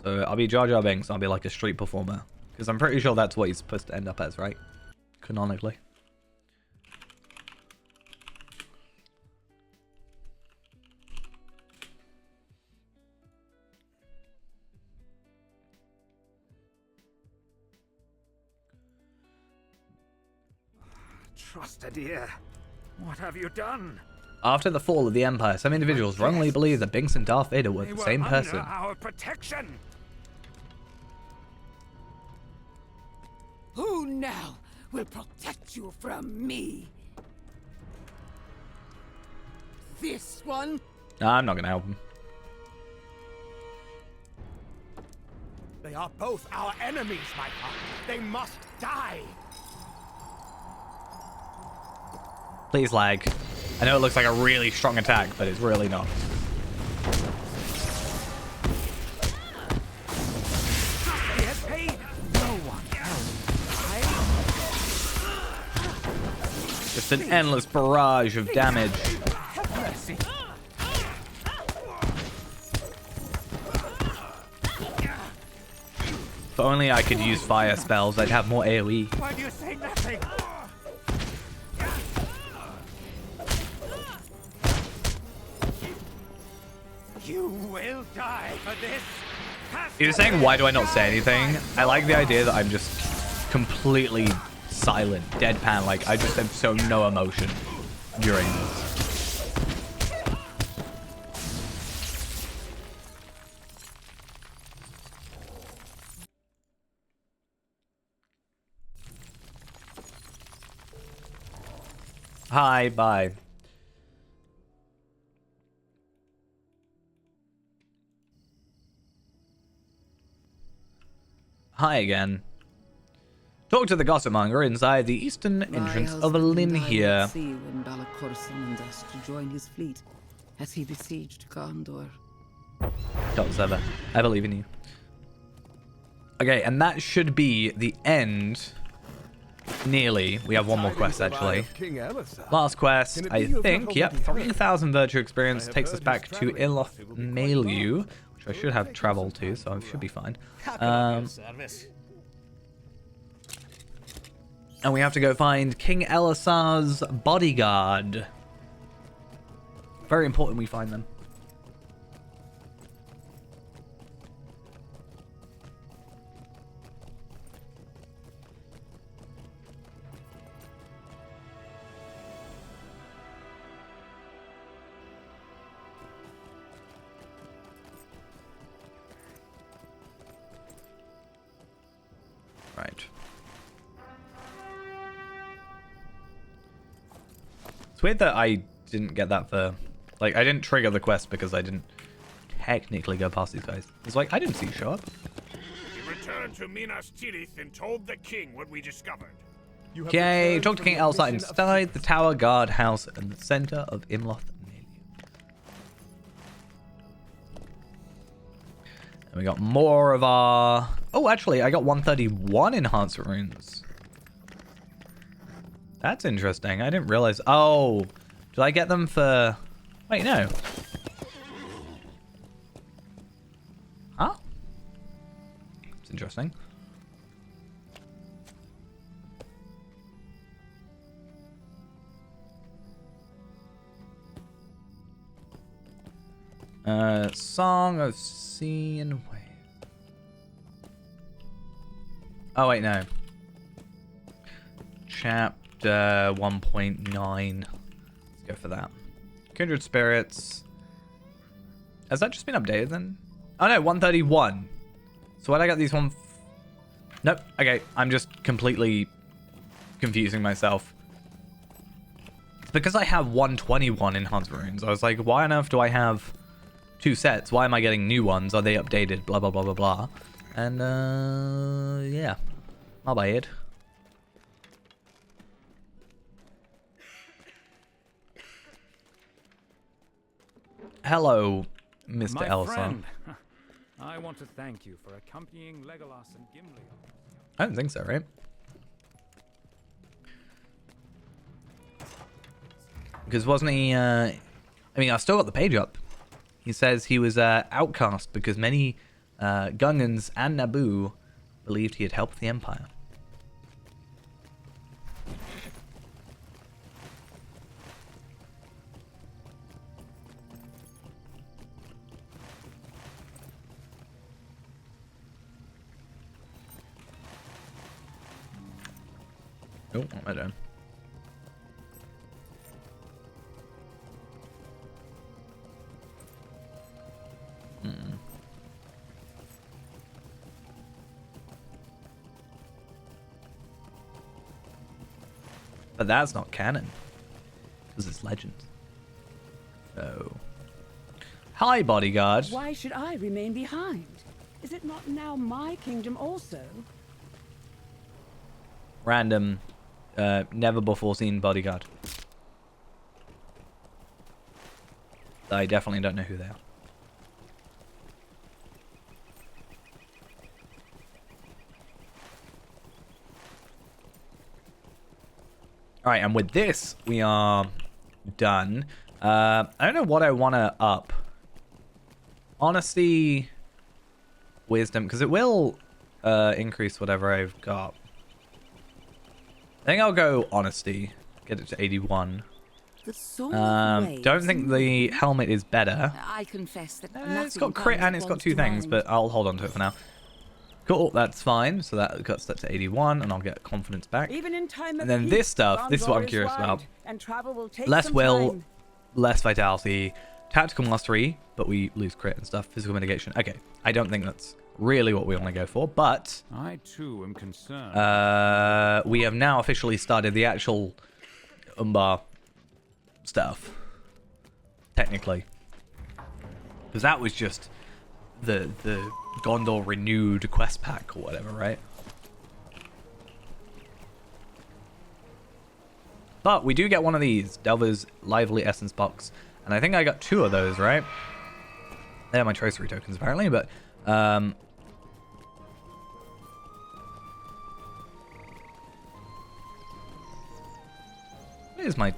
So I'll be Jar Jar Binks. I'll be like a street performer. Because I'm pretty sure that's what he's supposed to end up as, right? Canonically. Trusted ear, what have you done? After the fall of the Empire, some individuals wrongly believe that Binks and Darth Vader were They the were same under person. our protection. Who now will protect you from me? This one? Nah, I'm not gonna help him. They are both our enemies, my father. They must die. Please lag. I know it looks like a really strong attack, but it's really not. He has paid no one else. Just an endless barrage of damage. Have mercy. If only I could use fire spells, I'd have more AoE. Why do you say nothing? You will die for this. You're saying, why do I not say anything? I like the idea that I'm just completely silent, deadpan, like I just have so no emotion during this. Hi, bye. Hi again. Talk to the gossip monger inside the eastern entrance of Linhir. See when Balakor summoned us to join his fleet as he besieged Gondor. Dot server. I believe in you. Okay, and that should be the end. Nearly. We have one more quest actually. Last quest, I think. Yep, 3,000 virtue experience takes us back to Iloth Mailu, which I should have traveled to, so I should be fine. And we have to go find King Elisar's bodyguard. Very important we find them. Right. It's weird that I didn't get that for... Like, I didn't trigger the quest because I didn't technically go past these guys. It's like, I didn't see you show up. We returned to Minas Tirith and told the king what we discovered. Okay, talk to King Elisar inside the tower guard house in the center of Imloth Mailu. And we got more of our... Oh, actually, I got 131 enhancement runes. That's interesting. I didn't realize... Oh, did I get them for... Wait, no. Huh? It's interesting. Song of Sea and Wave. Oh, wait, no. Chapter 1.9. Let's go for that. Kindred Spirits. Has that just been updated then? Oh, no, 131. So why'd I got these one... Nope. Okay, I'm just completely confusing myself. It's because I have 121 enhancement runes. I was like, why on earth do I have... 2 sets. Why am I getting new ones? Are they updated? Blah, blah, blah, blah, blah. And, yeah. I'll buy it. Hello, Mr. Elisar. I want to thank you for accompanying Legolas and Gimli. I don't think so, right? Because wasn't he, I mean, I still got the page up. He says he was outcast because many Gungans and Naboo believed he had helped the Empire. Oh, what am I doing? But that's not canon. Because it's legend. So... Hi, bodyguard. Why should I remain behind? Is it not now my kingdom also? Random, never before seen bodyguard. I definitely don't know who they are. Alright, and with this, we are done. I don't know what I want to up. Honesty, wisdom, because it will increase whatever I've got. I think I'll go honesty. Get it to 81. The sword of waves. Don't think the helmet is better. I confess that It's got crit and it's got two things, but I'll hold on to it for now. Cool, that's fine. So that cuts that to 81, and I'll get confidence back. Even in time of And then peace, this stuff, this is what I'm Gondor curious wide, about. and travel will take Less some will, time. less vitality, tactical mastery, but we lose crit and stuff. Physical mitigation. Okay, I don't think that's really what we want to go for, but I too am concerned. we have now officially started the actual Umbar stuff, technically, because that was just the Gondor renewed quest pack or whatever, right? But we do get one of these, Delver's Lively Essence Box, and I think I got 2 of those, right? They're my tracery tokens apparently, but what is my...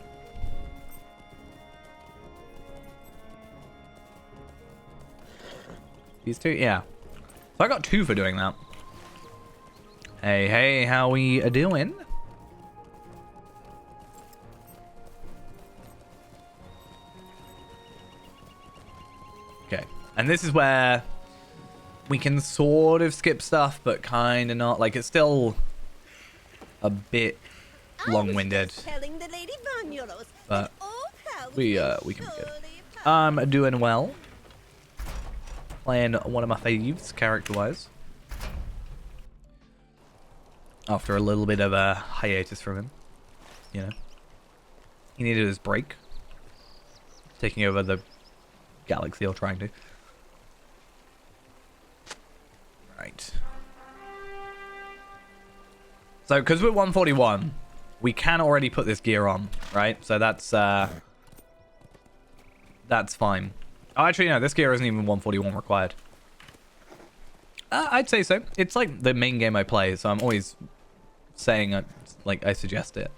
These 2? Yeah. So I got 2 for doing that. Hey, hey, how we doing? Okay. And this is where we can sort of skip stuff, but kind of not. Like, it's still a bit long-winded. But we can be good. I'm doing well. Playing one of my faves, character-wise. After a little bit of a hiatus from him. You know. He needed his break. Taking over the galaxy, or trying to. Right. So, because we're 141, we can already put this gear on, right? So that's fine. Oh, actually, no, this gear isn't even 141 required. I'd say so. It's like the main game I play, so I'm always saying, like, I suggest it.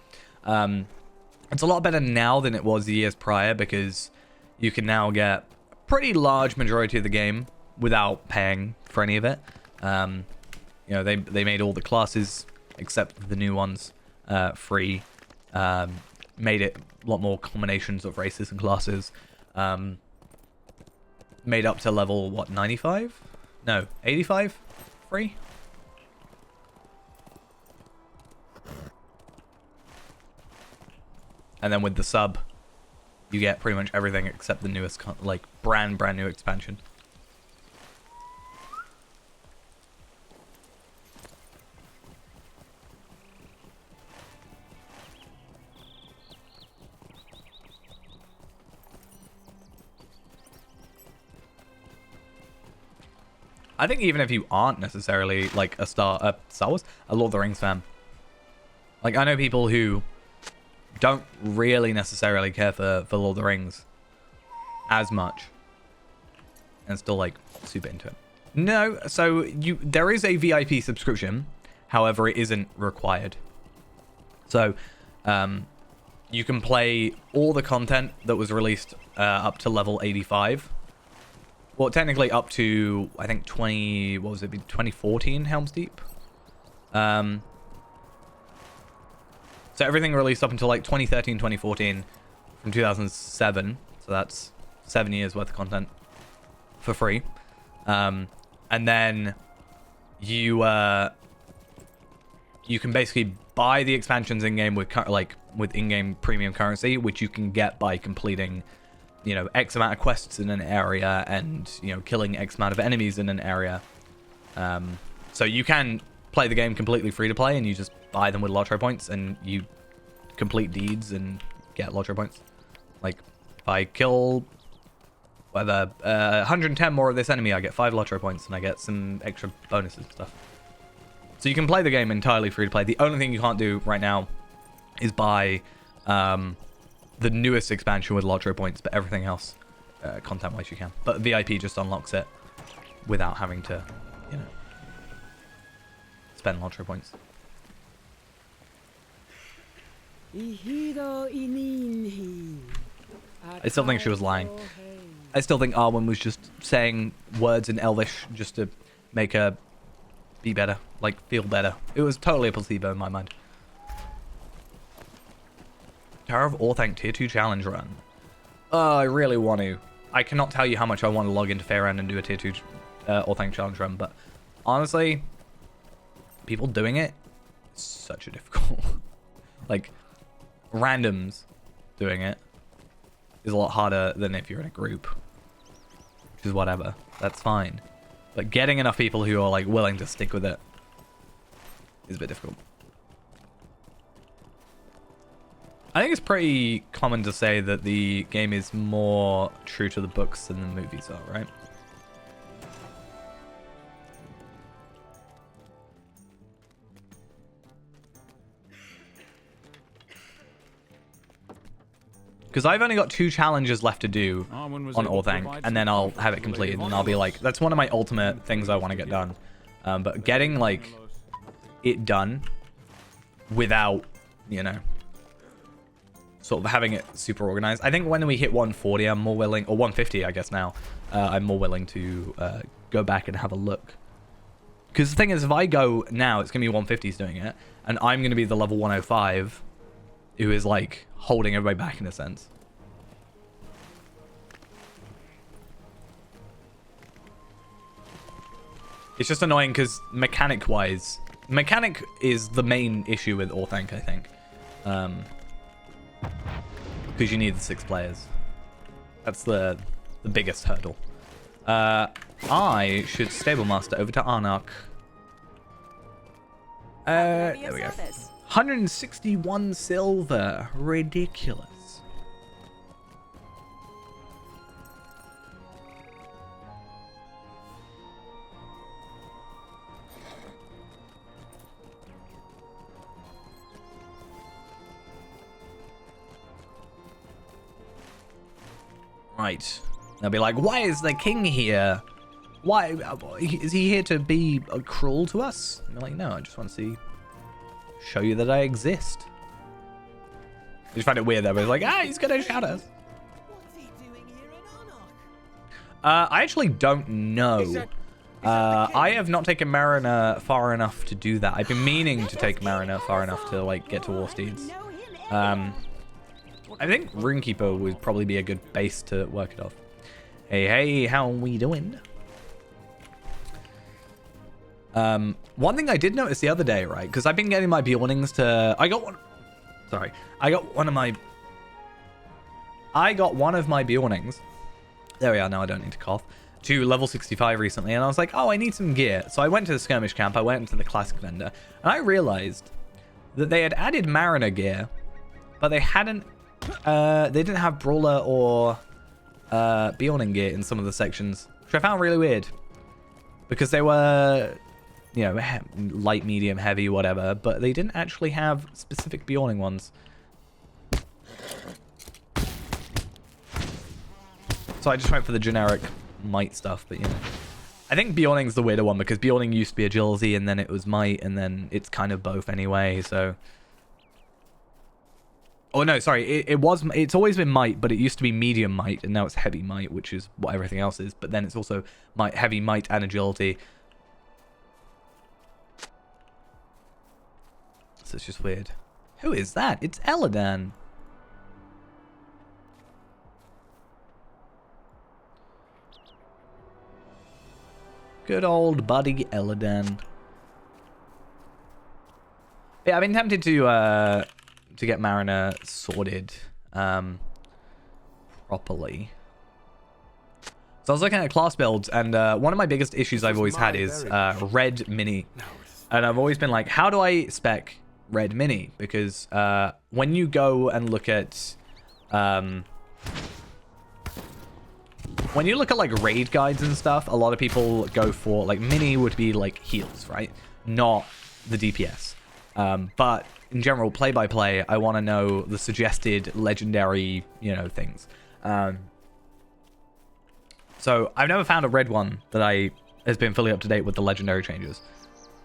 It's a lot better now than it was the years prior, because you can now get a pretty large majority of the game without paying for any of it. You know, they made all the classes, except the new ones, free. Made it a lot more combinations of races and classes. Made up to level, what, 95? No, 85? Free? And then with the sub, you get pretty much everything except the newest, like, brand new expansion. I think even if you aren't necessarily like a Star Wars, a Lord of the Rings fan, like I know people who don't really necessarily care for Lord of the Rings as much, and still like super into it. No, so there is a VIP subscription, however, it isn't required. So you can play all the content that was released up to level 85. Well, technically up to, I think, 2014 Helm's Deep. So everything released up until like 2013, 2014 from 2007. So that's 7 years worth of content for free. And then you can basically buy the expansions in-game with in-game premium currency, which you can get by completing, you know, X amount of quests in an area and, you know, killing X amount of enemies in an area. So you can play the game completely free to play and you just buy them with Lotro points and you complete deeds and get Lotro points. Like, if I kill whether 110 more of this enemy, I get 5 Lotro points and I get some extra bonuses and stuff. So you can play the game entirely free to play. The only thing you can't do right now is buy the newest expansion with Lotro points, but everything else, content-wise, you can. But VIP just unlocks it without having to, you know, spend Lotro points. I still think she was lying. I still think Arwen was just saying words in Elvish just to make her be better, like feel better. It was totally a placebo in my mind. Tower of Orthanc tier 2 challenge run. I really want to. I cannot tell you how much I want to log into Fairend and do a tier 2 Orthanc challenge run, but honestly, people doing it is such a difficult. Like, randoms doing it is a lot harder than if you're in a group, which is whatever. That's fine. But getting enough people who are like willing to stick with it is a bit difficult. I think it's pretty common to say that the game is more true to the books than the movies are, right? Because I've only got 2 challenges left to do on Orthanc, and then I'll have it completed, and I'll be like, that's one of my ultimate things I want to get done. But getting, like, it done without, you know, sort of having it super organized. I think when we hit 140, I'm more willing, or 150, I guess now, I'm more willing to go back and have a look. Because the thing is, if I go now, it's going to be 150s doing it, and I'm going to be the level 105 who is, like, holding everybody back in a sense. It's just annoying because mechanic-wise, mechanic is the main issue with Orthanc, I think. Because you need the 6 players. That's the biggest hurdle. I should stable master over to Arnak. There we go. 161 silver. Ridiculous. Right. They'll be like, why is the king here? Why? Is he here to be cruel to us? And they're like, no, I just want to see... show you that I exist. I just find it weird that we're like, he's gonna shout at us. What's he doing here in Arnak? I actually don't know. I have not taken Mariner far enough to do that. I've been meaning to take Mariner far enough to like get to Warsteeds. I think Runekeeper would probably be a good base to work it off. Hey, how we doing? One thing I did notice the other day, right? Because I've been getting my Beornings to... I got one of my Beornings. There we are. Now I don't need to cough. To level 65 recently. And I was like, oh, I need some gear. So I went to the skirmish camp. I went into the classic vendor. And I realized that they had added Mariner gear. But they hadn't... they didn't have Brawler or Beorning gear in some of the sections. Which I found really weird. Because they were... you know, light, medium, heavy, whatever, but they didn't actually have specific Beorning ones. So I just went for the generic might stuff, but you know. I think Beorning's the weirder one because Beorning used to be agility and then it was might and then it's kind of both anyway, so... Oh no, sorry, it's always been might, but it used to be medium might and now it's heavy might, which is what everything else is, but then it's also might, heavy might and agility. So it's just weird. Who is that? It's Eladan. Good old buddy Eladan. Yeah, I've been tempted to get Mariner sorted properly. So I was looking at class builds, and one of my biggest issues I've always had is red mini. And I've always been like, how do I spec red mini? Because when you go and look at like raid guides and stuff, a lot of people go for like mini would be like heals, right? Not the DPS. But in general, play by play, I want to know the suggested legendary, you know, things. So I've never found a red one that has been fully up to date with the legendary changes.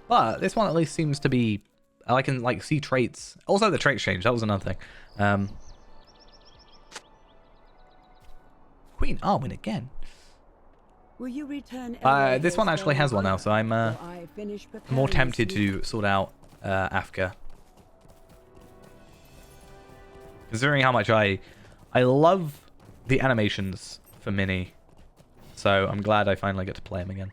But this one at least seems to be... I can like see traits. Also the traits change. That was another thing. Queen Arwen again. Will you return? This one actually has one now, so I'm more tempted to sort out Africa. Considering how much I love the animations for Mini, so I'm glad I finally get to play him again.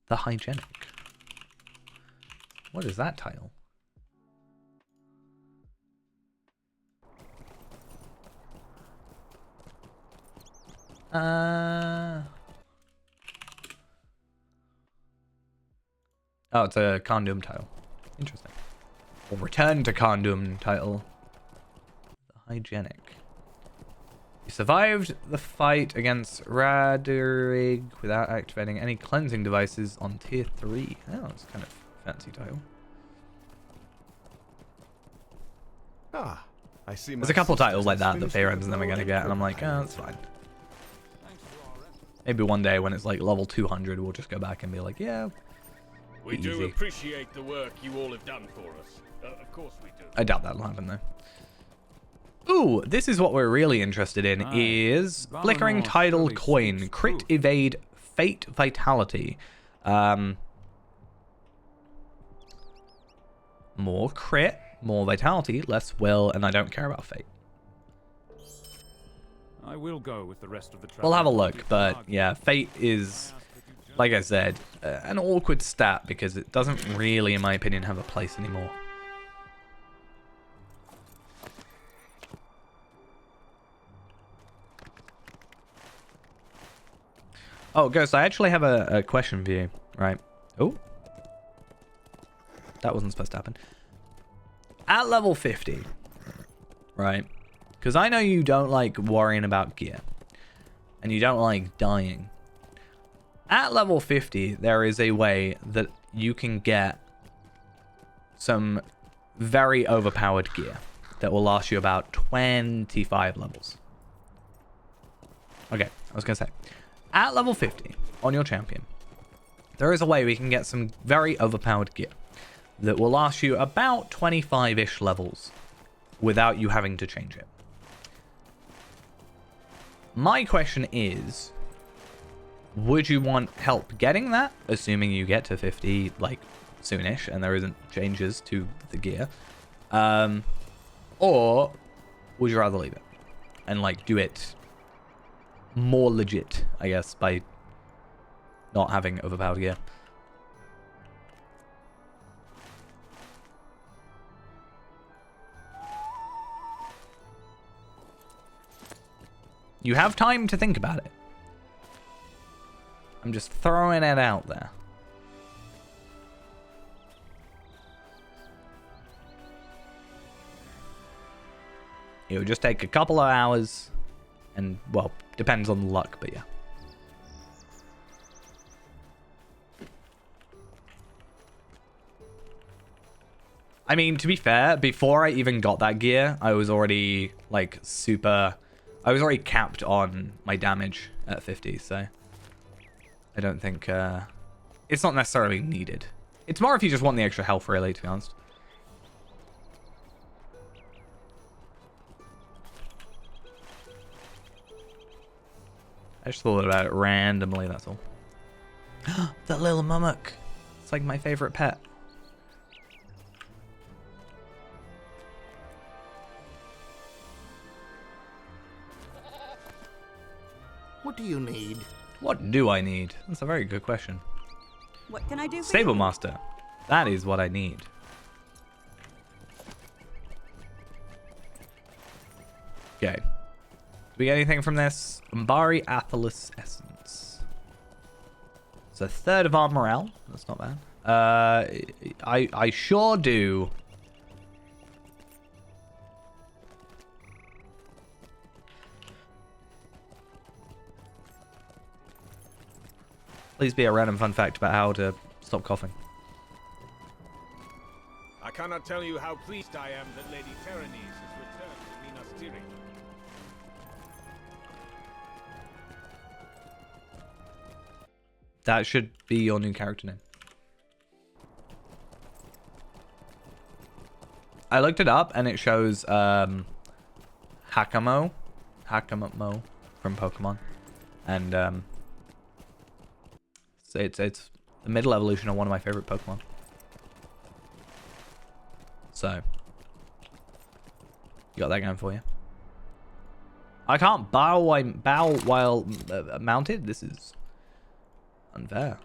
The Hygienic. What is that title? Oh, it's a Condom title. Interesting. Or Return to Condom title. The Hygienic. You survived the fight against Raderig without activating any cleansing devices on tier 3. Oh, that's kind of fancy title. Ah, I see. There's a couple titles like that that Faerun's never going to get, and I'm like, oh, that's fine. Maybe one day when it's like level 200, we'll just go back and be like, yeah. We do appreciate the work you all have done for us. Of course we do. I doubt that'll happen though. Ooh, this is what we're really interested in, is Flickering Tidal Coin. Crit, Evade, Fate, Vitality. More crit, more vitality, less will, and I don't care about Fate. I will go with the rest of the We'll have a look, but yeah, Fate is, like I said, an awkward stat because it doesn't really, in my opinion, have a place anymore. Oh, Ghost, I actually have a question for you, right? Oh. That wasn't supposed to happen. At level 50, right? Because I know you don't like worrying about gear. And you don't like dying. At level 50, there is a way that you can get some very overpowered gear that will last you about 25 levels. Okay, I was going to say. At level 50, on your champion, there is a way we can get some very overpowered gear that will last you about 25-ish levels without you having to change it. My question is, would you want help getting that, assuming you get to 50, like, soonish, and there isn't changes to the gear? Or would you rather leave it and, like, do it more legit, I guess, by not having overpowered gear? You have time to think about it. I'm just throwing it out there. It would just take a couple of hours and, well, depends on the luck, but yeah. I mean, to be fair, before I even got that gear, I was already, like, I was already capped on my damage at 50, so I don't think it's not necessarily needed. It's more if you just want the extra health, really, to be honest. I just thought about it randomly, that's all. That little mummock. It's like my favorite pet. What do you need? What do I need? That's a very good question. What can I do for Stable you? Master. That is what I need. Okay. Do we get anything from this? Umbari Athelis Essence. It's a third of our morale. That's not bad. I sure do. Please be a random fun fact about how to stop coughing. I cannot tell you how pleased I am that Lady Terranese has returned to Minas Tirith. That should be your new character name. I looked it up and it shows Hakamo from Pokemon, and it's the middle evolution of one of my favorite Pokemon. So you got that going for you. I can't bow while mounted. This is unfair.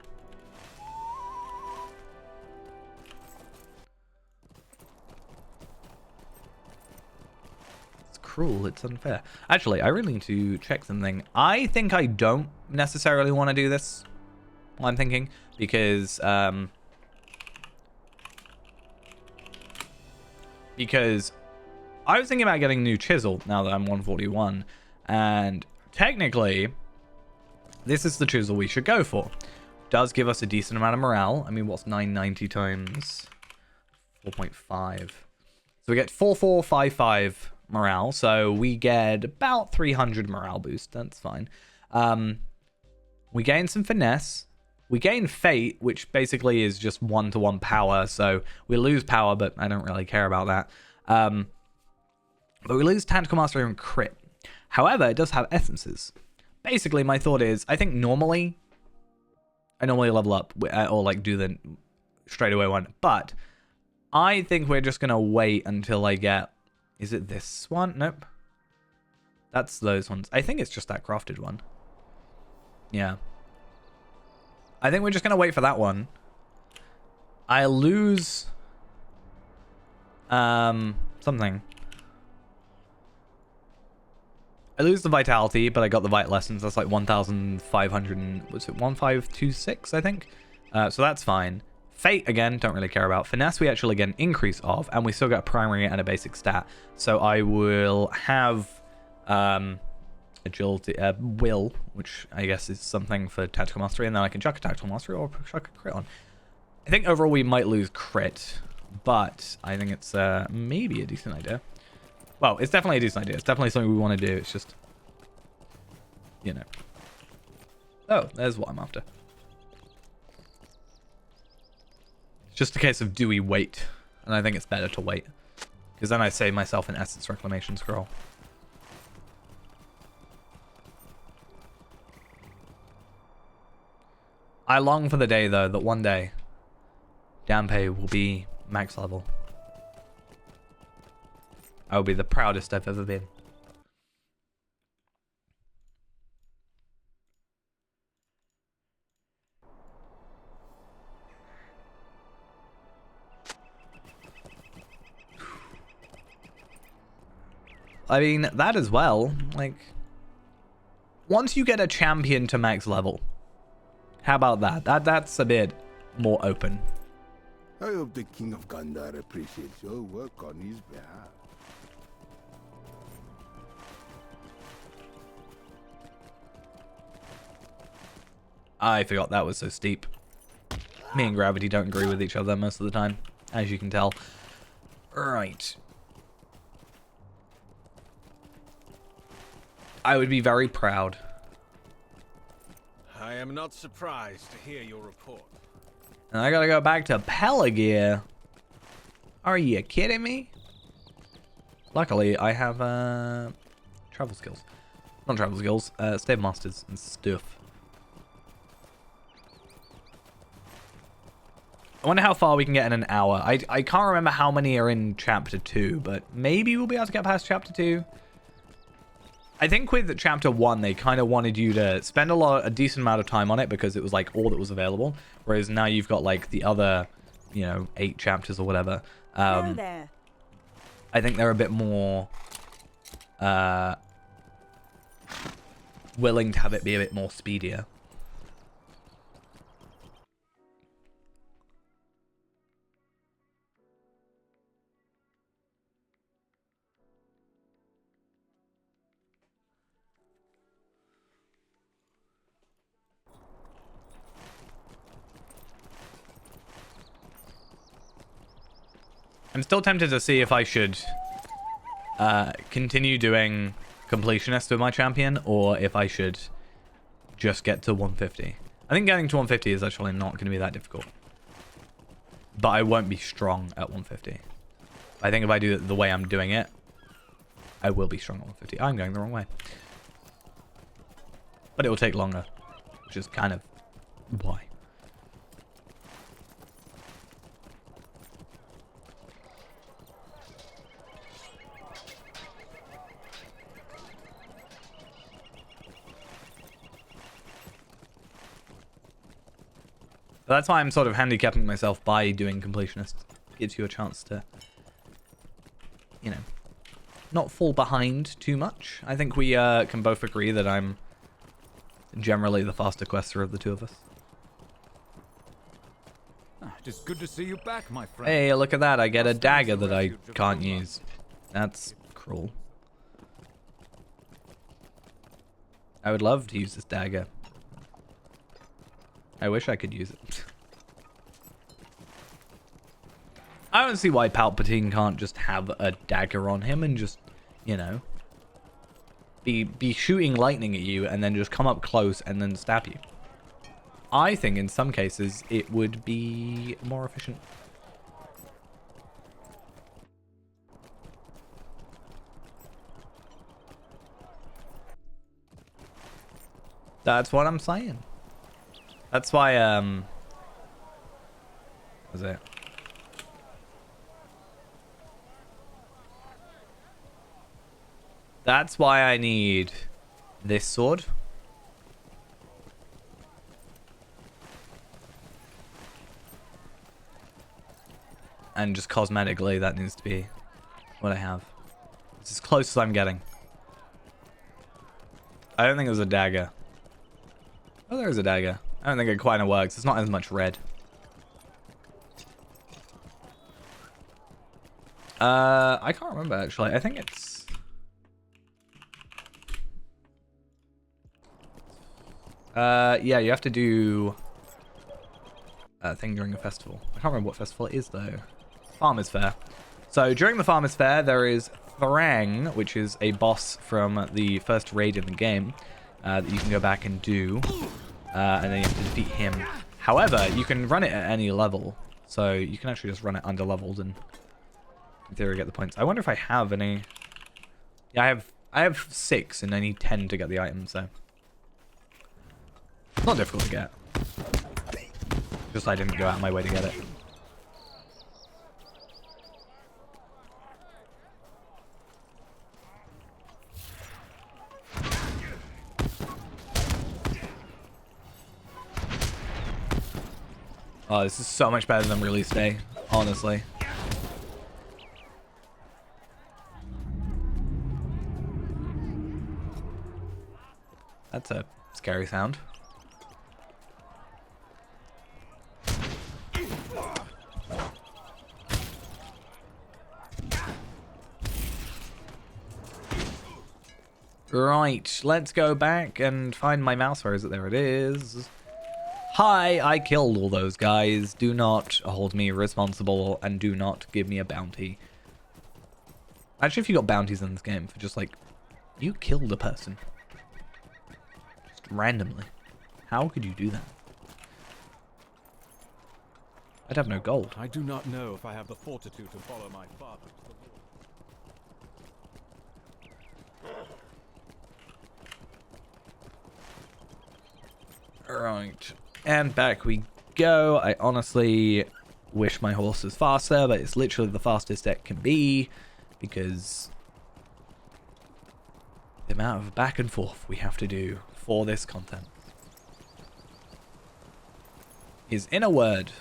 It's cruel. It's unfair. Actually, I really need to check something. I think I don't necessarily want to do this. I'm thinking because I was thinking about getting a new chisel now that I'm 141, and technically this is the chisel we should go for. Does give us a decent amount of morale. I mean, what's 990 times 4.5? So we get 4455 morale, so we get about 300 morale boost. That's fine. We gain some finesse. We gain fate, which basically is just 1-to-1 power, so we lose power, but I don't really care about that. But we lose tactical mastery and crit. However, it does have essences. Basically, my thought is, I think I normally level up or like do the straight away one, but I think we're just gonna wait until I get. Is it this one? Nope. That's those ones. I think it's just that crafted one. Yeah. I think we're just gonna wait for that one. I lose something. I lose the vitality, but I got the vital essence. That's like 1,500 and what's it, 1,526, I think. So that's fine. Fate again, don't really care about. Finesse we actually get an increase of, and we still get a primary and a basic stat. So I will have agility, will, which I guess is something for tactical mastery, and then I can chuck a tactical mastery or chuck a crit on. I think overall we might lose crit, but I think it's maybe a decent idea. Well, it's definitely a decent idea. It's definitely something we want to do. It's just, you know. Oh, there's what I'm after. It's just a case of do we wait? And I think it's better to wait, because then I save myself an essence reclamation scroll. I long for the day, though, that one day Dampe will be max level. I will be the proudest I've ever been. I mean, that as well, like, once you get a champion to max level, how about that? That's a bit more open. I hope the King of Gandhar appreciates your work on his behalf. I forgot that was so steep. Me and Gravity don't agree with each other most of the time, as you can tell. Right. I would be very proud. I am not surprised to hear your report. And I gotta go back to Pelagear. Are you kidding me? Luckily, I have travel skills. Not travel skills, stave masters and stuff. I wonder how far we can get in an hour. I can't remember how many are in Chapter 2, but maybe we'll be able to get past Chapter 2. I think with Chapter 1, they kind of wanted you to spend a decent amount of time on it because it was like all that was available. Whereas now you've got like the other, 8 chapters or whatever. Hello there. I think they're a bit more willing to have it be a bit more speedier. I'm still tempted to see if I should continue doing completionist with my champion, or if I should just get to 150. I think getting to 150 is actually not going to be that difficult. But I won't be strong at 150. I think if I do it the way I'm doing it, I will be strong at 150. I'm going the wrong way. But it will take longer, which is kind of why. But that's why I'm sort of handicapping myself by doing completionist. Gives you a chance to, you know, not fall behind too much. I think we can both agree that I'm generally the faster quester of the two of us. It is good to see you back, my friend. Hey, look at that. I get a dagger that I can't use. That's cruel. I would love to use this dagger. I wish I could use it. I don't see why Palpatine can't just have a dagger on him and just, you know, be shooting lightning at you and then just come up close and then stab you. I think in some cases it would be more efficient. That's what I'm saying. That's why, what was it? That's why I need this sword. And just cosmetically, that needs to be what I have. It's as close as I'm getting. I don't think there's a dagger. Oh, there is a dagger. I don't think it quite works. It's not as much red. I can't remember actually. I think it's... yeah, you have to do a thing during a festival. I can't remember what festival it is though. Farmers Fair. So during the Farmers Fair, there is Thrang, which is a boss from the first raid in the game that you can go back and do. And then you have to defeat him. However, you can run it at any level. So you can actually just run it under-leveled and in theory get the points. I wonder if I have any... Yeah, I have 6 and I need 10 to get the item, so... It's not difficult to get. Just I didn't go out of my way to get it. Oh, this is so much better than release day, honestly. That's a scary sound. Right, let's go back and find my mouse. Where is it? There it is. Hi, I killed all those guys. Do not hold me responsible and do not give me a bounty. Actually, if you got bounties in this game for just like, you killed a person. Just randomly. How could you do that? I'd have no gold. I do not know if I have the fortitude to follow my father to the war. Right. And back we go. I honestly wish my horse was faster, but it's literally the fastest it can be because the amount of back and forth we have to do for this content is, in a word,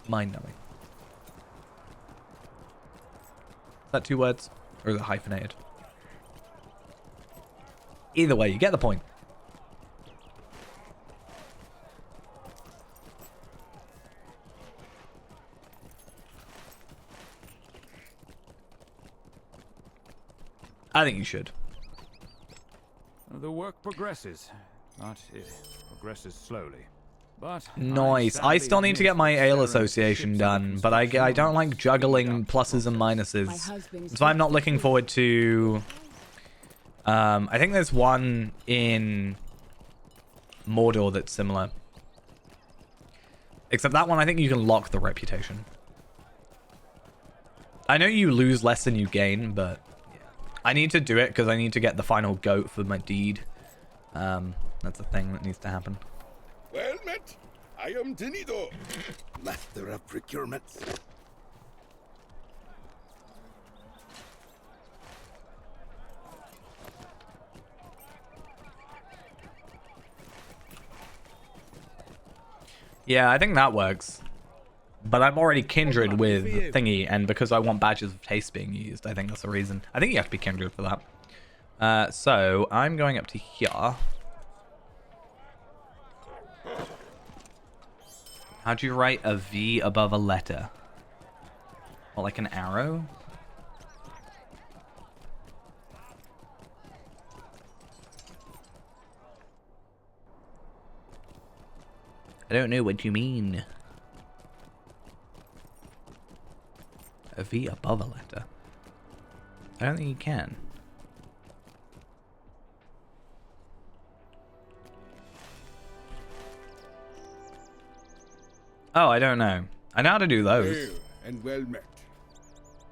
mind-numbing. Is that 2 words? Or is it hyphenated? Either way, you get the point. I think you should. The work progresses, but it progresses slowly. But nice. I still need to get my Ale Association done, but I don't like juggling pluses and minuses. So I'm not looking forward to... I think there's one in Mordor that's similar. Except that one, I think you can lock the reputation. I know you lose less than you gain, but yeah. I need to do it because I need to get the final goat for my deed. That's a thing that needs to happen. Well met. I am Tenido, master of procurements. Yeah, I think that works. But I'm already kindred with Thingy, and because I want badges of taste being used, I think that's the reason. I think you have to be kindred for that. So I'm going up to here. How do you write a V above a letter? Or like an arrow? I don't know what you mean. A V above a letter? I don't think you can. Oh, I don't know. I know how to do those. Hail and well met.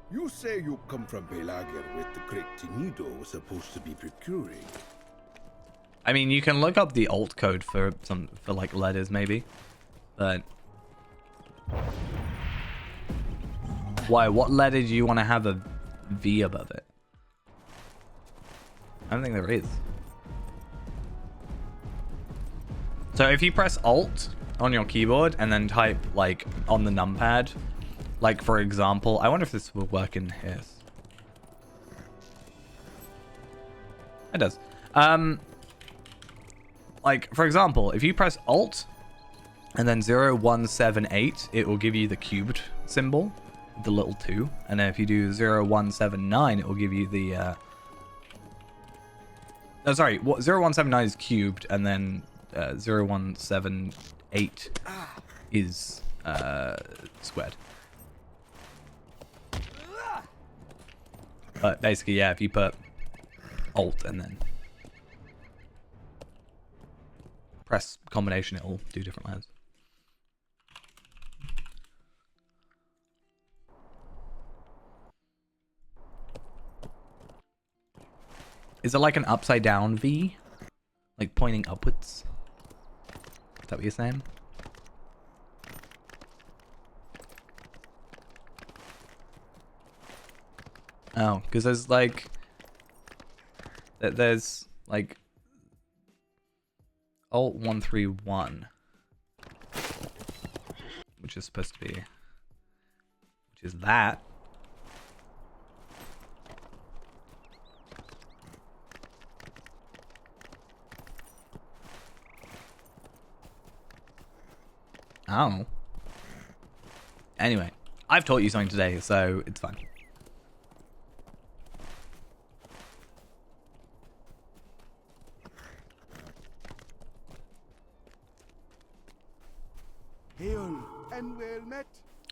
You say you come from Pelagia with the great Tenido was supposed to be procuring. I mean, you can look up the alt code for like letters maybe, but why? What letter do you want to have a V above it? I don't think there is. So if you press Alt on your keyboard and then type like on the numpad, like for example, I wonder if this will work in here. It does. Like for example, if you press Alt and then 0178, it will give you the cubed symbol, the little 2, and then if you do 0179, it will give you the oh sorry, what 0179 is cubed, and then 0178 is squared. But basically, yeah, if you put Alt and then press combination, it will do different letters. Is it like an upside down V? Like pointing upwards? Is that what you're saying? Oh, because there's like Alt 131, which is supposed to be, which is that. Oh. Anyway, I've taught you something today, so it's fine. Hail and well met.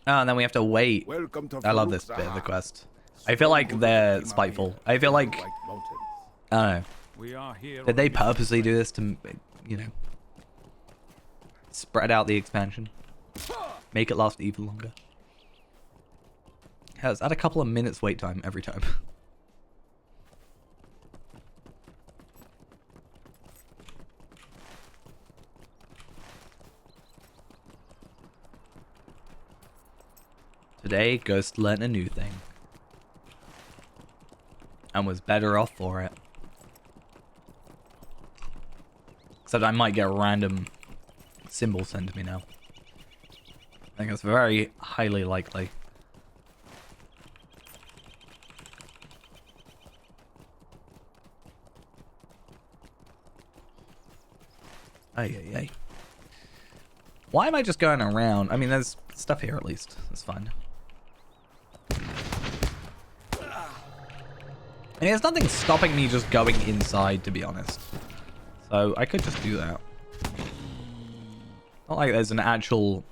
Oh, and then we have to wait. Welcome to I love this bit of the quest. I feel like they're spiteful. I feel like, I don't know. We are here. Did they purposely do this to, you know, spread out the expansion? Make it last even longer? Yeah, it's at a couple of minutes wait time every time. Today, Ghost learned a new thing. And was better off for it. Except I might get a random symbol sent to me now. I think it's very highly likely. Ay. Why am I just going around? I mean, there's stuff here at least. That's fine. I mean, there's nothing stopping me just going inside, to be honest. So I could just do that. Not like there's an actual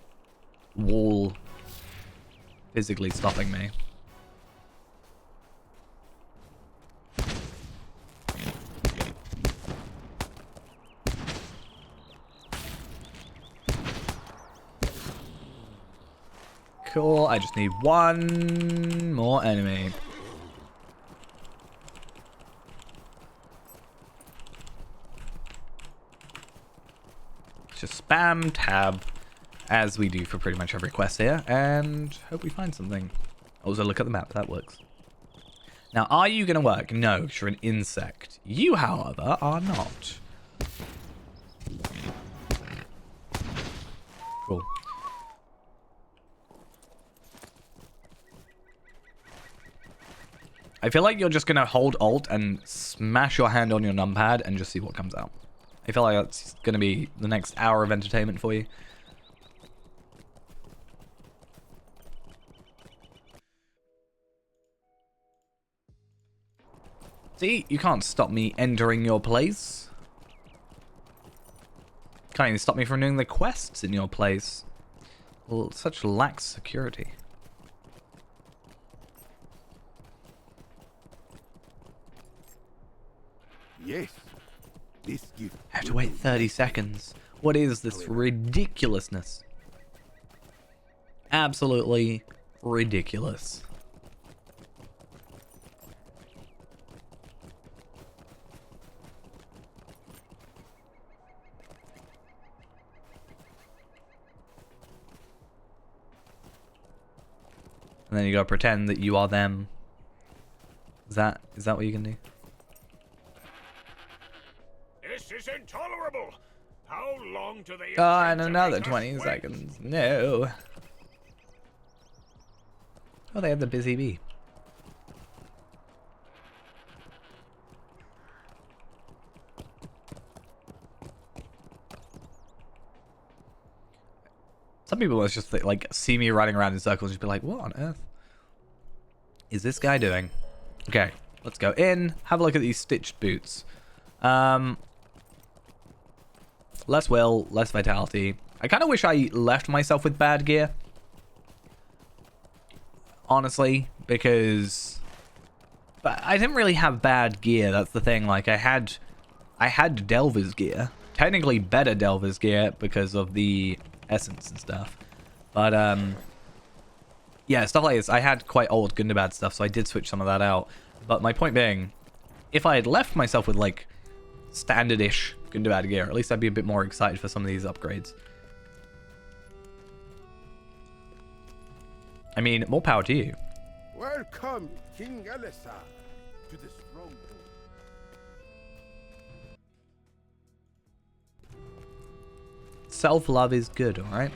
wall physically stopping me. Cool. I just need one more enemy. Just spam tab as we do for pretty much every quest here and hope we find something. Also look at the map, that works. Now, are you going to work? No, because you're an insect. You, however, are not. Cool. I feel like you're just going to hold Alt and smash your hand on your numpad and just see what comes out. I feel like that's going to be the next hour of entertainment for you. See, you can't stop me entering your place. Can't even stop me from doing the quests in your place. Well, such lax security. Yes. This gift. I have to wait 30 seconds. What is this ridiculousness? Absolutely ridiculous. And then you gotta pretend that you are them. Is that what you can do? This is intolerable. How long do they? Oh, and intend to another make us 20 wait? seconds. No. Oh, they have the busy bee. Some people must just like see me running around in circles and just be like, what on earth is this guy doing? Okay, let's go in, have a look at these stitched boots. Less will, less vitality. I kind of wish I left myself with bad gear. Honestly, because but I didn't really have bad gear, that's the thing. Like I had Delver's gear. Technically better Delver's gear because of the essence and stuff. But yeah, stuff like this. I had quite old Gundabad stuff, so I did switch some of that out. But my point being, if I had left myself with like standard-ish Gundabad gear, at least I'd be a bit more excited for some of these upgrades. I mean, more power to you. Welcome, King Alessa, to the stronghold. Self-love is good, alright?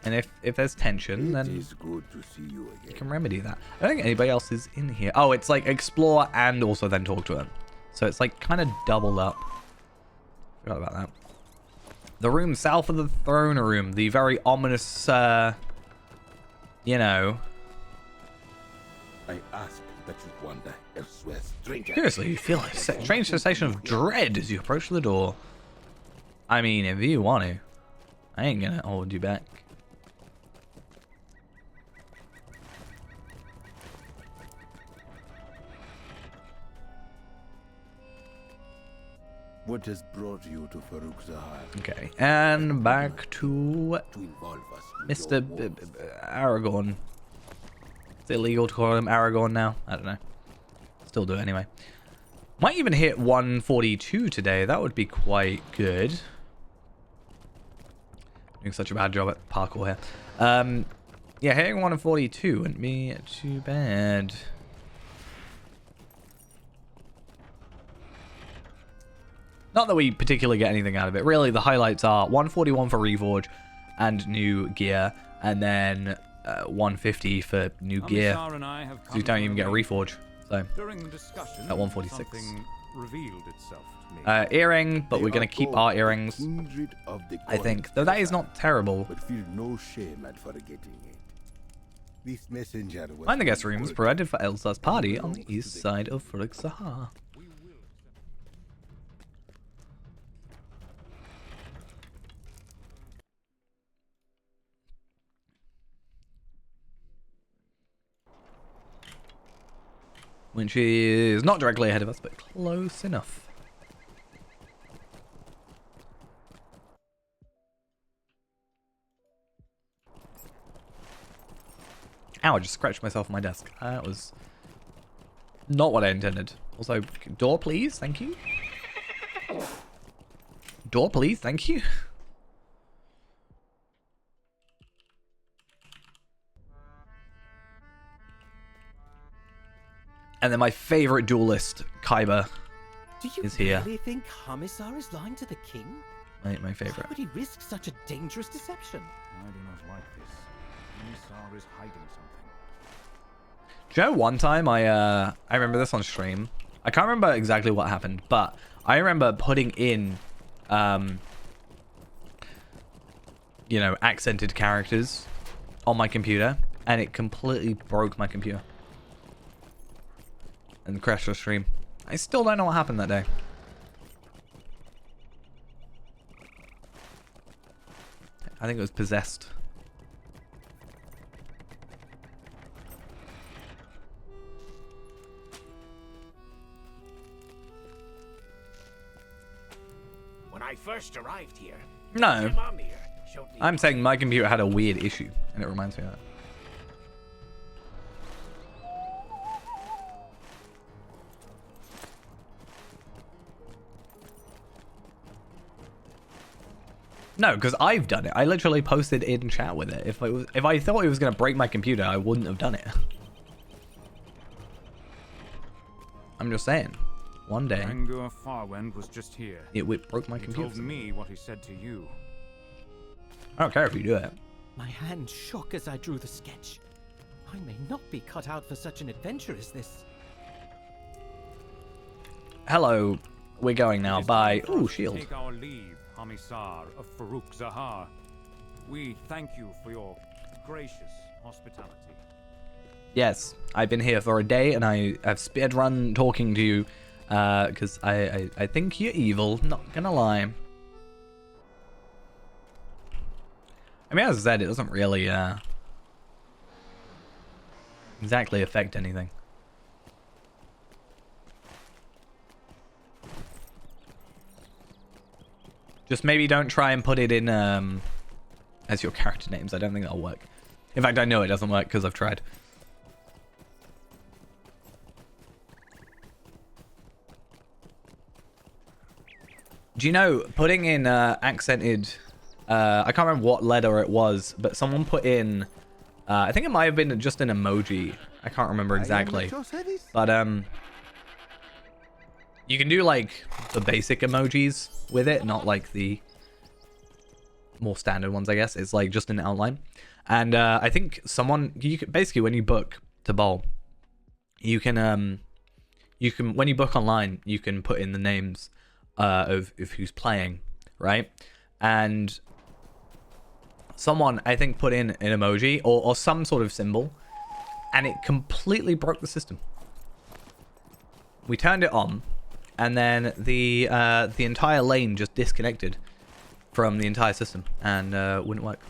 And if there's tension, then It is good to see you again. you can remedy that. I don't think anybody else is in here. Oh, it's like explore and also then talk to him. So it's like kind of doubled up. Forgot about that. The room south of the throne room. The very ominous, you know. I ask that you wander elsewhere, stranger. Seriously, you feel a strange sensation of dread as you approach the door. I mean, if you want to. I ain't gonna hold you back. What has brought you to Farouk Zahar? Okay, and back to To involve us in Mr. your wars. Aragorn. It's illegal to call him Aragorn now. I don't know. Still do it anyway. Might even hit 142 today. That would be quite good. Doing such a bad job at parkour here. Yeah, hitting 142 wouldn't be too bad. Not that we particularly get anything out of it. Really, the highlights are 141 for Reforge and new gear, and then 150 for new gear. So you don't even get a Reforge. So, During the discussion, at 146. something revealed itself to me. Earring, but They we're going are to keep called our the earrings, kindred of the I think. gods, Though that is Zahar, not terrible. But feel no shame at forgetting it. This messenger was Find the guest rooms forwarded provided for Elsa's party on the east side of Farouk Zahar. which is not directly ahead of us, but close enough. Ow, I just scratched myself on my desk. That was not what I intended. Also, door please, thank you. Door please, thank you. And then my favorite duelist, Kaiba, is here. Do you really think Commissar is lying to the king? My favorite. Why would he risk such a dangerous deception? I do not like this. Umbar is hiding something. Do you know one time I remember this on stream? I can't remember exactly what happened, but I remember putting in, you know, accented characters on my computer, and it completely broke my computer. And crashed the stream. I still don't know what happened that day. I think it was possessed. When I first arrived here, No. Amir showed me I'm saying my computer had a weird issue, and it reminds me of that. No, because I've done it. I literally posted in chat with it. If I thought it was gonna break my computer, I wouldn't have done it. I'm just saying. One day, Rangur Farwind was just here. it broke my He computer. told me what he said to you. I don't care if you do it. My hand shook as I drew the sketch. I may not be cut out for such an adventure as this. Hello, we're going now. It is Bye. time for Ooh, us to shield. Take our leave, Commissar of Farouk Zahar. We thank you for your gracious hospitality. Yes, I've been here for a day, and I have speedrun talking to you, because I think you're evil. Not gonna lie. I mean, as I said, it doesn't really exactly affect anything. Just maybe don't try and put it in as your character names. I don't think that'll work. In fact, I know it doesn't work because I've tried. Do you know, putting in accented... I can't remember what letter it was, but someone put in... I think it might have been just an emoji. I can't remember exactly. But, you can do, like, the basic emojis with it, not, like, the more standard ones, I guess. It's, like, just an outline. And I think someone... basically, when you book to bowl, you can, when you book online, you can put in the names of who's playing, right? And someone, I think, put in an emoji or some sort of symbol, and it completely broke the system. We turned it on, and then the entire lane just disconnected from the entire system and wouldn't work.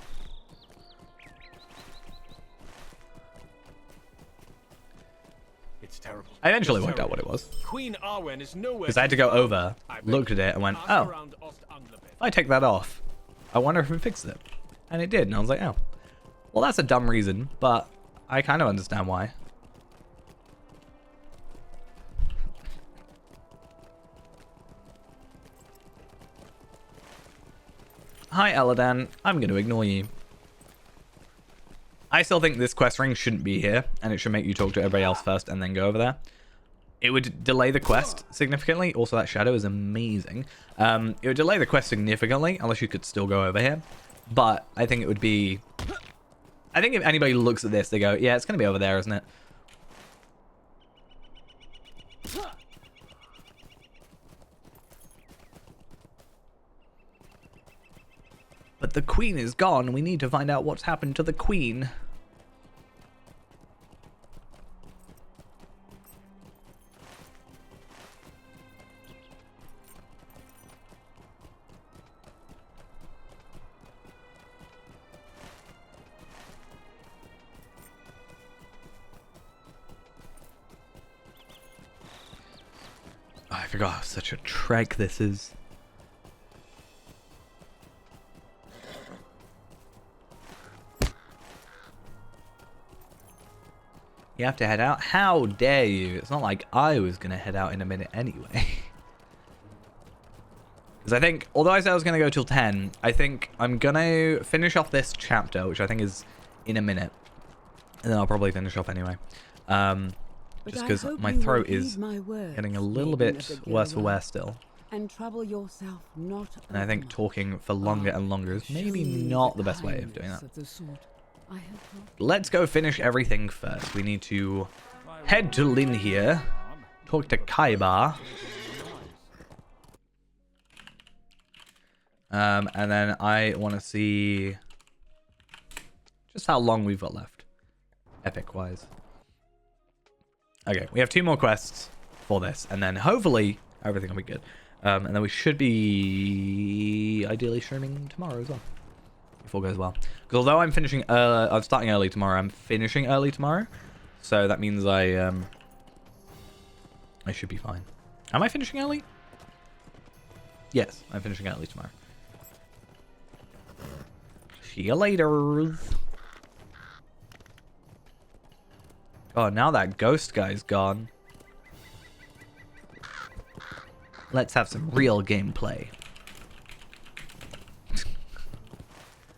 it's terrible. I eventually worked out what it was, Queen Arwen is nowhere. because I had to go over, looked at it, and went, oh, if I take that off, I wonder if it fixes it. And it did, and I was like, oh. Well, that's a dumb reason, but I kind of understand why. Hi, Eladan. I'm going to ignore you. I still think this quest ring shouldn't be here, and it should make you talk to everybody else first and then go over there. It would delay the quest significantly. Also, that shadow is amazing. It would delay the quest significantly, unless you could still go over here. But I think it would be... I think if anybody looks at this, they go, yeah, it's going to be over there, isn't it? But the queen is gone. We need to find out what's happened to the queen. forgot how such a trek this is. You have to head out? How dare you? It's not like I was going to head out in a minute anyway. Because I think, although I said I was going to go till 10, I think I'm going to finish off this chapter, which I think is in a minute. And then I'll probably finish off anyway. Just because my throat is getting a little bit worse for wear still. And trouble yourself not. And I think talking for longer and longer is maybe not the best way of doing that. Let's go finish everything first. We need to head to Lin here. Talk to Kaiba. And then I want to see just how long we've got left. Epic-wise. Okay, we have 2 more quests for this. And then hopefully everything will be good. And then we should be ideally streaming tomorrow as well. If all goes well. Because although I'm starting early tomorrow, I'm finishing early tomorrow. So that means I should be fine. Am I finishing early? Yes, I'm finishing early tomorrow. See you later. Oh, now that ghost guy's gone. Let's have some real gameplay.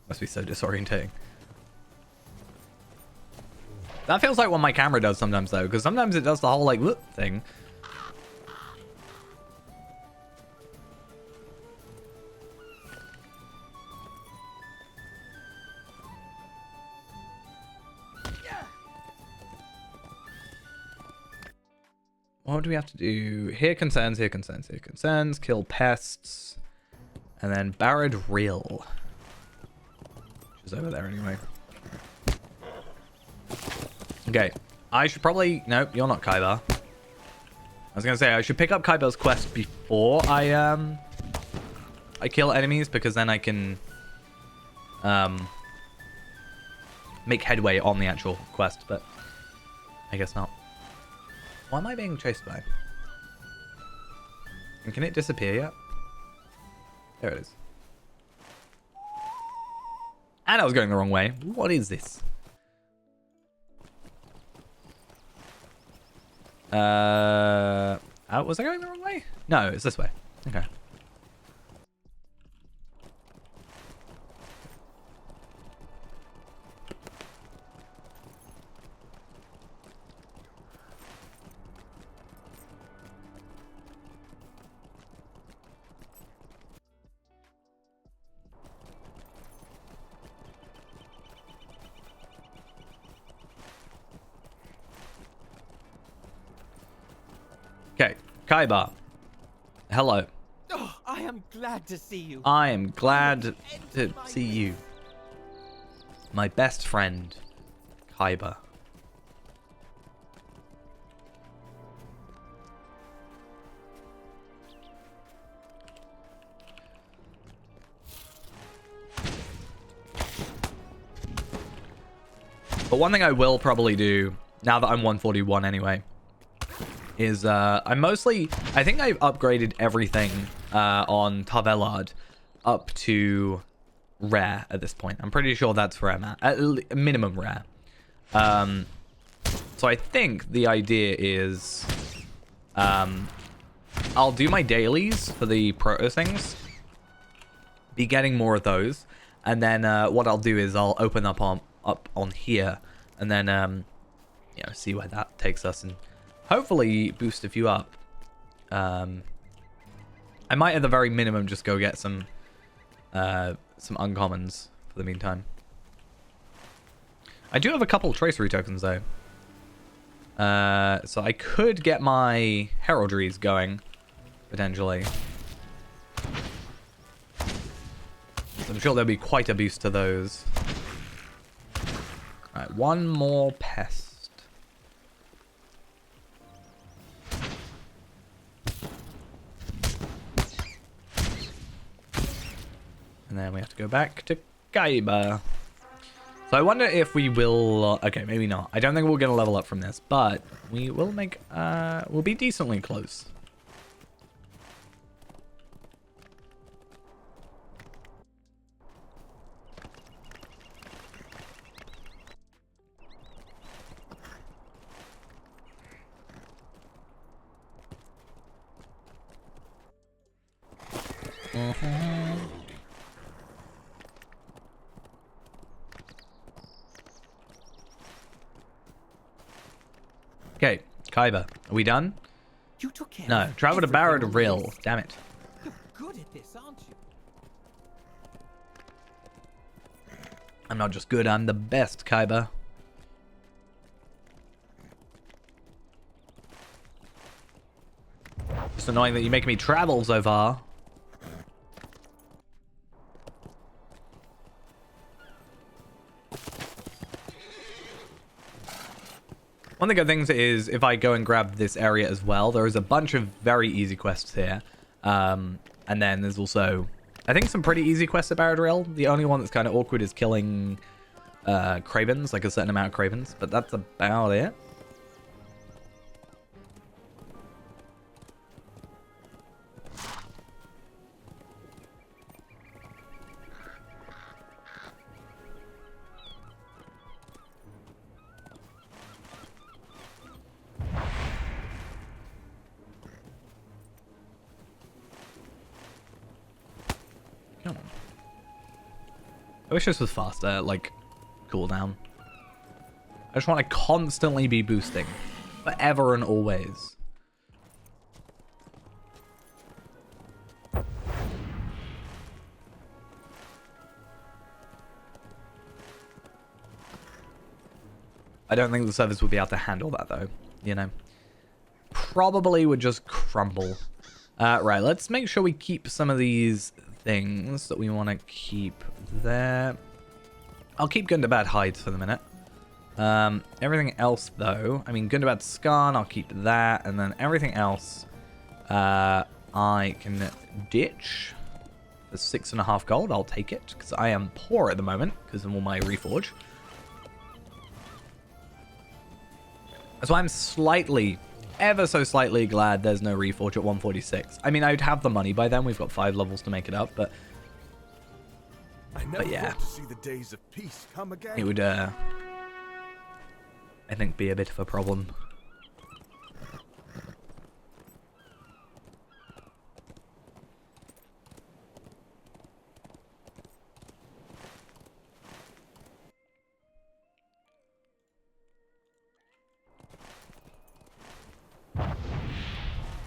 Must be so disorientating. That feels like what my camera does sometimes, though, because sometimes it does the whole, like, whoop thing. What do we have to do? Here concerns, here concerns, here concerns. Kill pests. And then Barad Rill. Which is over there anyway. Okay. I should probably... Nope, you're not Kaiba. I was going to say, I should pick up Kaiba's quest before I kill enemies, because then I can make headway on the actual quest, but I guess not. What am I being chased by? And can it disappear yet? There it is. And I was going the wrong way. What is this? Was I going the wrong way? No, it's this way. Okay. Okay, Kaiba. Hello. Oh, I am glad to see you. I am glad to see you. My best friend, Kaiba. But one thing I will probably do, now that I'm 141 anyway, is I think I've upgraded everything on Tavelard up to rare at this point. I'm pretty sure that's where I'm at minimum rare. So I think the idea is I'll do my dailies for the Proto things, be getting more of those, and then what I'll do is I'll open up on here, and then you know, see where that takes us, and hopefully boost a few up. I might at the very minimum just go get some uncommons for the meantime. I do have a couple tracery tokens though. So I could get my heraldries going, potentially. So I'm sure there'll be quite a boost to those. Alright, one more pest. And then we have to go back to Kaiba. So I wonder if we will... Okay, maybe not. I don't think we're going to level up from this, but we will make... we'll be decently close. Okay, Kaiba, are we done? You took care No, of travel to everything Barrett on Rill. this. Damn it. You're good at this, aren't you? I'm not just good, I'm the best, Kaiba. It's annoying that you make me travel so far. One of the good things is if I go and grab this area as well, there is a bunch of very easy quests here. And then there's also, I think, some pretty easy quests at Barrett Rill. The only one that's kind of awkward is killing cravens, like a certain amount of cravens. But that's about it. I wish this was faster, like, cooldown. I just want to constantly be boosting. Forever and always. I don't think the servers would be able to handle that, though. You know? Probably would just crumble. Right, let's make sure we keep some of these things that we want to keep there. I'll keep Gundabad hides for the minute. Everything else, though, I mean, Gundabad Skarn, I'll keep that, and then everything else I can ditch. For 6.5 gold, I'll take it, because I am poor at the moment, because of all my reforge. So I'm slightly, ever so slightly glad there's no reforge at 146. I mean, I'd have the money by then. We've got 5 levels to make it up, but yeah, to see the days of peace come again. it would, I think, be a bit of a problem.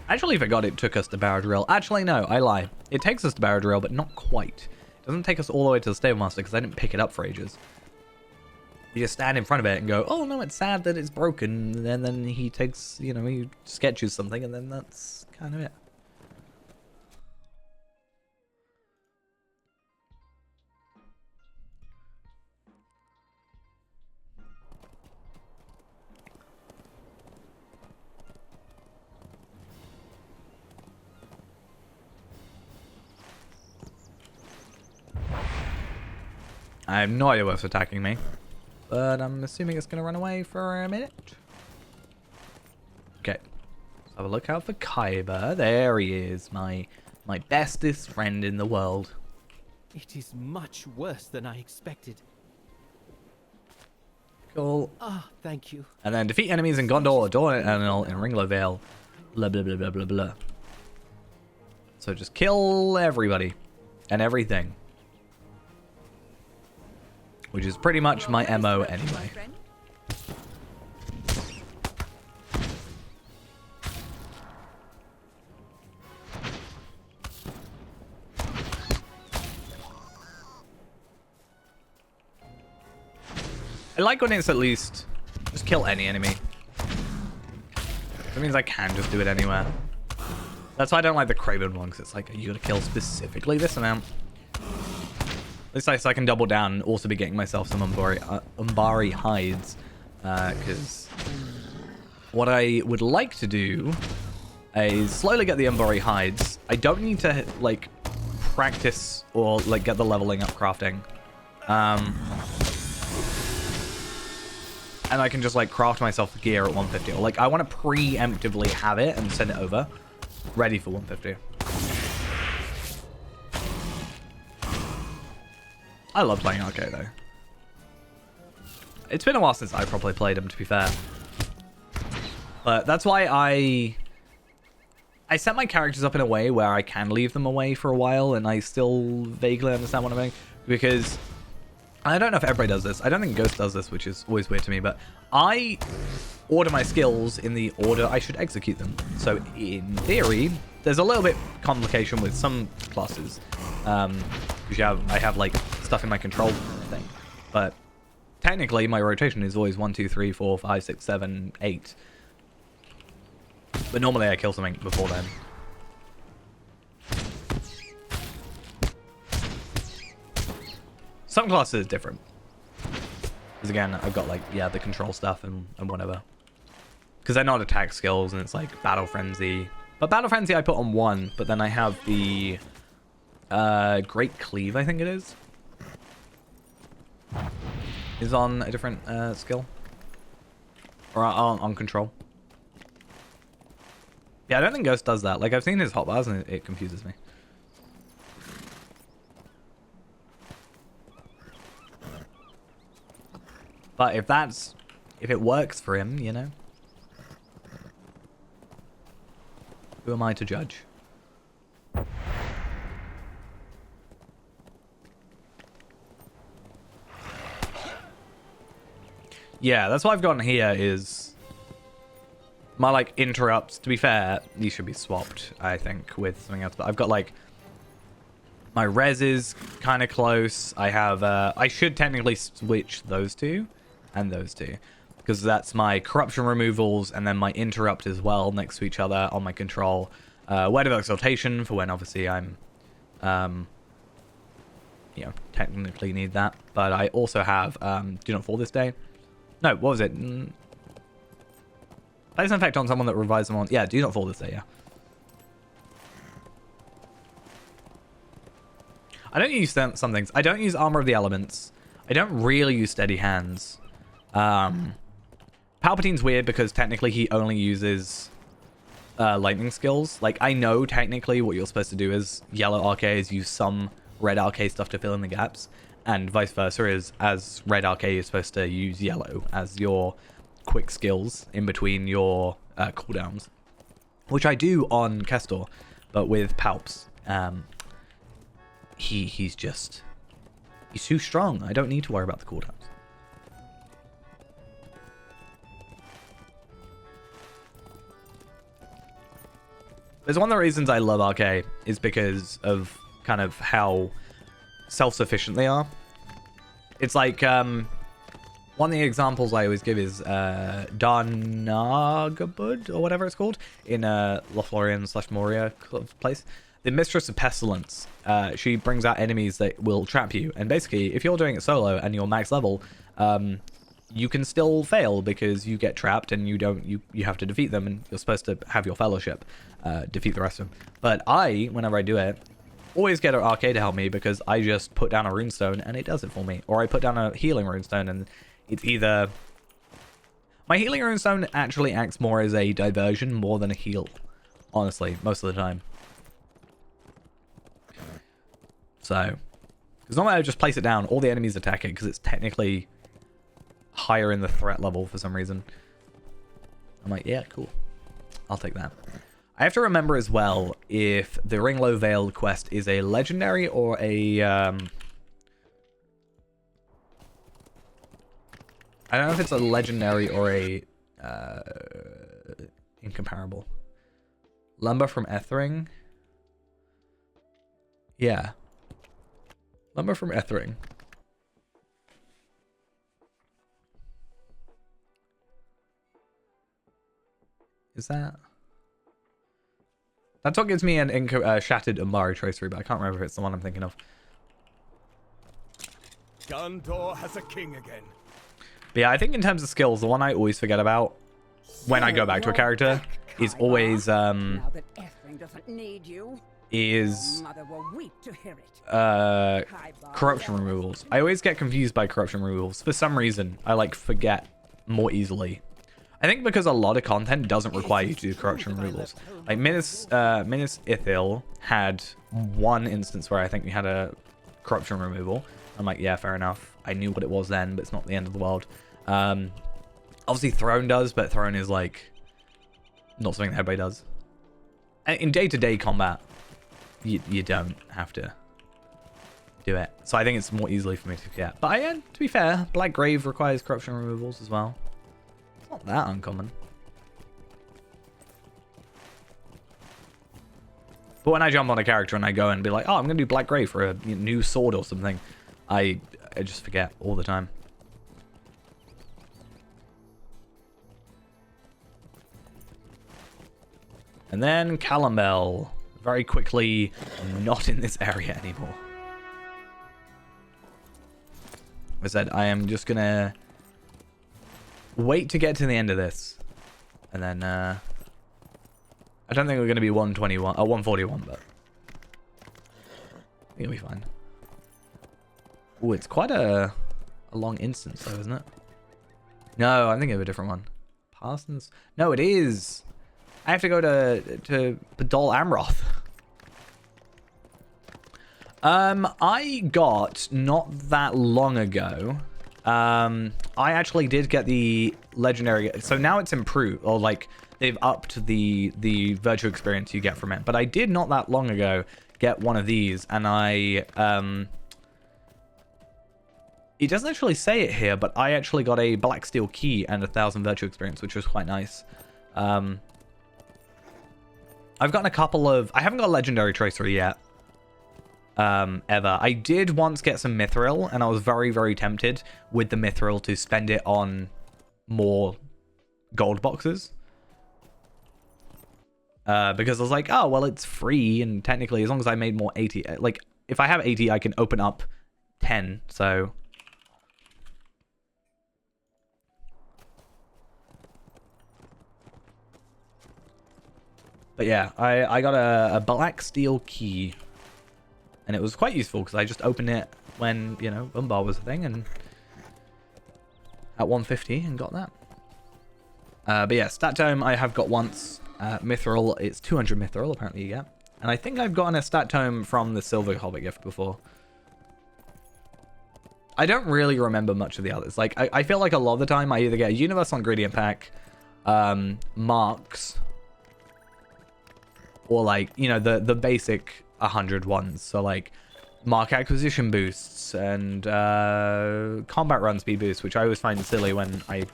I actually forgot it took us to Barrett Rill. Actually, no, I lie. It takes us to Barrett Rill, but not quite. It doesn't take us all the way to the Stable Master because I didn't pick it up for ages. You just stand in front of it and go, oh no, it's sad that it's broken. And then he takes, you know, he sketches something and then that's kind of it. I have no idea what's attacking me, but I'm assuming it's going to run away for a minute. Okay, let's have a look out for Kaiba. There he is, my bestest friend in the world. It is much worse than I expected. Cool. Ah, thank you. And then defeat enemies in Gondor, Dornenel, and Ringlow Vale. Blah, blah, blah, blah, blah, blah. So just kill everybody and everything. Which is pretty much my MO anyway. I like when it's at least just kill any enemy. That means I can just do it anywhere. That's why I don't like the Craven one, because it's like, you gotta kill specifically this amount. At least I can double down and also be getting myself some Umbari hides. Because what I would like to do is slowly get the Umbari hides. I don't need to, like, practice or, like, get the leveling up crafting. And I can just, like, craft myself gear at 150. Or, like, I want to preemptively have it and send it over. Ready for 150. I love playing arcade though. It's been a while since I probably played them, to be fair. But that's why I set my characters up in a way where I can leave them away for a while, and I still vaguely understand what I'm doing, because I don't know if everybody does this. I don't think Ghost does this, which is always weird to me, but I order my skills in the order I should execute them. So in theory, there's a little bit complication with some classes. Because I have like stuff in my control thing, but technically my rotation is always 1, 2, 3, 4, 5, 6, 7, 8. But normally I kill something before then. Some classes is different. Because again, I've got like, yeah, the control stuff and whatever. Because they're not attack skills, and it's like Battle Frenzy. But Battle Frenzy I put on 1, but then I have the Great Cleave, I think it is on a different skill. Or on control. Yeah, I don't think Ghost does that. Like, I've seen his hotbars and it confuses me. But if it works for him, you know, who am I to judge? Yeah, that's what I've gotten here is my, like, interrupts. To be fair, these should be swapped, I think, with something else. But I've got, like, my res is kind of close. I have, I should technically switch those two and those two, because that's my corruption removals and then my interrupt as well next to each other on my control. Word of Exaltation for when, obviously, I'm, you know, technically need that. But I also have, Do Not Fall this day. No, what was it? Place an effect on someone that revives them on... Yeah, Do Not Fall this day, yeah. I don't use some things. I don't use Armor of the Elements. I don't really use Steady Hands. Palpatine's weird because technically he only uses lightning skills. Like, I know technically what you're supposed to do is yellow arcade is use some red arcade stuff to fill in the gaps. And vice versa is, as red arcade, you're supposed to use yellow as your quick skills in between your cooldowns. Which I do on Kestor, but with Palps. He's too strong. I don't need to worry about the cooldowns. There's one of the reasons I love RK is because of kind of how self-sufficient they are. It's like, one of the examples I always give is Darnagabud, or whatever it's called, in Lothlorien/Moria place. The Mistress of Pestilence. She brings out enemies that will trap you. And basically, if you're doing it solo and you're max level, you can still fail because you get trapped and you have to defeat them, and you're supposed to have your fellowship defeat the rest of them. But whenever I do it, always get an arcade to help me because I just put down a runestone and it does it for me. Or I put down a healing runestone and it's either... My healing runestone actually acts more as a diversion more than a heal. Honestly, most of the time. So, because normally I just place it down, all the enemies attack it because it's technically higher in the threat level for some reason. I'm like, yeah, cool. I'll take that. I have to remember as well if the Ringlow Vale quest is a legendary or a... I don't know if it's a legendary or a... incomparable. Lumber from Ethering? Yeah. Lumber from Ethering. Is that... That's what gives me an shattered Umbar tracery, but I can't remember if it's the one I'm thinking of. Gondor has a king again. But yeah, I think in terms of skills, the one I always forget about when I go back to a character is always Now that Ethring doesn't need you, is Mother will weep to hear it. corruption removals. I always get confused by corruption removals. For some reason, I like forget more easily. I think because a lot of content doesn't require you to do corruption removals. Like Minas Ithil had one instance where I think we had a corruption removal. I'm like, yeah, fair enough. I knew what it was then, but it's not the end of the world. Obviously Throne does, but Throne is like not something that everybody does. in day-to-day combat, you don't have to do it. So I think it's more easily for me to get. But to be fair, Black Grave requires corruption removals as well. It's not that uncommon. But when I jump on a character and I go and be like, oh, I'm going to do Black Grave for a new sword or something, I just forget all the time. And then Calambel. Very quickly, not in this area anymore. As I said, I am just gonna wait to get to the end of this. And then, I don't think we're gonna be 121, or 141, but I think it'll be fine. Oh, it's quite a long instance though, isn't it? No, I'm thinking of a different one. Parsons? No, it is! I have to go to Dol Amroth. I got, not that long ago, I actually did get the legendary, so now it's improved, or like, they've upped the virtual experience you get from it. But I did not that long ago get one of these, and it doesn't actually say it here, but I actually got a black steel key and 1,000 virtual experience, which was quite nice. I've gotten a couple of... I haven't got a legendary tracer yet. Ever. I did once get some mithril, and I was very, very tempted with the mithril to spend it on more gold boxes. Because I was like, oh, well, it's free, and technically, as long as I made more 80... Like, if I have 80, I can open up 10, so... But yeah, I got a black steel key, and it was quite useful because I just opened it when, you know, Umbar was a thing, and at 150 and got that. But yeah, stat tome I have got once. Mithril, it's 200 mithril apparently you get. And I think I've gotten a stat tome from the Silver Hobbit gift before. I don't really remember much of the others. Like, I feel like a lot of the time I either get a Universal Ingredient Pack, marks, or like, you know, the basic 100 ones. So like mark acquisition boosts and combat run speed boosts, which I always find silly when I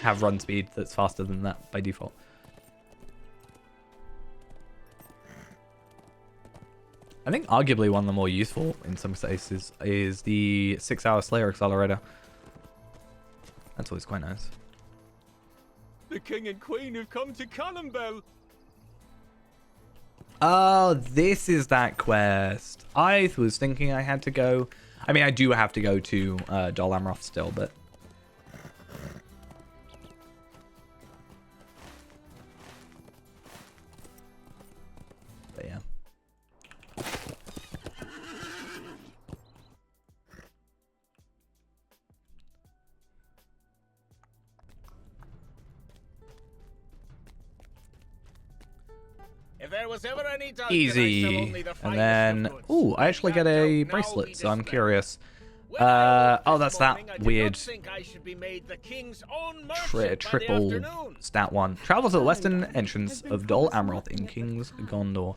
have run speed that's faster than that by default. I think arguably one of the more useful in some cases is the 6-hour Slayer Accelerator. That's always quite nice. The king and queen have come to Calambel. Oh, this is that quest. I was thinking I had to go... I mean, I do have to go to Dol Amroth still, but... yeah. If there was ever any doubt Easy. And then... Ooh, I actually get a bracelet, so I'm curious. Oh, that's that weird triple stat one. Travel to the western entrance of Dol Amroth in King's Gondor.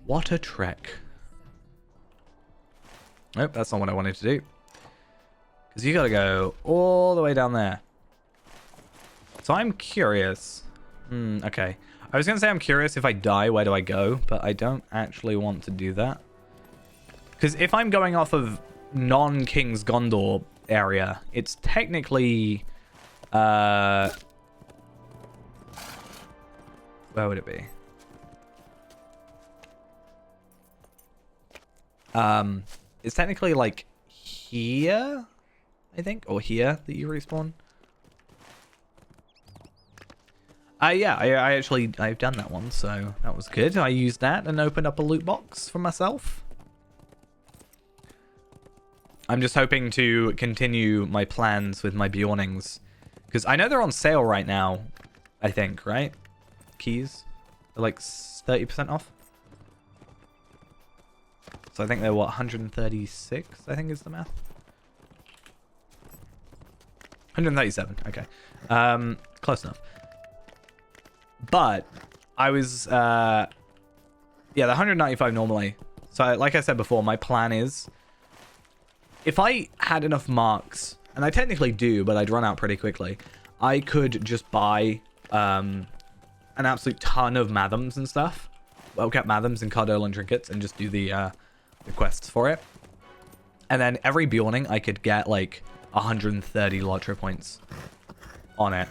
What a trek. Nope, that's not what I wanted to do. Because you gotta go all the way down there. So I'm curious. Okay. I was gonna say I'm curious if I die, where do I go? But I don't actually want to do that. Because if I'm going off of non-King's Gondor area, it's technically... where would it be? It's technically like here, I think, or here that you respawn. Yeah, I've done that one, so that was good. I used that and opened up a loot box for myself. I'm just hoping to continue my plans with my Bjornings, because I know they're on sale right now, I think, right? Keys? They're like 30% off. So I think they're, what, 136, I think is the math. 137, okay. Close enough. But I was Yeah, the 195 normally. So, like I said before, my plan is, if I had enough marks, and I technically do, but I'd run out pretty quickly, I could just buy an absolute ton of Mathams and stuff. Well-kept Mathams and Cardolan trinkets, and just do the quests for it. And then every Bjorning, I could get like 130 Lottery points on it.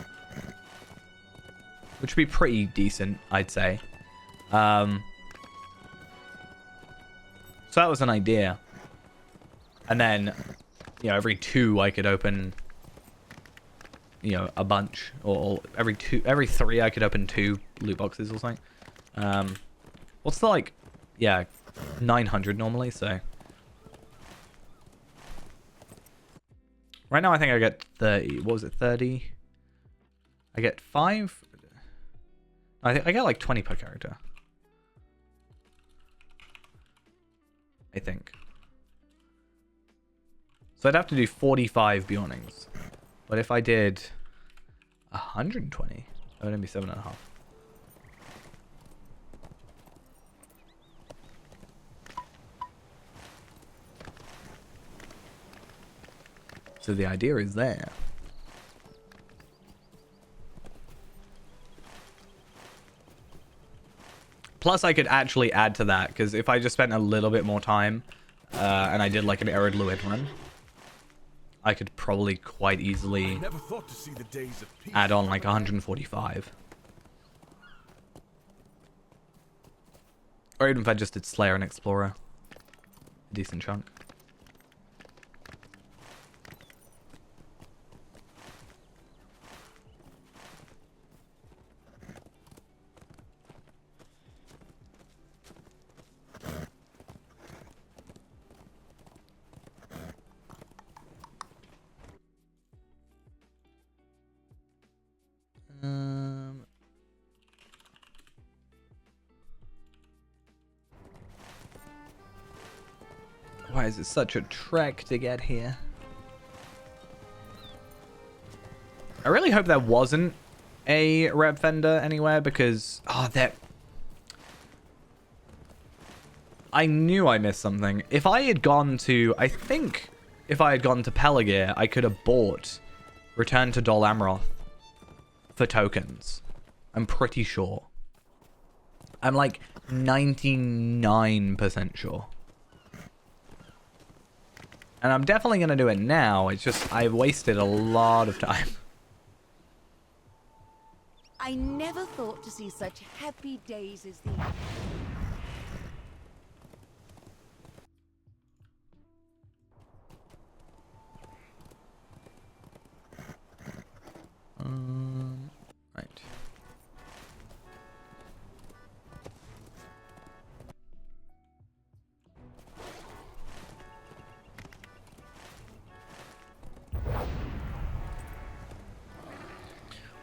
Which would be pretty decent, I'd say. So that was an idea. And then, you know, every 2 I could open, you know, a bunch. Or every 3 I could open 2 loot boxes or something. What's the, like, yeah, 900 normally, so. Right now I think I get 30. What was it, 30? I get 5? I think I get like 20 per character. I think. So I'd have to do 45 Bjornings. But if I did 120, that would only be 7.5. So the idea is there. Plus, I could actually add to that, because if I just spent a little bit more time, and I did like an Arid Luid run, I could probably quite easily add on like 145. Or even if I just did Slayer and Explorer. A decent chunk. Why is it such a trek to get here? I really hope there wasn't a rep vendor anywhere, because I knew I missed something. If I had gone to, I think if I had gone to Pelagir, I could have bought Return to Dol Amroth for tokens. I'm pretty sure. I'm like 99% sure. And I'm definitely going to do it now. It's just I've wasted a lot of time. I never thought to see such happy days as these. Right.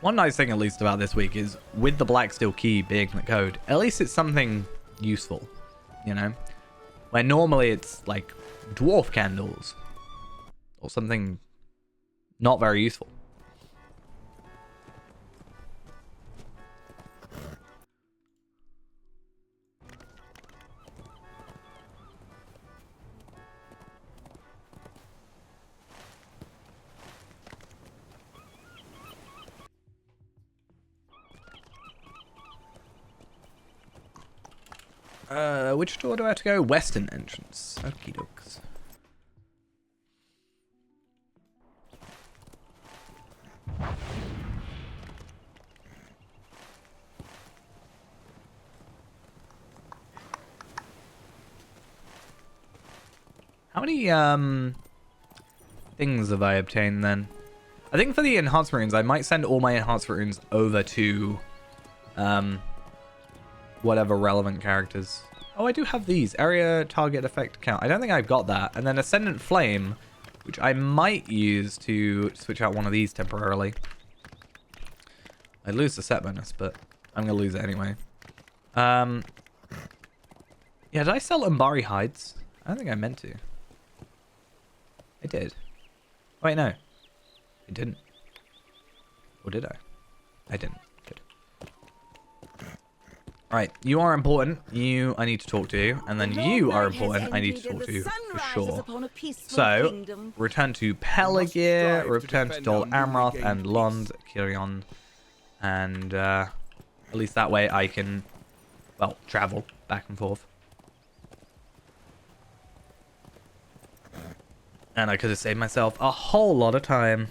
One nice thing, at least, about this week is with the Black Steel Key being the code, at least it's something useful, you know? Where normally it's like dwarf candles or something not very useful. Which door do I have to go? Western entrance. Okie dokes. How many things have I obtained then? I think for the enhanced runes, I might send all my enhanced runes over to whatever relevant characters. Oh, I do have these. Area target effect count. I don't think I've got that. And then Ascendant Flame, which I might use to switch out one of these temporarily. I lose the set bonus, but I'm going to lose it anyway. Yeah, did I sell Umbari hides? I don't think I meant to. I did. Wait, no. I didn't. Or did I? I didn't. Good. Right, you are important. I need to talk to you. And then you are important. I need to talk to you for sure. So, return to Pelagir, return to Dol Amroth and Lond, Kirion. And at least that way I can, well, travel back and forth. And I could have saved myself a whole lot of time.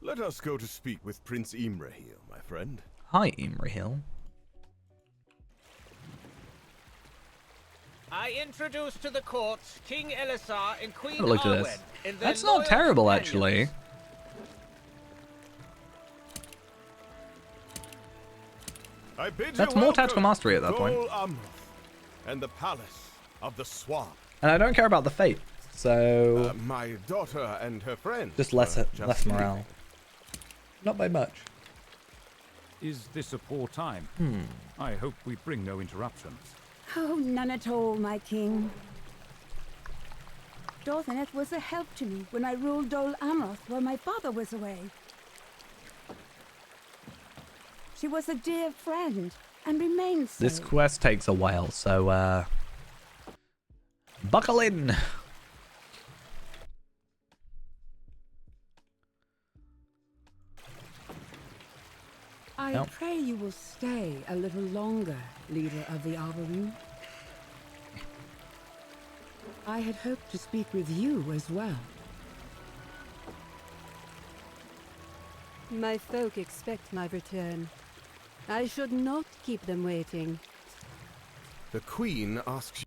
Let us go to speak with Prince Imrahil, my friend. Hi, Imrahil. I introduce to the court King Elisar and Queen Have a look at this. That's not terrible, actually. That's more tactical mastery at that point. And the palace of the swamp. And I don't care about the fate, so my daughter and her friend. Just less morale. Not by much. Is this a poor time? I hope we bring no interruptions. Oh, none at all, my king. Dorthanet was a help to me when I ruled Dol Amroth while my father was away. She was a dear friend, and remains so. This quest takes a while, so buckle in. I pray you will stay a little longer, leader of the Arboretum. I had hoped to speak with you as well. My folk expect my return. I should not keep them waiting. The Queen asks you.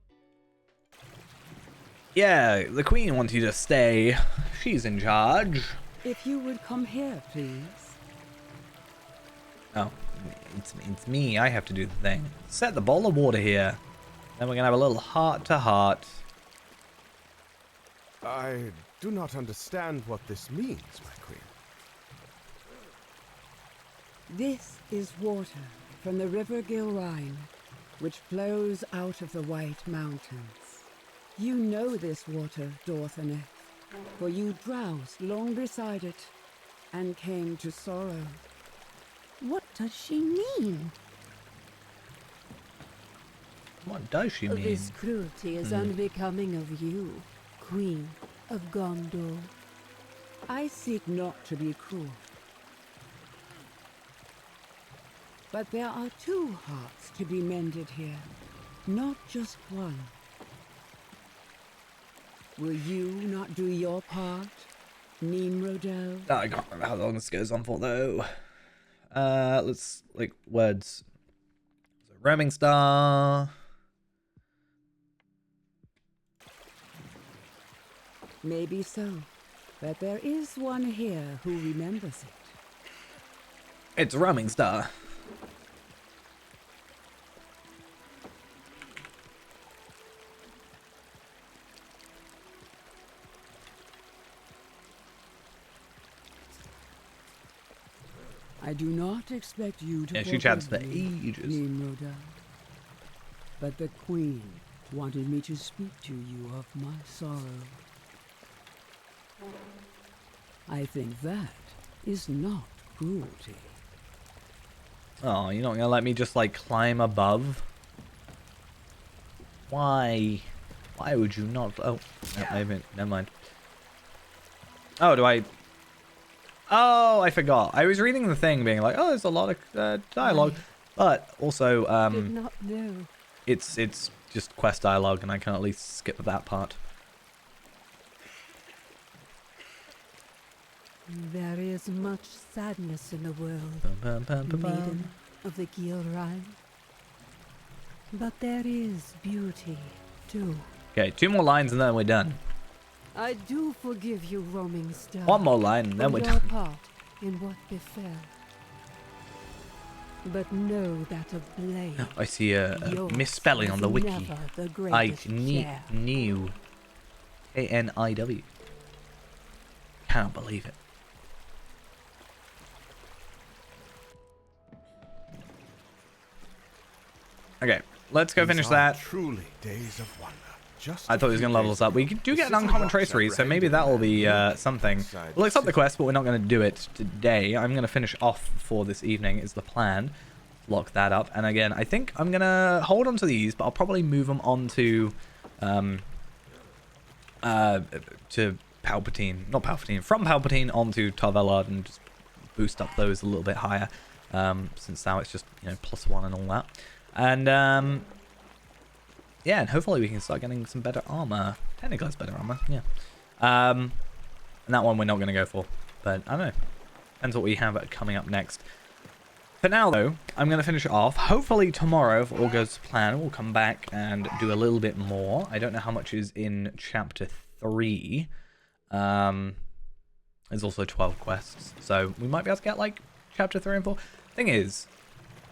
Yeah, the Queen wants you to stay. She's in charge. If you would come here, please. Oh, it's me. I have to do the thing. Set the bowl of water here. Then we're gonna have a little heart-to-heart. I do not understand what this means, my queen. This is water from the river Gilrine, which flows out of the White Mountains. You know this water, Dorthanet, for you drowsed long beside it and came to sorrow. What does she mean? What does she mean? This cruelty is unbecoming of you, Queen of Gondor. I seek not to be cruel. But there are two hearts to be mended here, not just one. Will you not do your part, Nimrodel? I can't remember how long this goes on for, though. Let's, like, words. So, roaming star. Maybe so, but there is one here who remembers it. It's roaming star. I do not expect you to. Yeah, she chats for ages. Nimrodel. But the Queen wanted me to speak to you of my sorrow. I think that is not cruelty. Oh, you're not gonna let me just, like, climb above? Why? Why would you not? Oh, no, never mind. Oh, do I? Oh, I forgot. I was reading the thing being like, oh, there's a lot of dialogue. But also, Did not know. it's just quest dialogue, and I can at least skip that part. There is much sadness in the world, maiden of the Gilrine. But there is beauty, too. Okay, 2 more lines and then we're done. I do forgive you, roaming star. 1 more line and then we're your done. part in what befell. But know that a blade. I see a misspelling on the wiki. Never the I greatest share. knew. K-N-I-W. Cannot believe it. Okay, let's go finish that. Truly days of wonder. just I thought he was going to level us up. We do get an uncommon tracery, so maybe that will be something. We'll accept the quest, but we're not going to do it today. I'm going to finish off for this evening is the plan. Lock that up. And again, I think I'm going to hold on to these, but I'll probably move them on to Palpatene. Not Palpatene. From Palpatene onto Tarvelard and just boost up those a little bit higher. Since now it's just, you know, +1 and all that. And, yeah, and hopefully we can start getting some better armor. Technically it's better armor, yeah. And that one we're not going to go for. But, I don't know. Depends what we have coming up next. For now, though, I'm going to finish it off. Hopefully tomorrow, if all goes to plan, we'll come back and do a little bit more. I don't know how much is in Chapter 3. There's also 12 quests. So we might be able to get, like, Chapter 3 and 4. Thing is,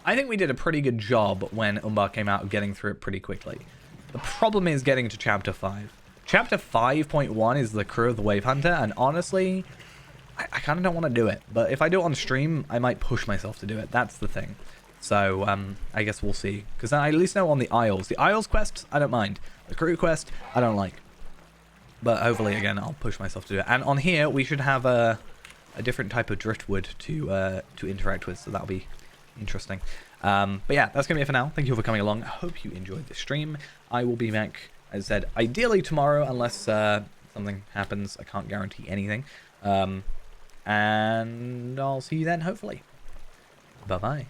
I think we did a pretty good job when Umbar came out of getting through it pretty quickly. The problem is getting to Chapter 5. Chapter 5.1 is the Crew of the Wave Hunter, and honestly, I kind of don't want to do it. But if I do it on stream, I might push myself to do it. That's the thing. So, I guess we'll see. Because I at least know on the Isles. The Isles quest, I don't mind. The Crew quest, I don't like. But hopefully, again, I'll push myself to do it. And on here, we should have a different type of driftwood to interact with. So that'll be interesting. But yeah, that's going to be it for now. Thank you for coming along. I hope you enjoyed the stream. I will be back, as I said, ideally tomorrow, unless something happens. I can't guarantee anything. And I'll see you then, hopefully. Bye-bye.